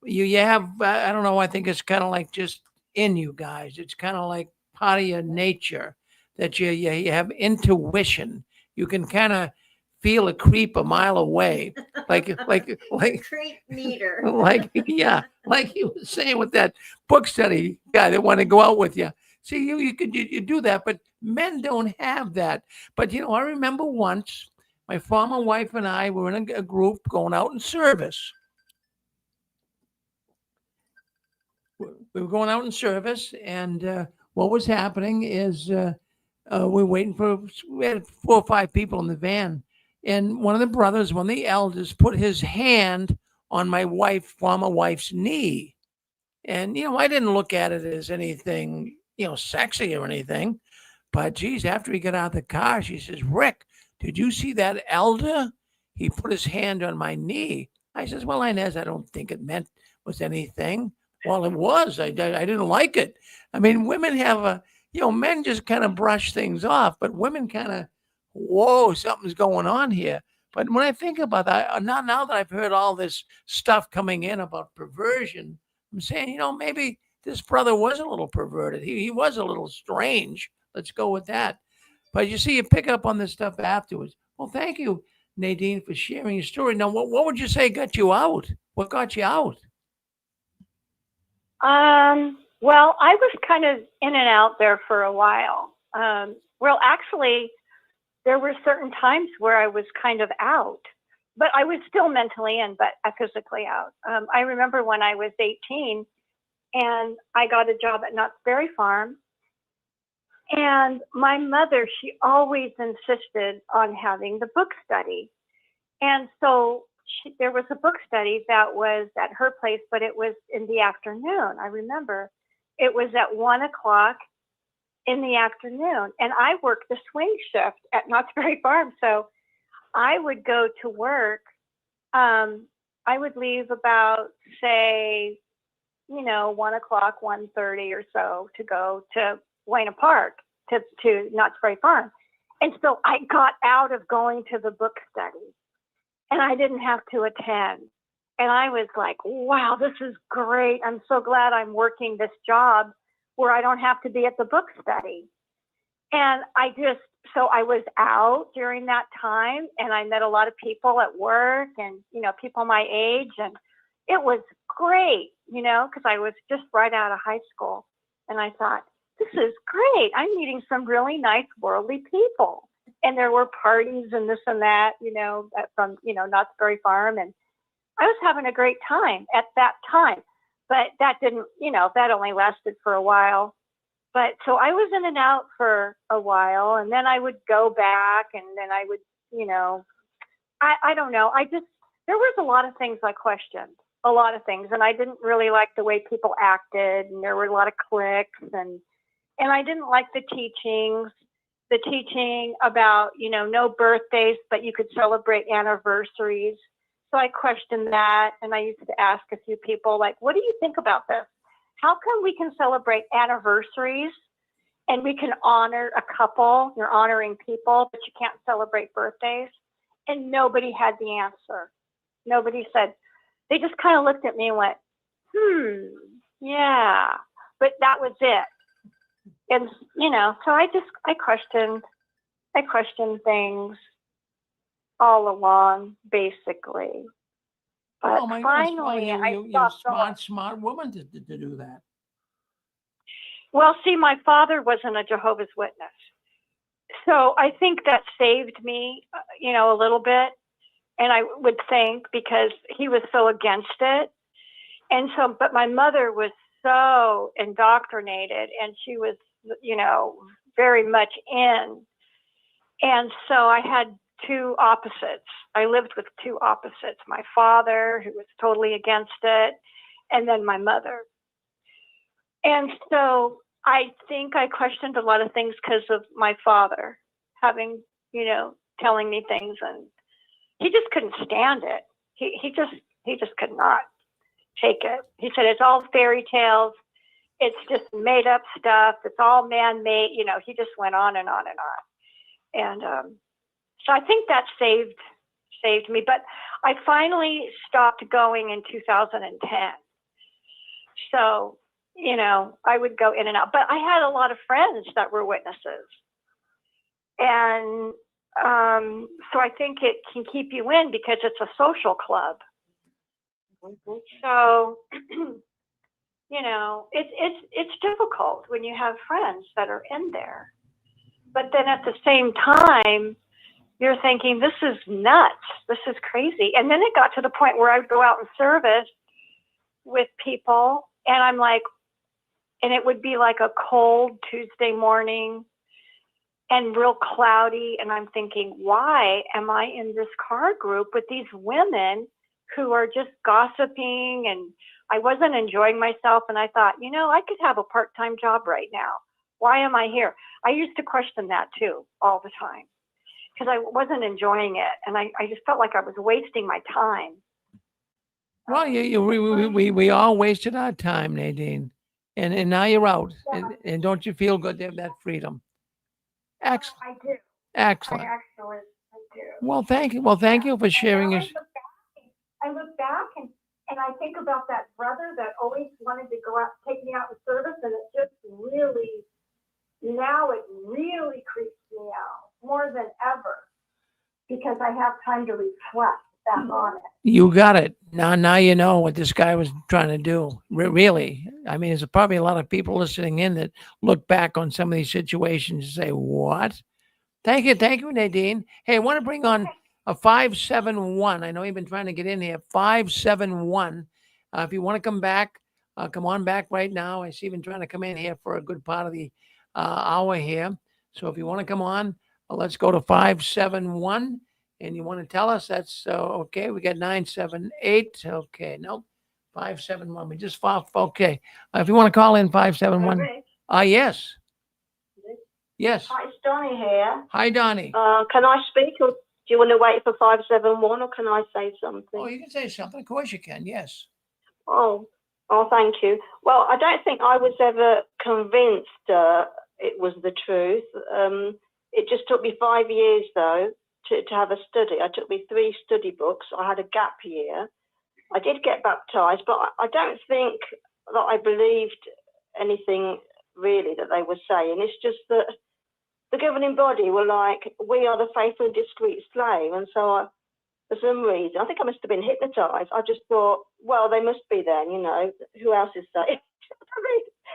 You have, I don't know, I think it's kind of like just in you guys. It's kind of like part of your nature that you have intuition. You can kind of feel a creep a mile away, like Creep meter. like you were saying with that book study guy that wanted to go out with you. See, you do that, but men don't have that. But I remember once my former wife and I were in a group going out in service. We were going out in service, and what was happening is we had 4 or 5 people in the van, and one of the brothers, one of the elders, put his hand on my former wife's knee. And, I didn't look at it as anything, sexy or anything. But geez, after he got out of the car, she says, Rick, did you see that elder? He put his hand on my knee. I says, well, Inez, I don't think it was anything. Well, it was. I didn't like it. I mean, women have men just kind of brush things off, but women kind of, whoa, something's going on here. But when I think about that, now that I've heard all this stuff coming in about perversion, I'm saying, maybe this brother was a little perverted. He was a little strange. Let's go with that. But you see, you pick up on this stuff afterwards. Well, thank you, Nadine, for sharing your story. Now, what would you say got you out? What got you out? Well, I was kind of in and out there for a while. Well, actually, there were certain times where I was kind of out, but I was still mentally in, but physically out. I remember when I was 18 and I got a job at Knott's Berry Farm. And my mother, she always insisted on having the book study. And so there was a book study that was at her place, but it was in the afternoon. I remember it was at 1 o'clock in the afternoon. And I worked the swing shift at Knott's Berry Farm. So I would go to work. I would leave about, say, 1 o'clock, 1:30 or so to go to Buena Park to Knott's Berry Farm. And so I got out of going to the book study and I didn't have to attend. And I was like, wow, this is great. I'm so glad I'm working this job where I don't have to be at the book study. And so I was out during that time and I met a lot of people at work and, people my age. And it was great, because I was just right out of high school. And I thought, this is great. I'm meeting some really nice worldly people. And there were parties and this and that, from, Knott's Berry Farm. And I was having a great time at that time. But that didn't, that only lasted for a while. But so I was in and out for a while. And then I would go back and then I would, I don't know. There was a lot of things I questioned, a lot of things. And I didn't really like the way people acted. And there were a lot of cliques and I didn't like the teaching about, no birthdays, but you could celebrate anniversaries. So I questioned that. And I used to ask a few people, like, what do you think about this? How come we can celebrate anniversaries and we can honor a couple, you're honoring people, but you can't celebrate birthdays? And nobody had the answer. Nobody said, they just kind of looked at me and went, yeah, but that was it. And, so I questioned things all along, basically. But my finally, goodness, you're a smart woman to do that. Well, see, my father wasn't a Jehovah's Witness. So I think that saved me, a little bit. And I would think because he was so against it. And so, but my mother was so indoctrinated and she was, very much in. And so I had two opposites. I lived with two opposites, my father, who was totally against it, and then my mother. And so I think I questioned a lot of things because of my father having, telling me things, and he just couldn't stand it. He just could not take it. He said, it's all fairy tales. It's just made up stuff. It's all man-made. He just went on and on and on. And so I think that saved me. But I finally stopped going in 2010. So, I would go in and out. But I had a lot of friends that were witnesses. And so I think it can keep you in because it's a social club. So, it's difficult when you have friends that are in there. But then at the same time, you're thinking, this is nuts. This is crazy. And then it got to the point where I would go out and service with people. And I'm like, and it would be like a cold Tuesday morning and real cloudy. And I'm thinking, why am I in this car group with these women who are just gossiping? And I wasn't enjoying myself. And I thought, I could have a part-time job right now. Why am I here? I used to question that too, all the time, because I wasn't enjoying it. And I just felt like I was wasting my time. Well, we all wasted our time, Nadine. And now you're out. Yeah. And don't you feel good to have that freedom? Excellent. I do. Excellent. I do. Well, thank you. Well, thank you for sharing your. I look back and I think about that brother that always wanted to go out, take me out in service, and it just really, now it really creeps me out more than ever because I have time to reflect back on it. You got it. Now you know what this guy was trying to do. Really, I mean, there's probably a lot of people listening in that look back on some of these situations and say, "What?" Thank you, Nadine. Hey, I want to bring on a 571. I know you've been trying to get in here. 571. If you want to come back, come on back right now. I see you've been trying to come in here for a good part of the hour here. So if you want to come on, let's go to 571. And you want to tell us that's okay. We got 978. Okay, nope. 571. We just fought. Okay. If you want to call in 571. Yes. Yes. Hi, it's Donnie here. Hi, Donnie. Can I speak or do you want to wait for 571 or can I say something? Oh, you can say something. Of course you can. Yes. Oh, thank you. Well, I don't think I was ever convinced it was the truth. It just took me 5 years, though, to have a study. I took me 3 study books. I had a gap year. I did get baptized, but I don't think that I believed anything really that they were saying. It's just that the governing body were like, we are the faithful and discreet slave. And so for some reason, I think I must have been hypnotized. I just thought, well, they must be then, you know, who else is saying?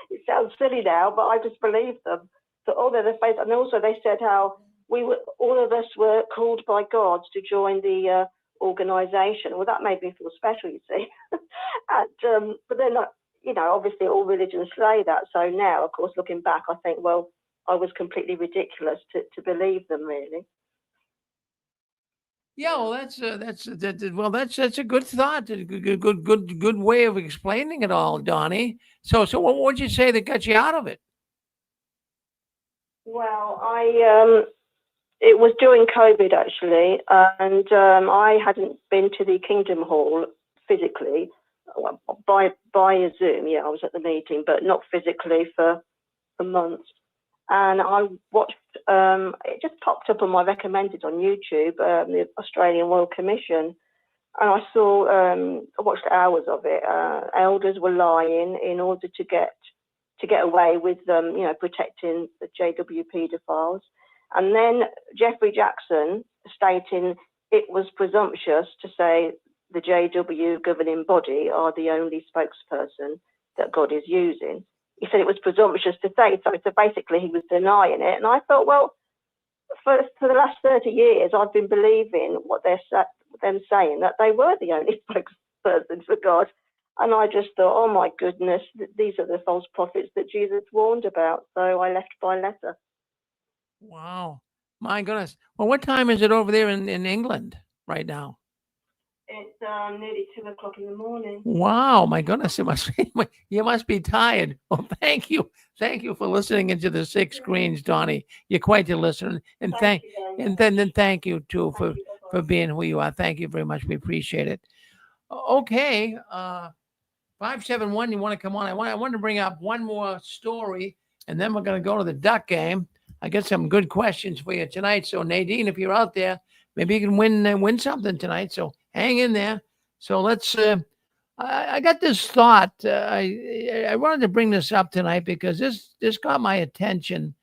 It sounds silly now, but I just believed them. So all they're the faith. And also they said how all of us were called by God to join the organization. Well, that made me feel special, you see. But they're not, you know, obviously all religions say that. So now, of course, looking back, I think, well, I was completely ridiculous to believe them, really. Yeah, well, that's a good thought, a good way of explaining it all, Donnie. So what would you say that got you out of it? Well, it was during COVID actually, and I hadn't been to the Kingdom Hall physically by a Zoom. Yeah, I was at the meeting, but not physically for months. And I watched, it just popped up on my recommended on YouTube, the Australian Royal Commission. And I saw, I watched hours of it. Elders were lying in order to get away with you know, protecting the JW paedophiles. And then Jeffrey Jackson stating it was presumptuous to say the JW governing body are the only spokesperson that God is using. He said it was presumptuous to say so. So basically he was denying it. And I thought, well, for the last 30 years, I've been believing what they're them saying, that they were the only spokesperson for God. And I just thought, oh my goodness, these are the false prophets that Jesus warned about. So I left by letter. Wow. My goodness. Well, what time is it over there in England right now? It's nearly 2 o'clock in the morning. Wow, my goodness, it must be, you must be tired. Well, thank you for listening into the 6 screens, Donnie. You're quite a listener, and thank you too for being who you are. Thank you very much. We appreciate it. Okay, 571. You want to come on? I want to bring up one more story, and then we're going to go to the duck game. I got some good questions for you tonight. So Nadine, if you're out there, maybe you can win something tonight. So hang in there. So let's. I got this thought. I wanted to bring this up tonight because this got my attention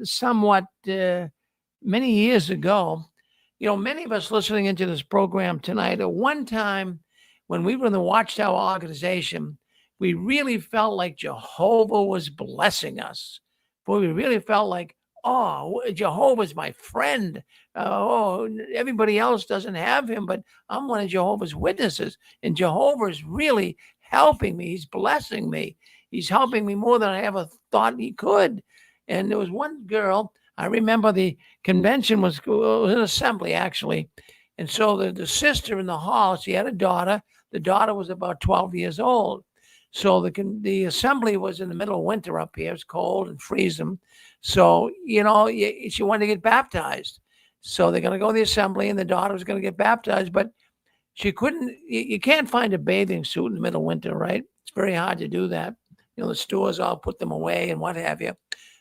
somewhat many years ago. You know, many of us listening into this program tonight, at one time when we were in the Watchtower organization, we really felt like Jehovah was blessing us. Boy, we really felt like, oh, Jehovah's my friend. Oh, everybody else doesn't have him, but I'm one of Jehovah's Witnesses. And Jehovah's really helping me. He's blessing me. He's helping me more than I ever thought he could. And there was one girl, I remember the convention was an assembly, actually. And so the sister in the hall, she had a daughter. The daughter was about 12 years old. So the assembly was in the middle of winter up here. It's cold and freezing. So, you know, she wanted to get baptized. So they're going to go to the assembly and the daughter was going to get baptized. But she couldn't, you can't find a bathing suit in the middle of winter, right? It's very hard to do that. You know, the stores all put them away and what have you.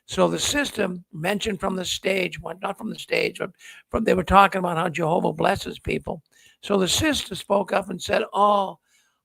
So the system mentioned from the stage, well, not from the stage, but they were talking about how Jehovah blesses people. So the sister spoke up and said, "Oh,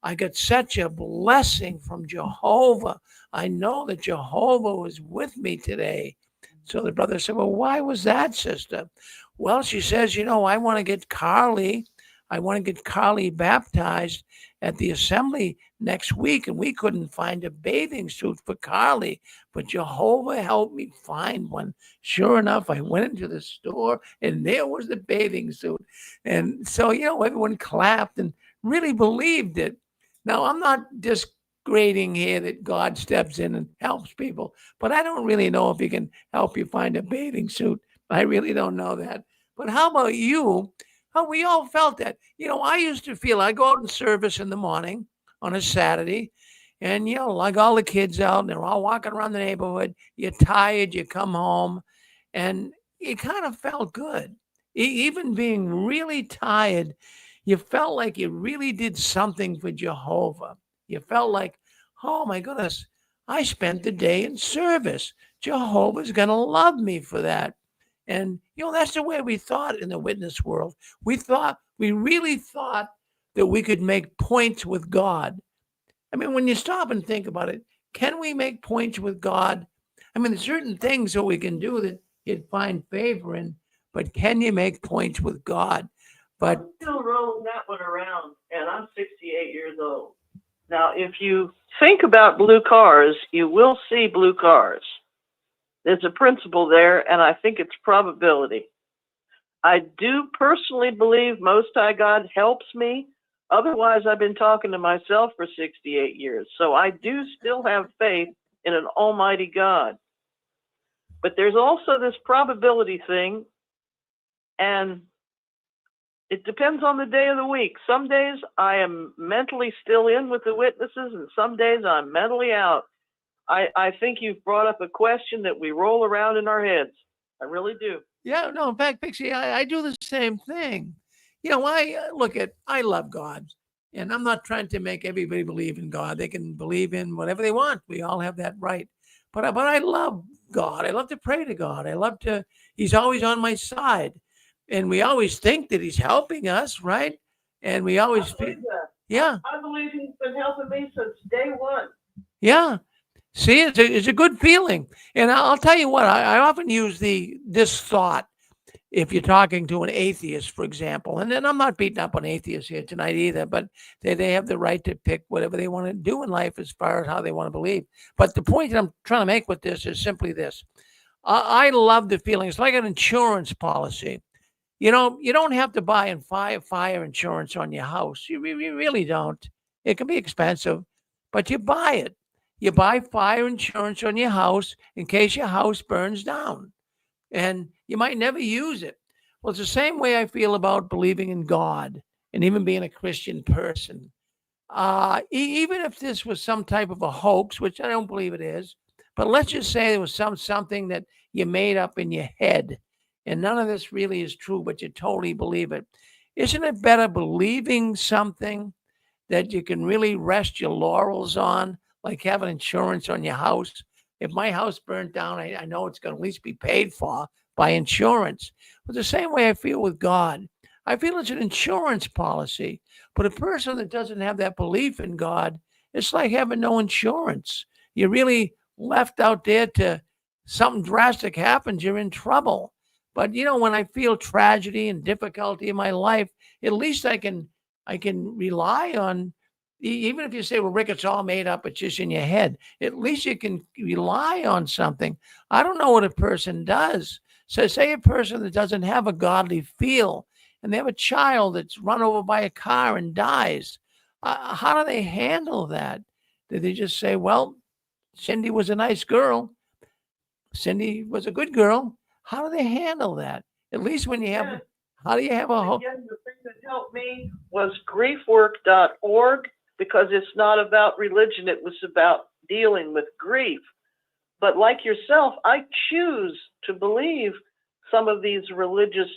I got such a blessing from Jehovah. I know that Jehovah was with me today." So the brother said, "Well, why was that, sister?" Well, she says, I want to get Carly. I want to get Carly baptized at the assembly next week, and we couldn't find a bathing suit for Carly, but Jehovah helped me find one. Sure enough, I went into the store, and there was the bathing suit. And so, everyone clapped and really believed it. Now, I'm not disgrading here that God steps in and helps people, but I don't really know if he can help you find a bathing suit. I really don't know that. But how about you? How we all felt that. I used to feel I go out in service in the morning on a Saturday, and like all the kids out, and they're all walking around the neighborhood. You're tired, you come home, and it kind of felt good. Even being really tired, you felt like you really did something for Jehovah. You felt like, oh my goodness, I spent the day in service. Jehovah's going to love me for that. And, that's the way we thought in the witness world. We really thought that we could make points with God. I mean, when you stop and think about it, can we make points with God? I mean, there's certain things that we can do that you'd find favor in, but can you make points with God? But I'm still rolling that one around, and I'm 68 years old. Now, if you think about blue cars, you will see blue cars. There's a principle there, and I think it's probability. I do personally believe Most High God helps me. Otherwise, I've been talking to myself for 68 years. So I do still have faith in an almighty God. But there's also this probability thing, and it depends on the day of the week. Some days I am mentally still in with the witnesses, and some days I'm mentally out. I think you've brought up a question that we roll around in our heads. I really do. yeah, no, in fact, Pixie, I do the same thing. I love God, and I'm not trying to make everybody believe in God. They can believe in whatever they want. We all have that right. But I love God. I love to pray to God. He's always on my side. And we always think that he's helping us, right? And we always feel, yeah. I believe he's been helping me since day one. Yeah. See, it's a good feeling. And I'll tell you what, I often use this thought if you're talking to an atheist, for example. And then I'm not beating up on atheists here tonight either, but they have the right to pick whatever they want to do in life as far as how they want to believe. But the point that I'm trying to make with this is simply this. I love the feeling. It's like an insurance policy. You don't have to buy fire insurance on your house. You really don't. It can be expensive, but you buy it. You buy fire insurance on your house in case your house burns down, and you might never use it. Well, it's the same way I feel about believing in God and even being a Christian person. Even if this was some type of a hoax, which I don't believe it is, but let's just say there was something that you made up in your head, and none of this really is true, but you totally believe it. Isn't it better believing something that you can really rest your laurels on, like having insurance on your house? If my house burnt down, I know it's going to at least be paid for by insurance. But the same way I feel with God, I feel it's an insurance policy. But a person that doesn't have that belief in God, it's like having no insurance. You're really left out there to something drastic happens, you're in trouble. But when I feel tragedy and difficulty in my life, at least I can rely on. Even if you say, well, Rick, it's all made up, it's just in your head, at least you can rely on something. I don't know what a person does. So say a person that doesn't have a godly feel and they have a child that's run over by a car and dies. How do they handle that? Do they just say, well, Cindy was a nice girl. Cindy was a good girl. How do they handle that? At least when you have, how do you have a hope? Again, the thing that helped me was griefwork.org, because it's not about religion. It was about dealing with grief. But like yourself, I choose to believe some of these religious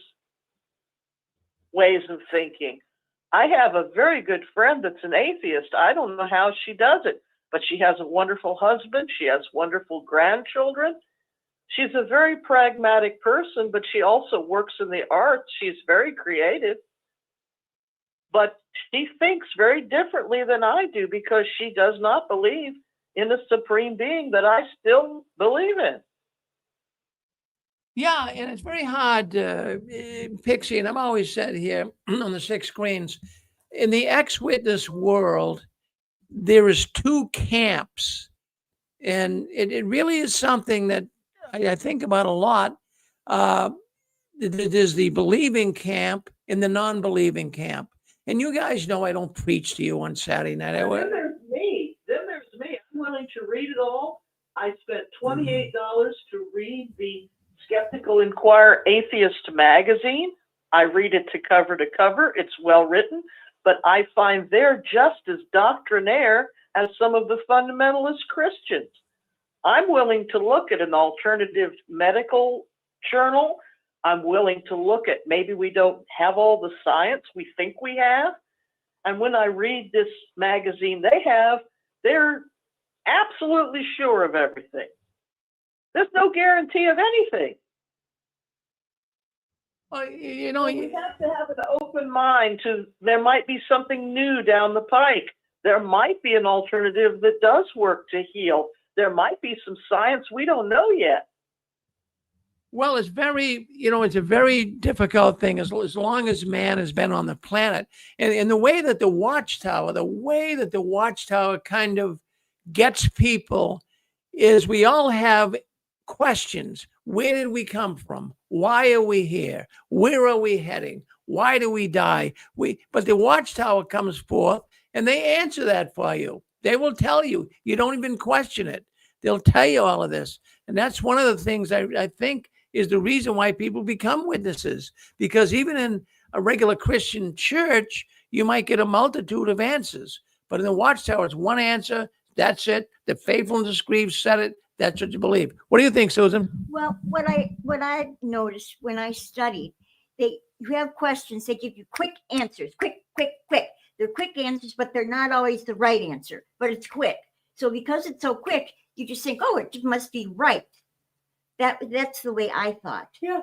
ways of thinking. I have a very good friend that's an atheist. I don't know how she does it, but she has a wonderful husband. She has wonderful grandchildren. she's a very pragmatic person, but she also works in the arts. She's very creative, but she thinks very differently than I do because she does not believe in a supreme being that I still believe in. Yeah, and it's very hard, Pixie, and I've always said here on the 6 screens, in the ex-witness world, there is 2 camps, and it really is something that I think about a lot. There's the believing camp and the non-believing camp. And you guys know I don't preach to you on Saturday night. And then there's me. I'm willing to read it all. I spent $28 to read the Skeptical Inquirer Atheist magazine. I read it to cover. It's well written, but I find they're just as doctrinaire as some of the fundamentalist Christians. I'm willing to look at an alternative medical journal. I'm willing to look at maybe we don't have all the science we think we have. And when I read this magazine they have, they're absolutely sure of everything. There's no guarantee of anything. Well, you have to have an open mind to, there might be something new down the pike. There might be an alternative that does work to heal. There might be some science we don't know yet. Well, it's it's a very difficult thing as long as man has been on the planet. And the way that the Watchtower kind of gets people is we all have questions. Where did we come from? Why are we here? Where are we heading? Why do we die? But the Watchtower comes forth and they answer that for you. They will tell you. You don't even question it. They'll tell you all of this. And that's one of the things I think is the reason why people become witnesses. Because even in a regular Christian church, you might get a multitude of answers. But in the Watchtower, it's one answer. That's it. The faithful and discreet said it. That's what you believe. What do you think, Susan? Well, what I noticed when I studied, you have questions, they give you quick answers, quick. They're quick answers, but they're not always the right answer, but it's quick. So because it's so quick, you just think, oh, it must be right. That's the way I thought. Yeah.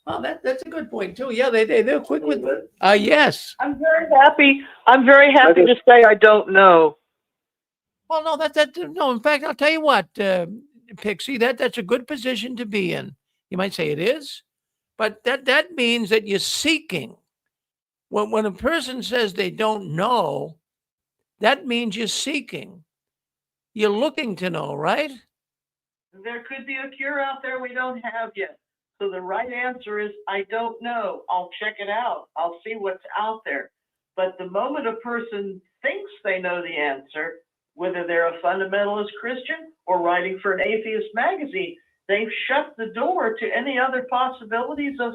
Well, that's a good point too. Yeah, they're quick with yes. I'm very happy to say I don't know. Well, no, no. In fact, I'll tell you what, Pixie, that's a good position to be in. You might say it is, but that means that you're seeking. When a person says they don't know, that means you're seeking. You're looking to know, right? There could be a cure out there we don't have yet. So the right answer is, I don't know. I'll check it out. I'll see what's out there. But the moment a person thinks they know the answer, whether they're a fundamentalist Christian or writing for an atheist magazine, they've shut the door to any other possibilities of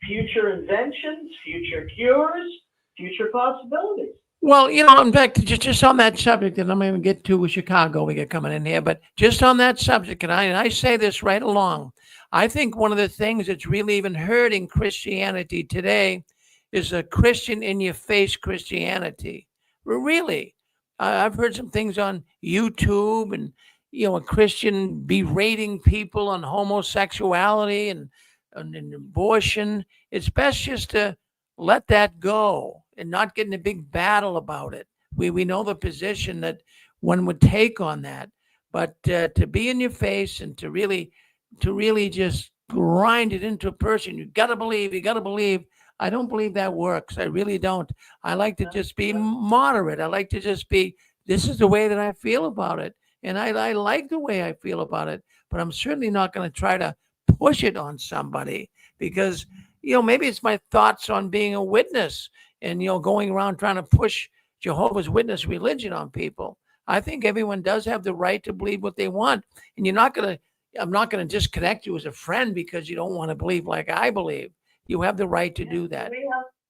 future inventions, future cures, future possibilities. Well, in fact, just on that subject, and I'm going to get to Chicago, we get coming in here, but just on that subject, and I say this right along, I think one of the things that's really even hurting Christianity today is a Christian in your face Christianity. Really. I've heard some things on YouTube and, a Christian berating people on homosexuality and abortion. It's best just to let that go and not get in a big battle about it. We know the position that one would take on that, but to be in your face and to really just grind it into a person, you got to believe. I don't believe that works. I really don't. I like to just be moderate. I like to just be, this is the way that I feel about it. And I like the way I feel about it, but I'm certainly not going to try to push it on somebody because, maybe it's my thoughts on being a witness and, going around trying to push Jehovah's Witness religion on people. I think everyone does have the right to believe what they want. And I'm not going to disconnect you as a friend because you don't want to believe like I believe. You have the right to do that.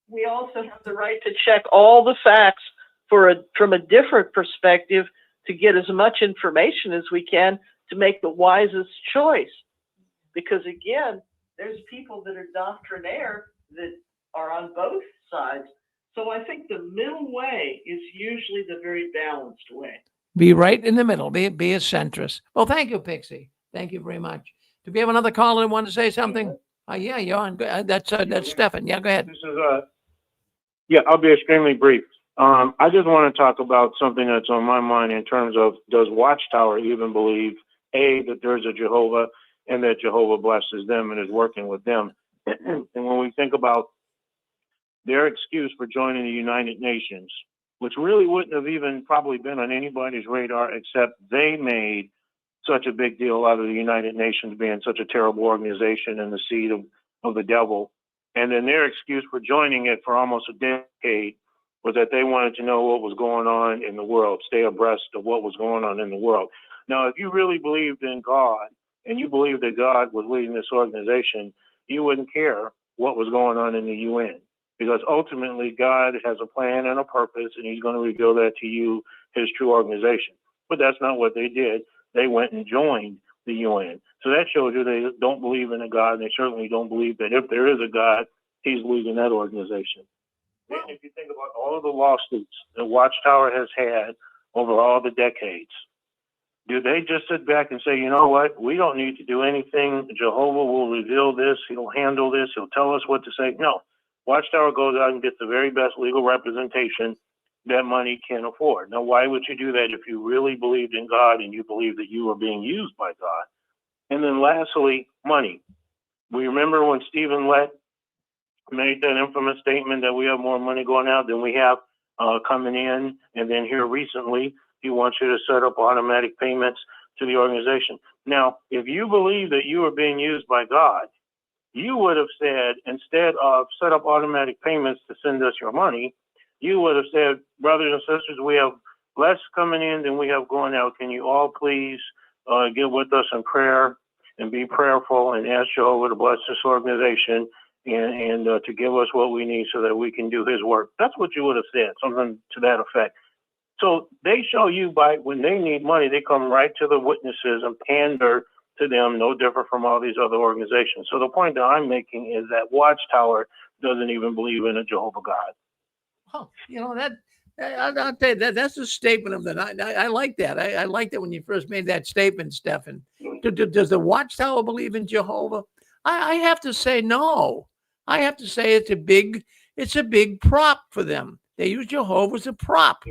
We also have the right to check all the facts from a different perspective to get as much information as we can to make the wisest choice. Because again, there's people that are doctrinaire that are on both sides. So I think the middle way is usually the very balanced way. Be right in the middle. Be a centrist. Well, thank you, Pixie. Thank you very much. Do we have another caller that wanted to say something? Yeah, you're on. That's Stefan. Yeah, go ahead. This is yeah, I'll be extremely brief. I just want to talk about something that's on my mind in terms of, does Watchtower even believe, A, that there's a Jehovah and that Jehovah blesses them and is working with them? And when we think about their excuse for joining the United Nations, which really wouldn't have even probably been on anybody's radar, except they made such a big deal out of the United Nations being such a terrible organization and the seed of the devil. And then their excuse for joining it for almost a decade was that they wanted to know what was going on in the world, stay abreast of what was going on in the world. Now, if you really believed in God and you believed that God was leading this organization, you wouldn't care what was going on in the UN, because ultimately God has a plan and a purpose, and he's going to reveal that to you, his true organization. But that's not what they did. They went and joined the UN. So that shows you they don't believe in a God, and they certainly don't believe that if there is a God, he's leading that organization. And if you think about all of the lawsuits that Watchtower has had over all the decades, do they just sit back and say, you know what, we don't need to do anything. Jehovah will reveal this. He'll handle this. He'll tell us what to say. No. Watchtower goes out and gets the very best legal representation that money can afford. Now, why would you do that if you really believed in God and you believed that you were being used by God? And then lastly, money. We remember when Stephen Lett made that infamous statement that we have more money going out than we have coming in. And then here recently, he wants you to set up automatic payments to the organization. Now, if you believe that you are being used by God, you would have said, instead of set up automatic payments to send us your money, you would have said, brothers and sisters, we have less coming in than we have going out. Can you all please get with us in prayer and be prayerful and ask Jehovah to bless this organization and to give us what we need so that we can do his work? That's what you would have said, something to that effect. So they show you by when they need money, they come right to the witnesses and pander to them, no different from all these other organizations. So the point that I'm making is that Watchtower doesn't even believe in a Jehovah God. Oh, you know, I'll tell you, that's a statement of the night. I like that. I like that when you first made that statement, Stefan. Does the Watchtower believe in Jehovah? I have to say no. I have to say it's a big prop for them. They use Jehovah as a prop.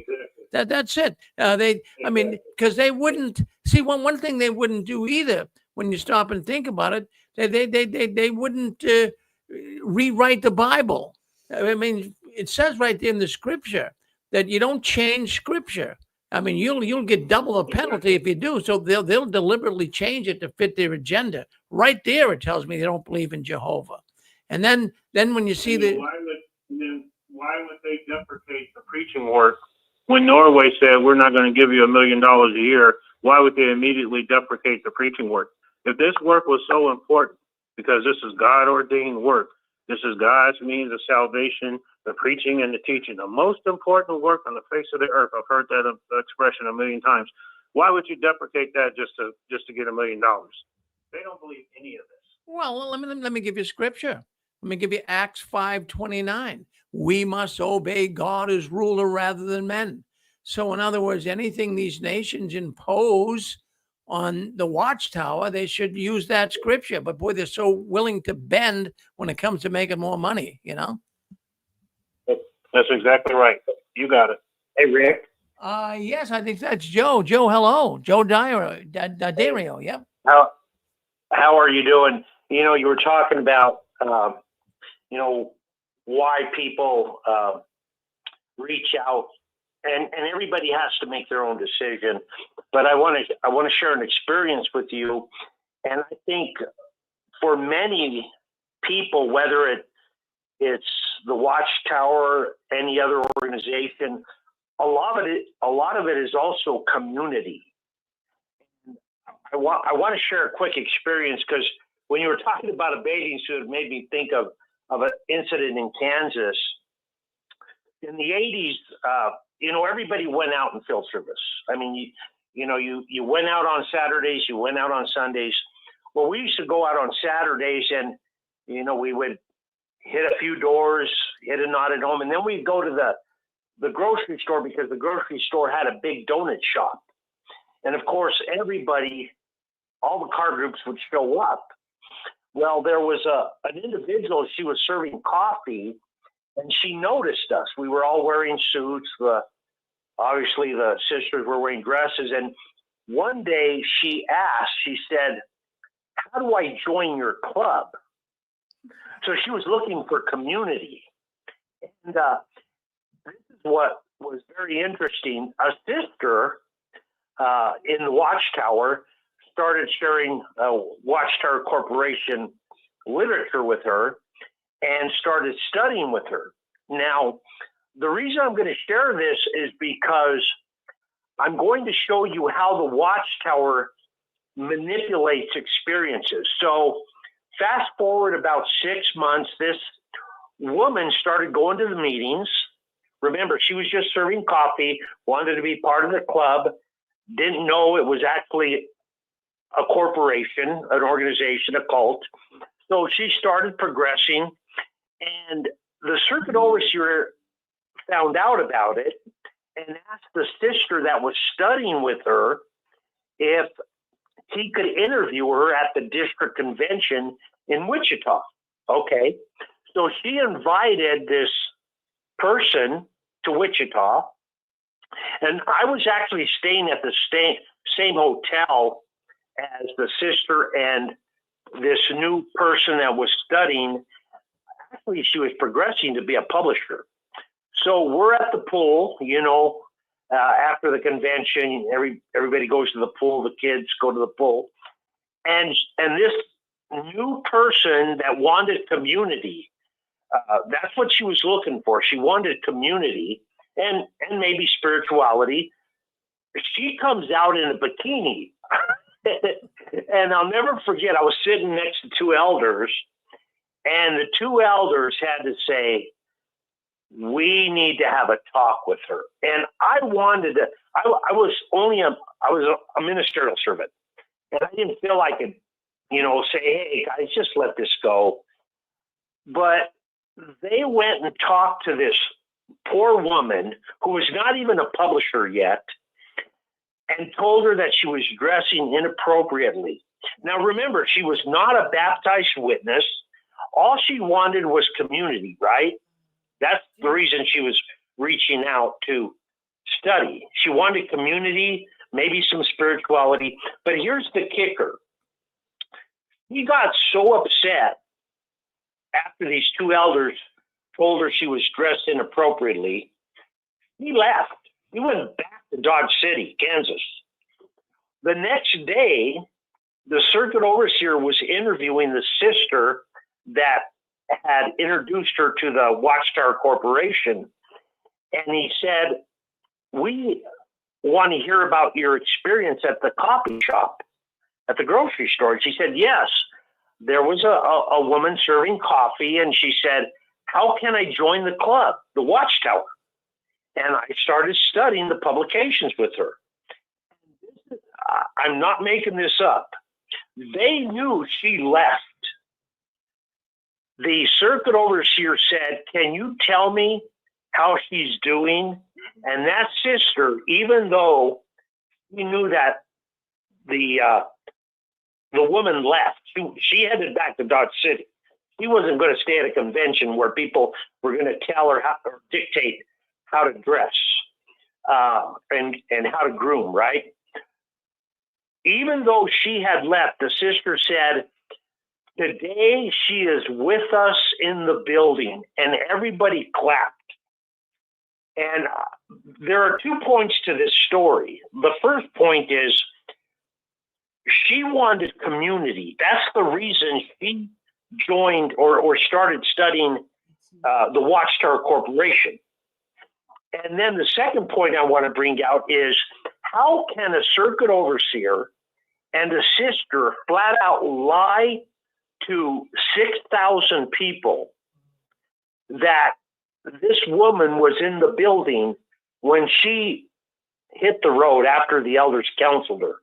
That's it. Because they wouldn't see one thing they wouldn't do either. When you stop and think about it, they wouldn't rewrite the Bible. I mean, it says right there in the scripture that you don't change scripture. I mean, you'll get double the penalty if you do. So they'll deliberately change it to fit their agenda. Right there, it tells me they don't believe in Jehovah. And then when you see the why would they deprecate the preaching work when Norway said we're not going to give you $1 million a year? Why would they immediately deprecate the preaching work? If this work was so important, because this is God ordained work, this is God's means of salvation, the preaching and the teaching, the most important work on the face of the earth. I've heard that expression 1 million times. Why would you deprecate that just to get $1 million? They don't believe any of this. Well, let me give you scripture. Let me give you Acts 5:29. We must obey God as ruler rather than men. So in other words, anything these nations impose on the Watchtower, they should use that scripture. But boy, they're so willing to bend when it comes to making more money, you know? That's exactly right. You got it. Hey, Rick. Yes, I think that's Joe. Joe, hello. Joe Dario, yep. How are you doing? You know, you were talking about, why people reach out, and everybody has to make their own decision. But I want to share an experience with you, and I think for many people, whether it's the Watchtower, any other organization, a lot of it is also community. I want to share a quick experience, because when you were talking about a bathing suit, it made me think of an incident in Kansas. In the 80s, everybody went out in field service. I mean, you went out on Saturdays, you went out on Sundays. Well, we used to go out on Saturdays, and, we would hit a few doors, hit a knot at home, and then we'd go to the grocery store, because the grocery store had a big donut shop. And of course, everybody all the car groups would show up. Well, there was an individual, she was serving coffee, and she noticed us. We were all wearing suits. Obviously, the sisters were wearing dresses. And one day she asked, she said, "How do I join your club?" So she was looking for community. And this is what was very interesting. A sister in the Watchtower started sharing Watchtower Corporation literature with her and started studying with her. Now, the reason I'm going to share this is because I'm going to show you how the Watchtower manipulates experiences. So fast forward about 6 months, this woman started going to the meetings. Remember, she was just serving coffee, wanted to be part of the club, didn't know it was actually a corporation, an organization, a cult. So she started progressing, and the circuit overseer found out about it and asked the sister that was studying with her if he could interview her at the district convention in Wichita. Okay, so she invited this person to Wichita, and I was actually staying at the same hotel as the sister and this new person that was studying. Actually, she was progressing to be a publisher. So we're at the pool, after the convention, everybody goes to the pool, the kids go to the pool. And this new person that wanted community, that's what she was looking for. She wanted community and maybe spirituality. She comes out in a bikini. And I'll never forget, I was sitting next to two elders, and the two elders had to say, "We need to have a talk with her." And I wanted to, I was a ministerial servant, and I didn't feel I could, say, "Hey guys, just let this go." But they went and talked to this poor woman who was not even a publisher yet, and told her that she was dressing inappropriately. Now remember, she was not a baptized witness. All she wanted was community, right? That's the reason she was reaching out to study. She wanted community, maybe some spirituality. But here's the kicker. He got so upset after these two elders told her she was dressed inappropriately, he left. He went back to Dodge City, Kansas. The next day, the circuit overseer was interviewing the sister that had introduced her to the Watchtower Corporation. And he said, "We want to hear about your experience at the coffee shop, at the grocery store." And she said, "Yes, there was a woman serving coffee." And she said, "How can I join the club, the Watchtower?" And I started studying the publications with her. I'm not making this up. They knew she left. The circuit overseer said, "Can you tell me how she's doing?" And that sister, even though he knew that the woman left, she headed back to Dodge City. She wasn't going to stay at a convention where people were going to tell her how or dictate how to dress and how to groom, right? Even though she had left, the sister said, "Today she is with us in the building," and everybody clapped. And there are 2 points to this story. The first point is she wanted community. That's the reason she joined or started studying the Watchtower Corporation. And then the second point I want to bring out is, how can a circuit overseer and a sister flat out lie to 6,000 people that this woman was in the building when she hit the road after the elders counseled her?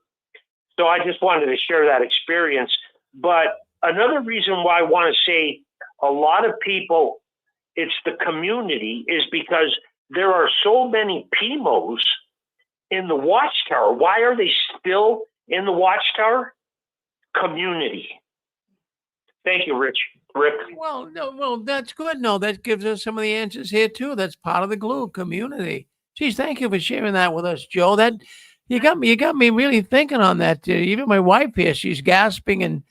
So I just wanted to share that experience. But another reason why I want to say a lot of people, it's the community, is because there are so many PMOs in the Watchtower. Why are they still in the Watchtower? community. Thank you, Rick. Well, no, well, that's good. No, that gives us some of the answers here too. That's part of the glue, community. Geez, thank you for sharing that with us, Joe. That you got me really thinking on that. Even my wife here, she's gasping and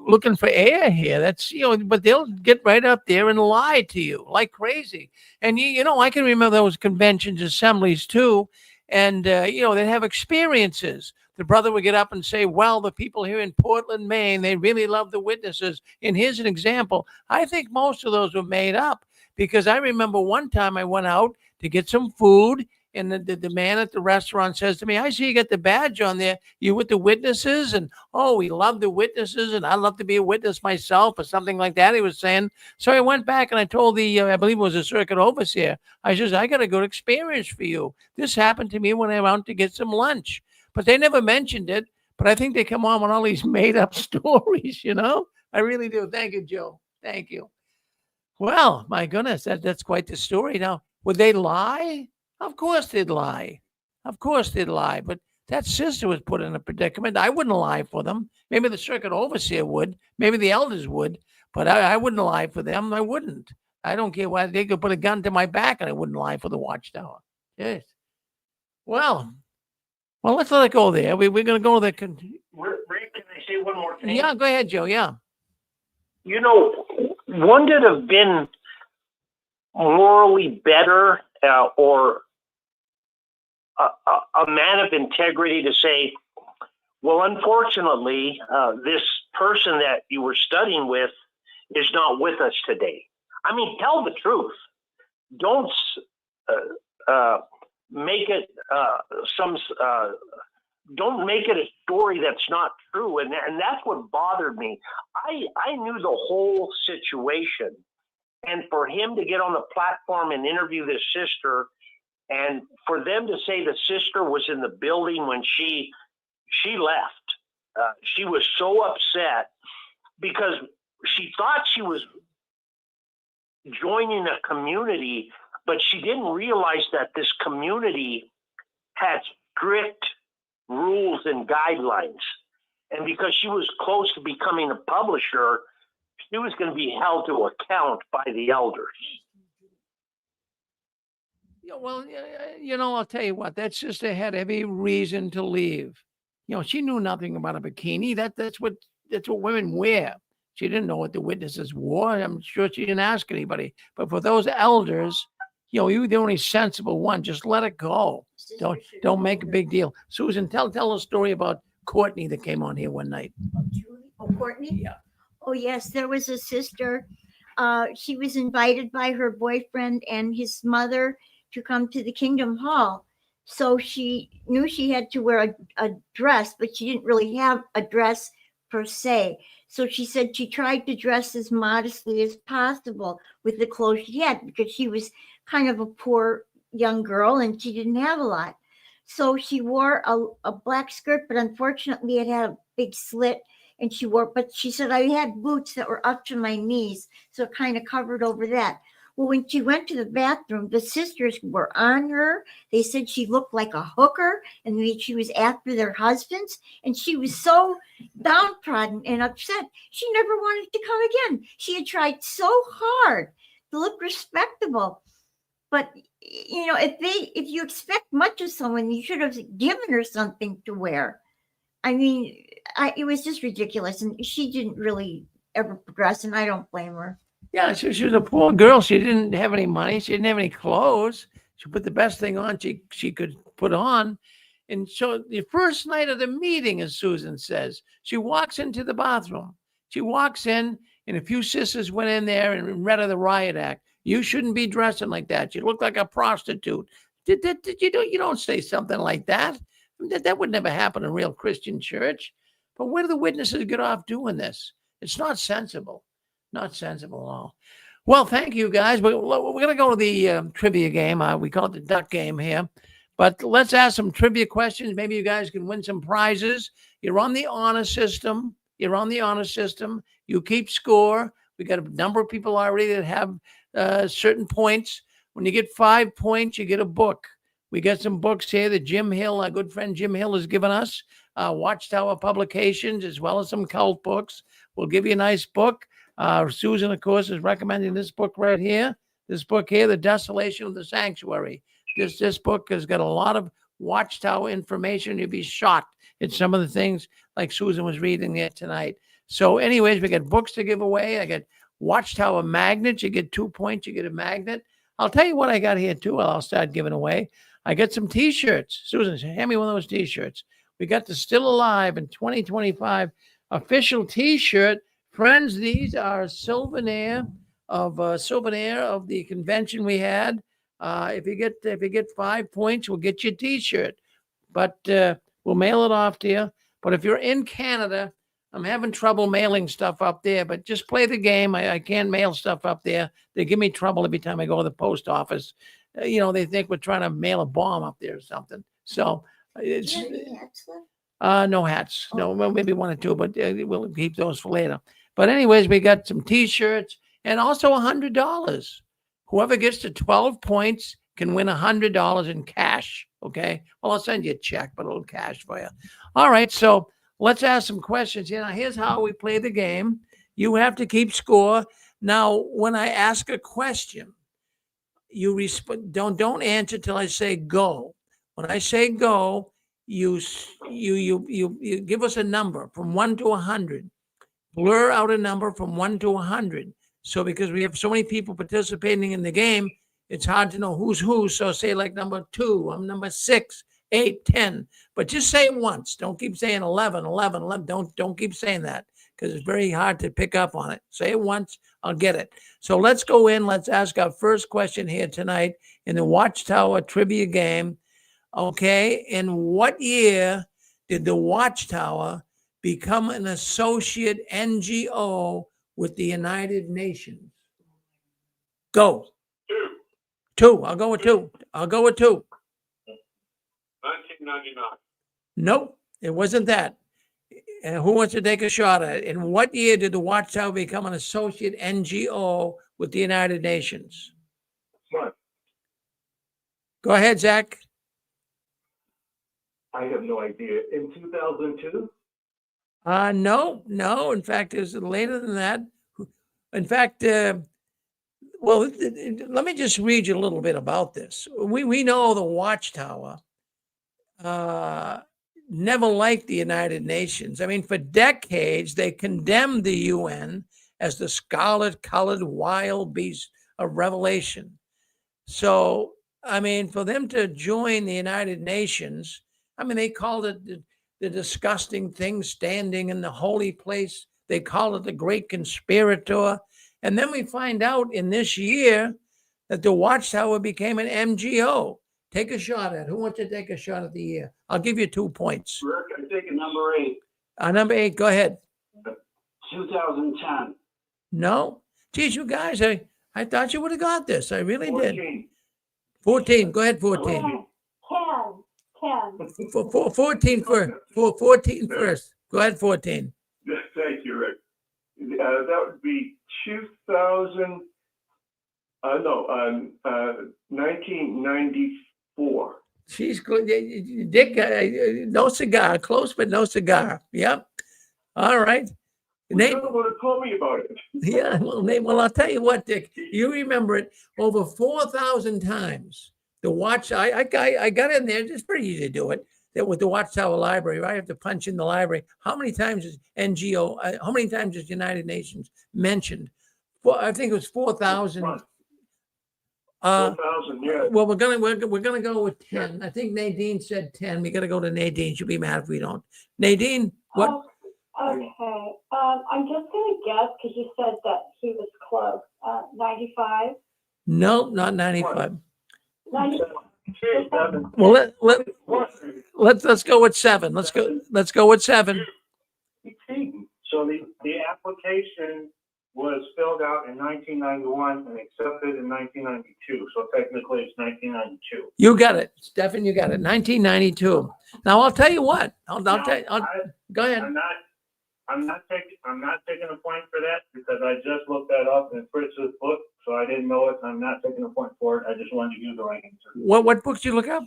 looking for air here. That's but they'll get right up there and lie to you like crazy. And I can remember those conventions, assemblies too, and they'd have experiences. The brother would get up and say, well, the people here in Portland, Maine, they really love the witnesses. And here's an example. I think most of those were made up because I remember one time I went out to get some food. And the man at the restaurant says to me, I see you got the badge on there. You with the witnesses? And, oh, we love the witnesses. And I love to be a witness myself or something like that, he was saying. So I went back and I told I believe it was a circuit overseer. I says, I got a good experience for you. This happened to me when I went to get some lunch. But they never mentioned it. But I think they come on with all these made up stories, I really do. Thank you, Joe. Thank you. Well, my goodness, that's quite the story. Now, would they lie? Of course they'd lie. Of course they'd lie. But that sister was put in a predicament. I wouldn't lie for them. Maybe the circuit overseer would. Maybe the elders would. But I wouldn't lie for them. I wouldn't. I don't care why they could put a gun to my back and I wouldn't lie for the Watchtower. Yes. Well, let's let it go there. We're going to go to the... Rick, can I say one more thing? Yeah, go ahead, Joe. Yeah. Wouldn't it have been morally better or a man of integrity to say, well, unfortunately, this person that you were studying with is not with us today. I mean, tell the truth. Don't make it don't make it a story that's not true. And that's what bothered me. I knew the whole situation. And for him to get on the platform and interview this sister, and for them to say the sister was in the building when she left, she was so upset because she thought she was joining a community, but she didn't realize that this community had strict rules and guidelines. And because she was close to becoming a publisher, she was going to be held to account by the elders. Yeah, well, I'll tell you what, that sister had every reason to leave. She knew nothing about a bikini. That's what women wear. She didn't know what the witnesses wore. I'm sure she didn't ask anybody. But for those elders, you were the only sensible one. Just let it go. Don't make a big deal. Susan, tell a story about Courtney that came on here one night. Oh, Courtney? Yeah. Oh, yes. There was a sister. She was invited by her boyfriend and his mother to come to the Kingdom Hall. So she knew she had to wear a dress, but she didn't really have a dress per se. So she said she tried to dress as modestly as possible with the clothes she had because she was kind of a poor young girl and she didn't have a lot. So she wore a black skirt, but unfortunately it had a big slit. And but she said, I had boots that were up to my knees. So it kind of covered over that. Well, when she went to the bathroom, the sisters were on her. They said she looked like a hooker and that she was after their husbands. And she was so downtrodden and upset. She never wanted to come again. She had tried so hard to look respectable. But, if you expect much of someone, you should have given her something to wear. I mean, it was just ridiculous. And she didn't really ever progress, and I don't blame her. Yeah, she was a poor girl. She didn't have any money. She didn't have any clothes. She put the best thing on she could put on. And so the first night of the meeting, as Susan says, she walks into the bathroom. She walks in, and a few sisters went in there and read her the riot act. You shouldn't be dressing like that. You look like a prostitute. You don't say something like that. That would never happen in a real Christian church. But where do the witnesses get off doing this? It's not sensible. Not sensible at all. Well, thank you, guys. We're going to go to the trivia game. We call it the duck game here. But let's ask some trivia questions. Maybe you guys can win some prizes. You're on the honor system. You keep score. We got a number of people already that have certain points. When you get 5 points, you get a book. We got some books here that Jim Hill, our good friend Jim Hill, has given us. Watchtower Publications, as well as some cult books. We'll give you a nice book. Susan, of course, is recommending this book right here. This book here, The Desolation of the Sanctuary. This book has got a lot of Watchtower information. You'll be shocked at some of the things like Susan was reading there tonight. So anyways, we got books to give away. I got Watchtower magnets. You get 2 points, you get a magnet. I'll tell you what I got here too. I'll start giving away. I got some t-shirts. Susan, hand me one of those t-shirts. We got the Still Alive in 2025 official t-shirt. Friends, these are souvenir of the convention we had. If you get 5 points, we'll get you a t-shirt. But we'll mail it off to you. But if you're in Canada, I'm having trouble mailing stuff up there, but just play the game. I can't mail stuff up there. They give me trouble every time I go to the post office. They think we're trying to mail a bomb up there or something. So it's no hats. No, well, maybe one or two, but we'll keep those for later. But anyways, we got some t-shirts and also $100. Whoever gets to 12 points can win $100 in cash. Okay. Well, I'll send you a check, but a little cash for you. All right. So let's ask some questions here. Now, here's how we play the game. You have to keep score. Now, when I ask a question, you don't answer till I say go. When I say go, you give us a number from 1 to 100. Blur out a number from 1 to 100. So because we have so many people participating in the game, it's hard to know who's who. So say like number 2, I'm number 6, 8, 10. But just say it once. Don't keep saying 11, 11, 11. Don't keep saying that because it's very hard to pick up on it. Say it once, I'll get it. So let's go in. Let's ask our first question here tonight in the Watchtower trivia game. Okay, in what year did the Watchtower become an associate NGO with the United Nations? Go. 2. I'll go with 2. 1999. Nope, it wasn't that. Who wants to take a shot at it? In what year did the Watchtower become an associate NGO with the United Nations? What? Go ahead, Zach. I have no idea. In 2002? No. In fact, it was later than that. In fact, let me just read you a little bit about this. We know the Watchtower never liked the United Nations. I mean, for decades, they condemned the UN as the scarlet-colored wild beast of Revelation. So, I mean, for them to join the United Nations, I mean, they called it the disgusting thing standing in the holy place. They call it the great conspirator. And then we find out in this year that the Watchtower became an MGO. Take a shot at it. Who wants to take a shot at the year? I'll give you 2 points. Rick, I'm taking number 8. Number 8, go ahead. 2010. No? Geez, you guys, I thought you would have got this. I really 14. did. 14. Go ahead, 14. 14 first. Go ahead, 14. Thank you, Rick. That would be 1994. She's good. Dick, no cigar. Close, but no cigar. Yep. All right. You're the one who told me about it. Yeah. Well, I'll tell you what, Dick. You remember it over 4,000 times. The I got in there. It's pretty easy to do it. That with the Watchtower Library, I have to punch in the library. How many times is NGO? How many times is United Nations mentioned? Well, I think it was 4,000. 4,000, yeah. Well, we're gonna go with 10. I think Nadine said 10. We gotta go to Nadine. She'll be mad if we don't. Nadine, what? Okay. I'm just gonna guess because you said that he was close. 95. No, not 95. 97. Well, let's go with 7. Let's go with 7. So the application was filled out in 1991 and accepted in 1992. So technically it's 1992. You got it, Stefan. You got it. 1992. Now I'll tell you what. Go ahead. I'm not taking a point for that because I just looked that up in Fritz's book. so I didn't know it. I'm not taking a point for it. I just wanted to give the right answer. What book did you look up?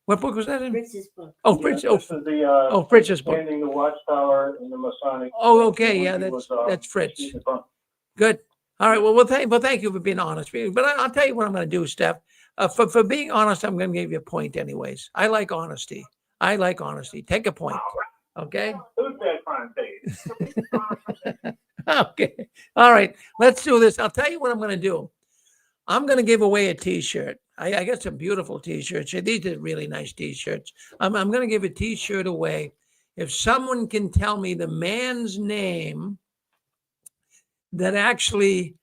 What book was that in? Fritz's book. Oh, Fritz. This is the Oh, Fritz's book. Understanding the Watchtower and the Masonic. Oh, okay. when Yeah, he that's was, Fritz. speaking from. Good. All right. Well, thank you for being honest. But I'll tell you what I'm going to do, Steph. For being honest, I'm going to give you a point anyways. I like honesty. Take a point. Okay. Who's that fine face? Okay. All right. Let's do this. I'll tell you what I'm going to do. I'm going to give away a T-shirt. I got some beautiful T-shirts. These are really nice T-shirts. I'm going to give a T-shirt away. If someone can tell me the man's name that actually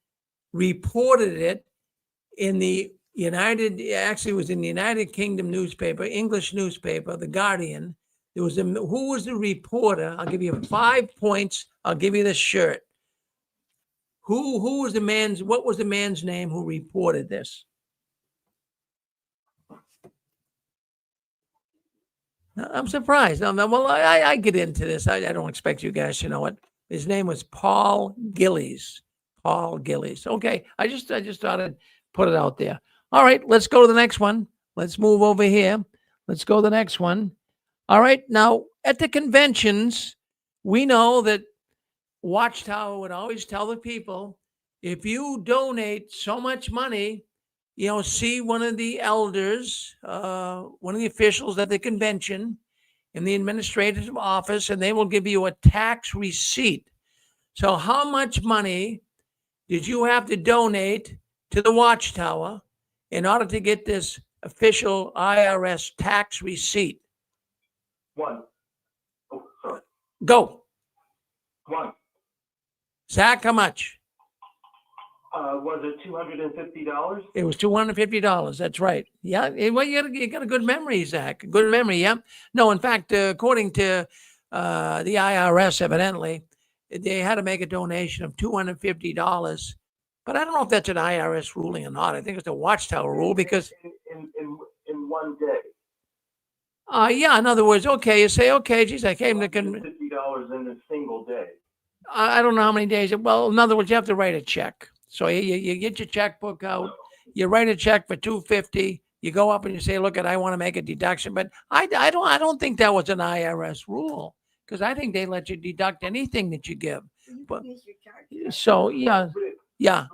reported it in the actually it was in the United Kingdom newspaper, English newspaper, The Guardian. There was who was the reporter? I'll give you 5 points. I'll give you the shirt. Who was what was the man's name who reported this? I'm surprised. Well, I get into this. I don't expect you guys to know it. His name was Paul Gillies. Paul Gillies. Okay. I just thought I'd put it out there. All right. Let's go to the next one. Let's move over here. Let's go to the next one. All right. Now, at the conventions, we know that Watchtower would always tell the people, if you donate so much money, see one of the elders, one of the officials at the convention in the administrative office, and they will give you a tax receipt. So how much money did you have to donate to the Watchtower in order to get this official IRS tax receipt? One. Oh, sorry. Go. One. Zach, how much? Was it $250? It was $250. That's right. Yeah. Well, you got a good memory, Zach. Good memory. Yeah. No, in fact, according to the IRS, evidently, they had to make a donation of $250. But I don't know if that's an IRS ruling or not. I think it's a Watchtower rule because In one day. yeah. In other words, okay, you say, okay, geez, I came to $50 in a single day. I don't know how many days. Well, in other words, you have to write a check. So you get your checkbook out, you write a check for $250. You go up and you say, "Look, I want to make a deduction," but I don't think that was an IRS rule because I think they let you deduct anything that you give. But so yeah. Rick, I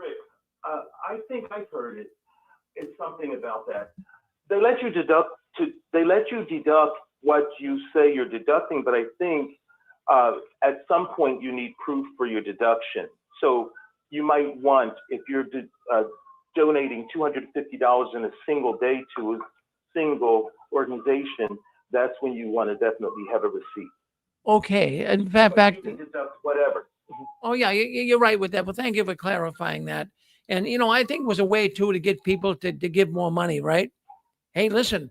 think I've heard it. It's something about that. They let you deduct what you say you're deducting, but I think at some point you need proof for your deduction. So you might want, if you're donating $250 in a single day to a single organization, that's when you want to definitely have a receipt. Okay. In fact, back. You can deduct whatever. Oh yeah, you're right with that. Well, thank you for clarifying that. And I think it was a way too to get people to give more money, right? Hey, listen,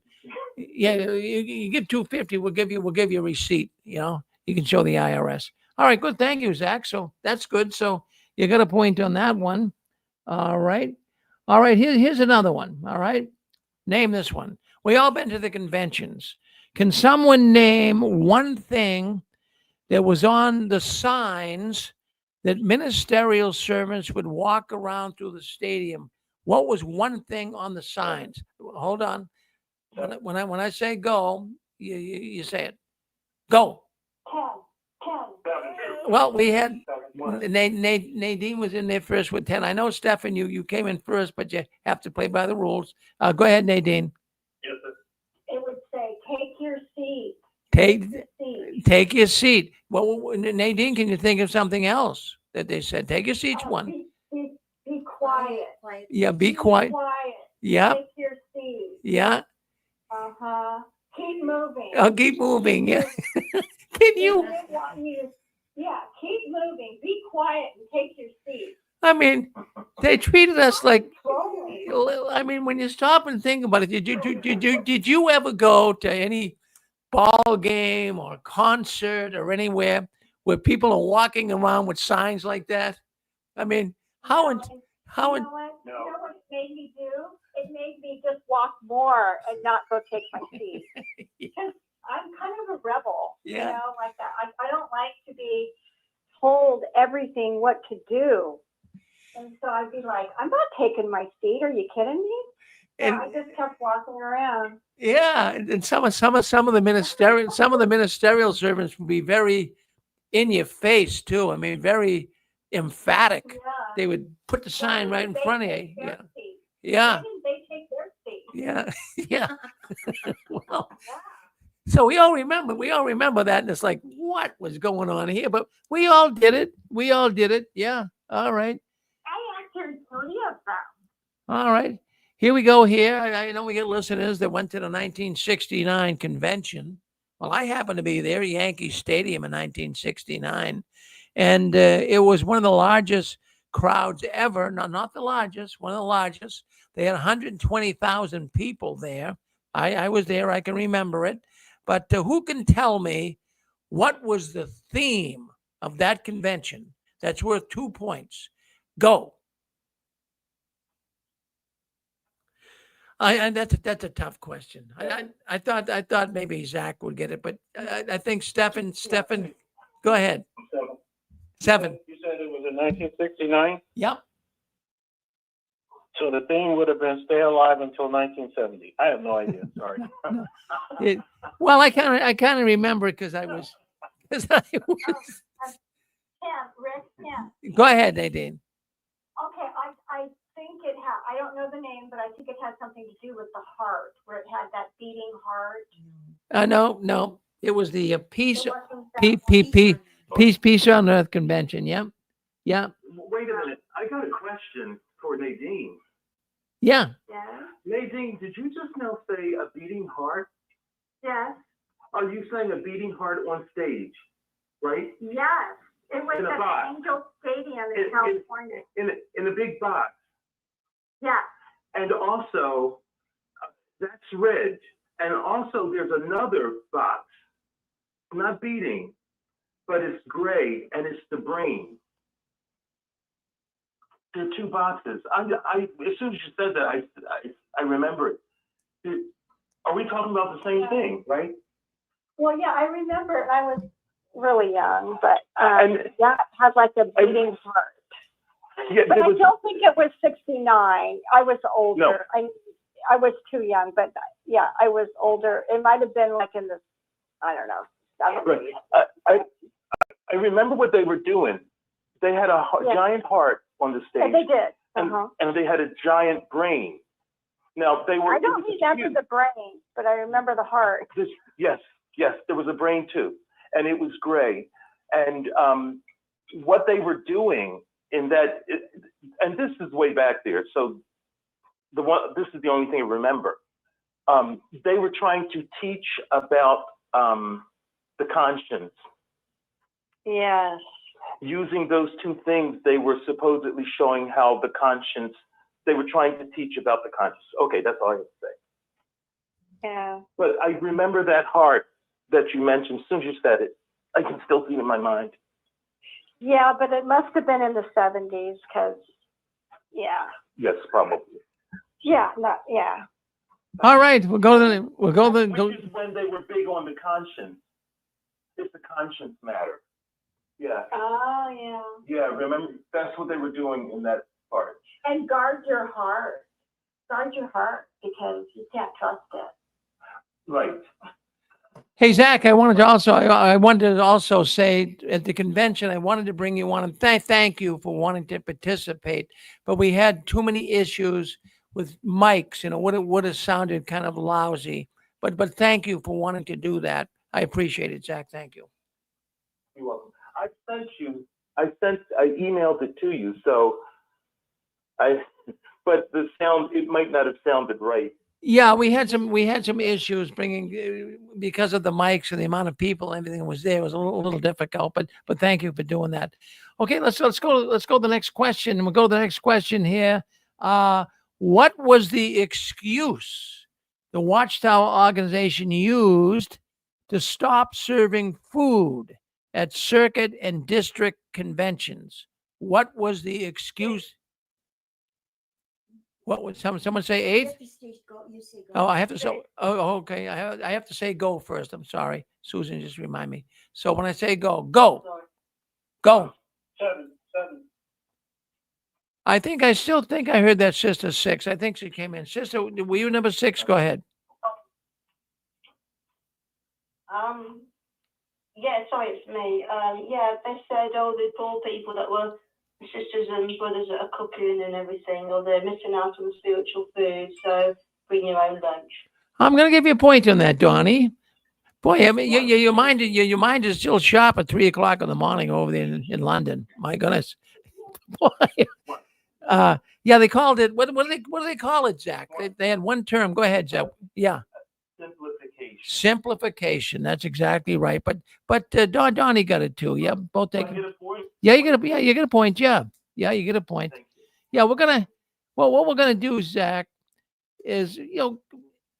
yeah, you give $250, we'll give you a receipt. You can show the IRS. All right, good. Thank you, Zach. So that's good. So you got a point on that one. All right. Here's another one. All right. Name this one. We all been to the conventions. Can someone name one thing that was on the signs that ministerial servants would walk around through the stadium? What was one thing on the signs? Hold on. When I say go, you say it. Go. Well, we had Nadine was in there first with 10. I know, Stefan, you came in first, but you have to play by the rules. Go ahead, Nadine. Yes, sir. It would say, take your seat. Take your seat. Well, Nadine, can you think of something else that they said? Take your seats. One. Be quiet. Yeah, be quiet. Yeah. Take your seat. Yeah. Keep moving. I'll keep moving. Yeah. Can you? Yeah, keep moving. Be quiet and take your seat. I mean, they treated us like. I mean, when you stop and think about it, did you ever go to any ball game or concert or anywhere where people are walking around with signs like that? I mean, how? You know what it made me do? It made me just walk more and not go take my seat. Because I'm kind of a rebel, like that. I don't like to be told everything what to do. And so I'd be like, I'm not taking my seat. Are you kidding me? So And I just kept walking around. yeah, and some of the ministerial servants would be very in your face too. I mean, very emphatic. Yeah. They would put the sign right in They front of you. take their Yeah. seat. Yeah. Why didn't they take their seat? Yeah. Yeah. Well, Yeah. so we all remember that. And it's like, what was going on here? But we all did it. We all did it. Yeah. All right. I answered 3 of them. All right. Here we go here. I know we get listeners that went to the 1969 convention. Well, I happened to be there, Yankee Stadium in 1969. And it was one of the largest crowds ever. No, not the largest, one of the largest. They had 120,000 people there. I was there. I can remember it. But who can tell me what was the theme of that convention that's worth 2 points? Go. That's a tough question. I thought maybe Zach would get it, but I think Stefan, go ahead. 7. You said it was in 1969? Yep. So the theme would have been stay alive until 1970. I have no idea. Sorry. Well, I kind of remember it because I was. Rick, Go ahead, Nadine. Okay, I think it had, I don't know the name, but I think it had something to do with the heart, where it had that beating heart. No, it was the peace, It wasn't that peace on Earth convention. Yep. Yeah. Wait a minute. I got a question for Nadine. Yeah. Yes, Nadine, did you just now say a beating heart? yes, Are you saying a beating heart on stage, right? yes. It was In a at box. the Angel Stadium in California. In a big box. Yes, And also, that's red. And also, there's another box, not beating, but it's gray, and it's the brain. There are 2 boxes. As soon as you said that, I remember it. Are we talking about the same thing, right? well, yeah, I remember it. I was really young, but And- yeah, it had like a beating heart. Yeah, But there I was, don't think it was 69. I was older. I was too young, but yeah, I was older. It might have been like in the, I don't know, 70s. right. I remember what they were doing. They had a Yeah. giant heart on the Yeah, stage, they did. and they had a giant brain. Now they were. I don't remember the brain, but I remember the heart. Yes, there was a brain too, and it was gray. And what they were doing in that, and this is way back there. So this is the only thing I remember. They were trying to teach about the conscience. Yes. Using those 2 things, they were supposedly showing how the conscience. They were trying to teach about the conscience. Okay, that's all I have to say. Yeah. But I remember that heart that you mentioned. As soon as you said it, I can still see it in my mind. Yeah, but it must have been in the 70s because, yeah. Yes, probably. Yeah, All right, we'll go to the. Which is when they were big on the conscience. It's a conscience matter. Yeah. Oh, yeah. Yeah, remember, that's what they were doing in that part. And guard your heart. Guard your heart because you can't trust it. Right. Hey, Zach, I wanted to also say at the convention, I wanted to bring you on and thank you for wanting to participate, but we had too many issues with mics, would have sounded kind of lousy, but thank you for wanting to do that. I appreciate it, Zach. Thank you. You're welcome. I emailed it to you, so but the sound, it might not have sounded right. Yeah, we had some issues bringing because of the mics and the amount of people and everything was there. It was a little difficult, but thank you for doing that. Okay, let's go to the next question. We'll go to the next question here. What was the excuse the Watchtower organization used to stop serving food at circuit and district conventions? What was the excuse? What would someone say 8th? Oh, I have to say. Oh, okay. I have to say go first. I'm sorry, Susan. Just remind me. So when I say go. 7. I still think I heard that Sister 6. I think she came in. Sister, were you number 6? Go ahead. Yeah, sorry, it's me. Yeah, they said all the poor people that were sisters and brothers that are cooking and everything, or they're missing out on spiritual food, so bring your own lunch. I'm going to give you a point on that, Donnie. Boy, I mean, your mind is still sharp at 3 o'clock in the morning over there in London. My goodness. Boy. Yeah, they called it. What do they call it, Zach? They had one term. Go ahead, Zach. Yeah. Simplification. Simplification. That's exactly right. But Donnie got it too. Yeah, both Do I take. get a point? Yeah, you get a point. Yeah, you get a point. Yeah, what we're gonna do, Zach, is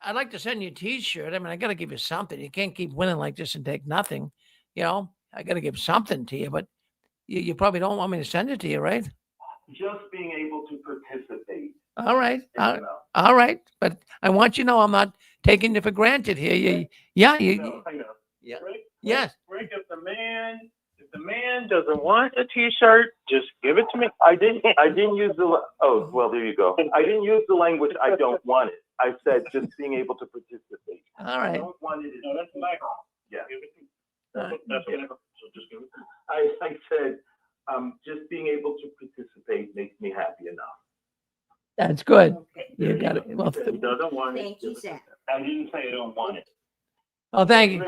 I'd like to send you a T-shirt. I mean, I got to give you something. You can't keep winning like this and take nothing. I got to give something to you, but you probably don't want me to send it to you, right? Just being able to participate. All right. All right. But I want you to know I'm not taking you for granted here. I know. Yeah. Rick, Yes. Rick, if the man doesn't want a T-shirt, just give it to me. I didn't use the. Oh, well, there you go. I didn't use the language. I don't want it. I said just being able to participate. All right. I don't want it. No, that's my call. Yeah. That's what. So just give it. I said, just being able to participate makes me happy enough. That's good. You got it. Well, He doesn't want it. Thank you, Zach. I didn't say I don't want it. oh, thank you.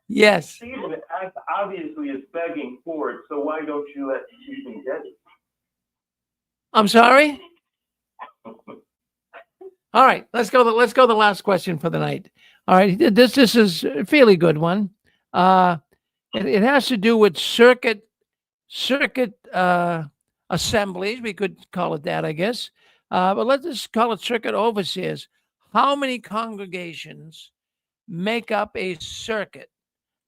Yes. Stephen obviously is begging for it, so why don't you let Stephen get it? I'm sorry. All right, let's go. Let's go. The last question for the night. All right, this is a fairly good one. It has to do with circuit assemblies. We could call it that, I guess. But let's just call it circuit overseers. How many congregations make up a circuit?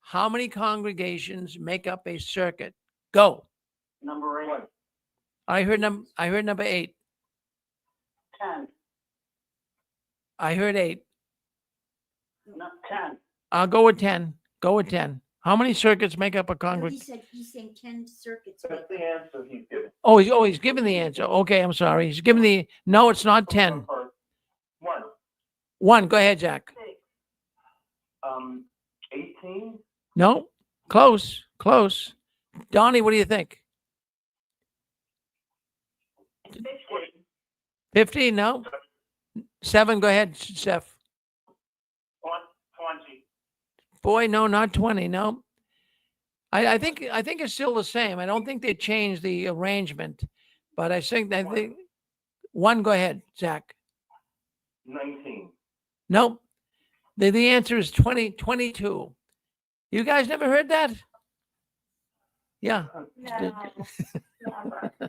How many congregations make up a circuit? Go. Number 8. I heard number 8. 10. I heard 8. Not 10. I'll go with 10. Go with 10. How many circuits make up a congregation? He's saying 10 circuits. That's the answer he's giving. He's giving the answer. Okay, I'm sorry. He's giving no, it's not 10. 1. 1. Go ahead, Jack. 18. No, close. Donnie, what do you think? 15, no. 7, go ahead, Steph. 20. Boy, no, not 20, no. I think it's still the same. I don't think they changed the arrangement, but I think 1, go ahead, Zach. 19. Nope. The answer is 22. You guys never heard that? Yeah. No. But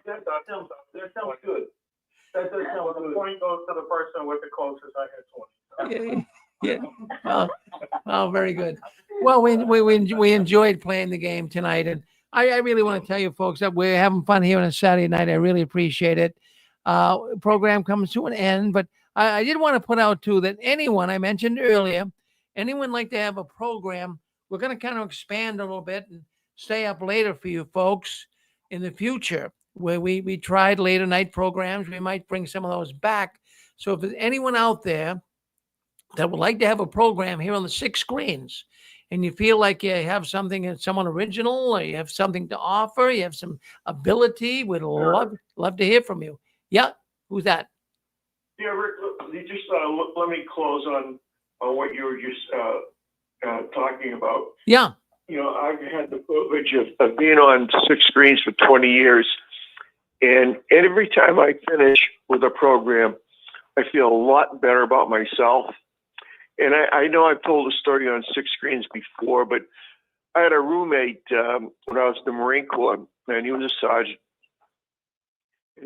that sounds good. That does sound good. The point goes to the person with the closest. I had 20. Yeah. Well, very good. Well, we enjoyed playing the game tonight, and I really want to tell you folks that we're having fun here on a Saturday night. I really appreciate it. Program comes to an end, but I did want to put out too that anyone I mentioned earlier, anyone like to have a program, we're going to kind of expand a little bit and stay up later for you folks in the future. Where we tried later night programs, we might bring some of those back. So if there's anyone out there that would like to have a program here on the 6 screens, and you feel like you have something, someone original, or you have something to offer, you have some ability, we'd love to hear from you. Yeah, who's that? Yeah, Rick, just let me close on what you were just talking about. Yeah. I've had the privilege of being on 6 screens for 20 years. And every time I finish with a program, I feel a lot better about myself. And I know I've told a story on 6 screens before, but I had a roommate when I was in the Marine Corps, and he was a sergeant.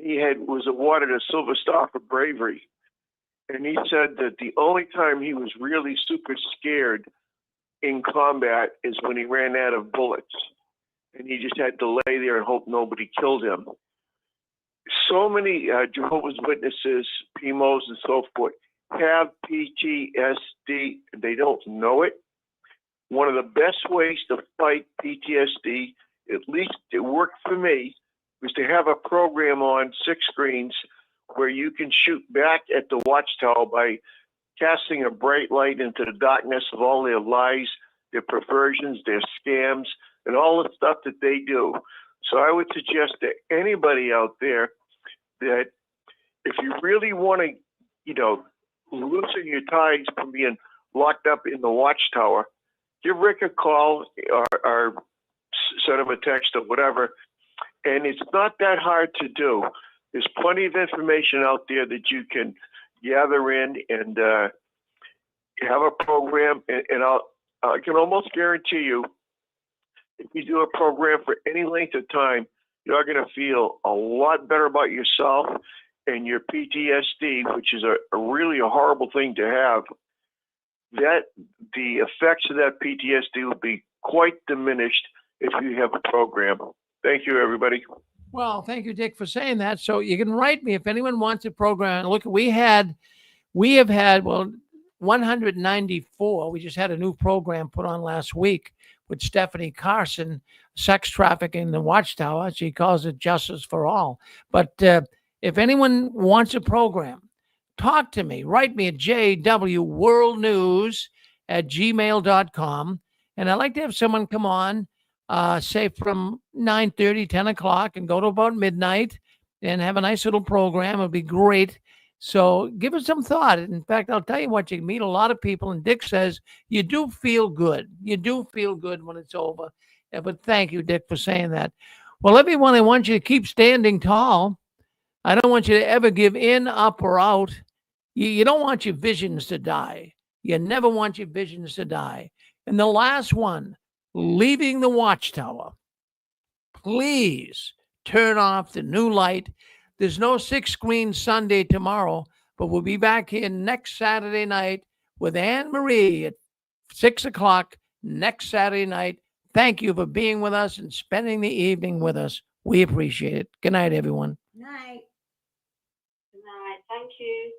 He was awarded a Silver Star for bravery. And he said that the only time he was really super scared in combat is when he ran out of bullets. And he just had to lay there and hope nobody killed him. So many Jehovah's Witnesses, PMOs, and so forth have PTSD. They don't know it. One of the best ways to fight PTSD, at least it worked for me, was to have a program on 6 screens where you can shoot back at the Watchtower by casting a bright light into the darkness of all their lies, their perversions, their scams, and all the stuff that they do. So I would suggest to anybody out there that if you really want to, loosen your ties from being locked up in the Watchtower, give Rick a call or send him a text or whatever. And it's not that hard to do. There's plenty of information out there that you can gather in and have a program. And I can almost guarantee you, if you do a program for any length of time, you're going to feel a lot better about yourself and your PTSD, which is a really horrible thing to have. That the effects of that PTSD will be quite diminished if you have a program. Thank you, everybody. Well, thank you, Dick, for saying that. So you can write me if anyone wants a program. Look, we have had 194. We just had a new program put on last week with Stephanie Carson, sex trafficking in the Watchtower. She calls it Justice for All. But if anyone wants a program, talk to me. Write me at jwworldnews@gmail.com. And I'd like to have someone come on, say from 9:30, 10 o'clock, and go to about midnight and have a nice little program. It'd be great. So give it some thought. In fact, I'll tell you what, you meet a lot of people, and Dick says you do feel good. You do feel good when it's over. Yeah, but thank you, Dick, for saying that. Well, everyone, I want you to keep standing tall. I don't want you to ever give in, up, or out. You don't want your visions to die. You never want your visions to die. And the last one, leaving the Watchtower, please turn off the new light. There's no 6-screen Sunday tomorrow, but we'll be back here next Saturday night with Anne Marie at 6 o'clock next Saturday night. Thank you for being with us and spending the evening with us. We appreciate it. Good night, everyone. Night. Good night. Thank you.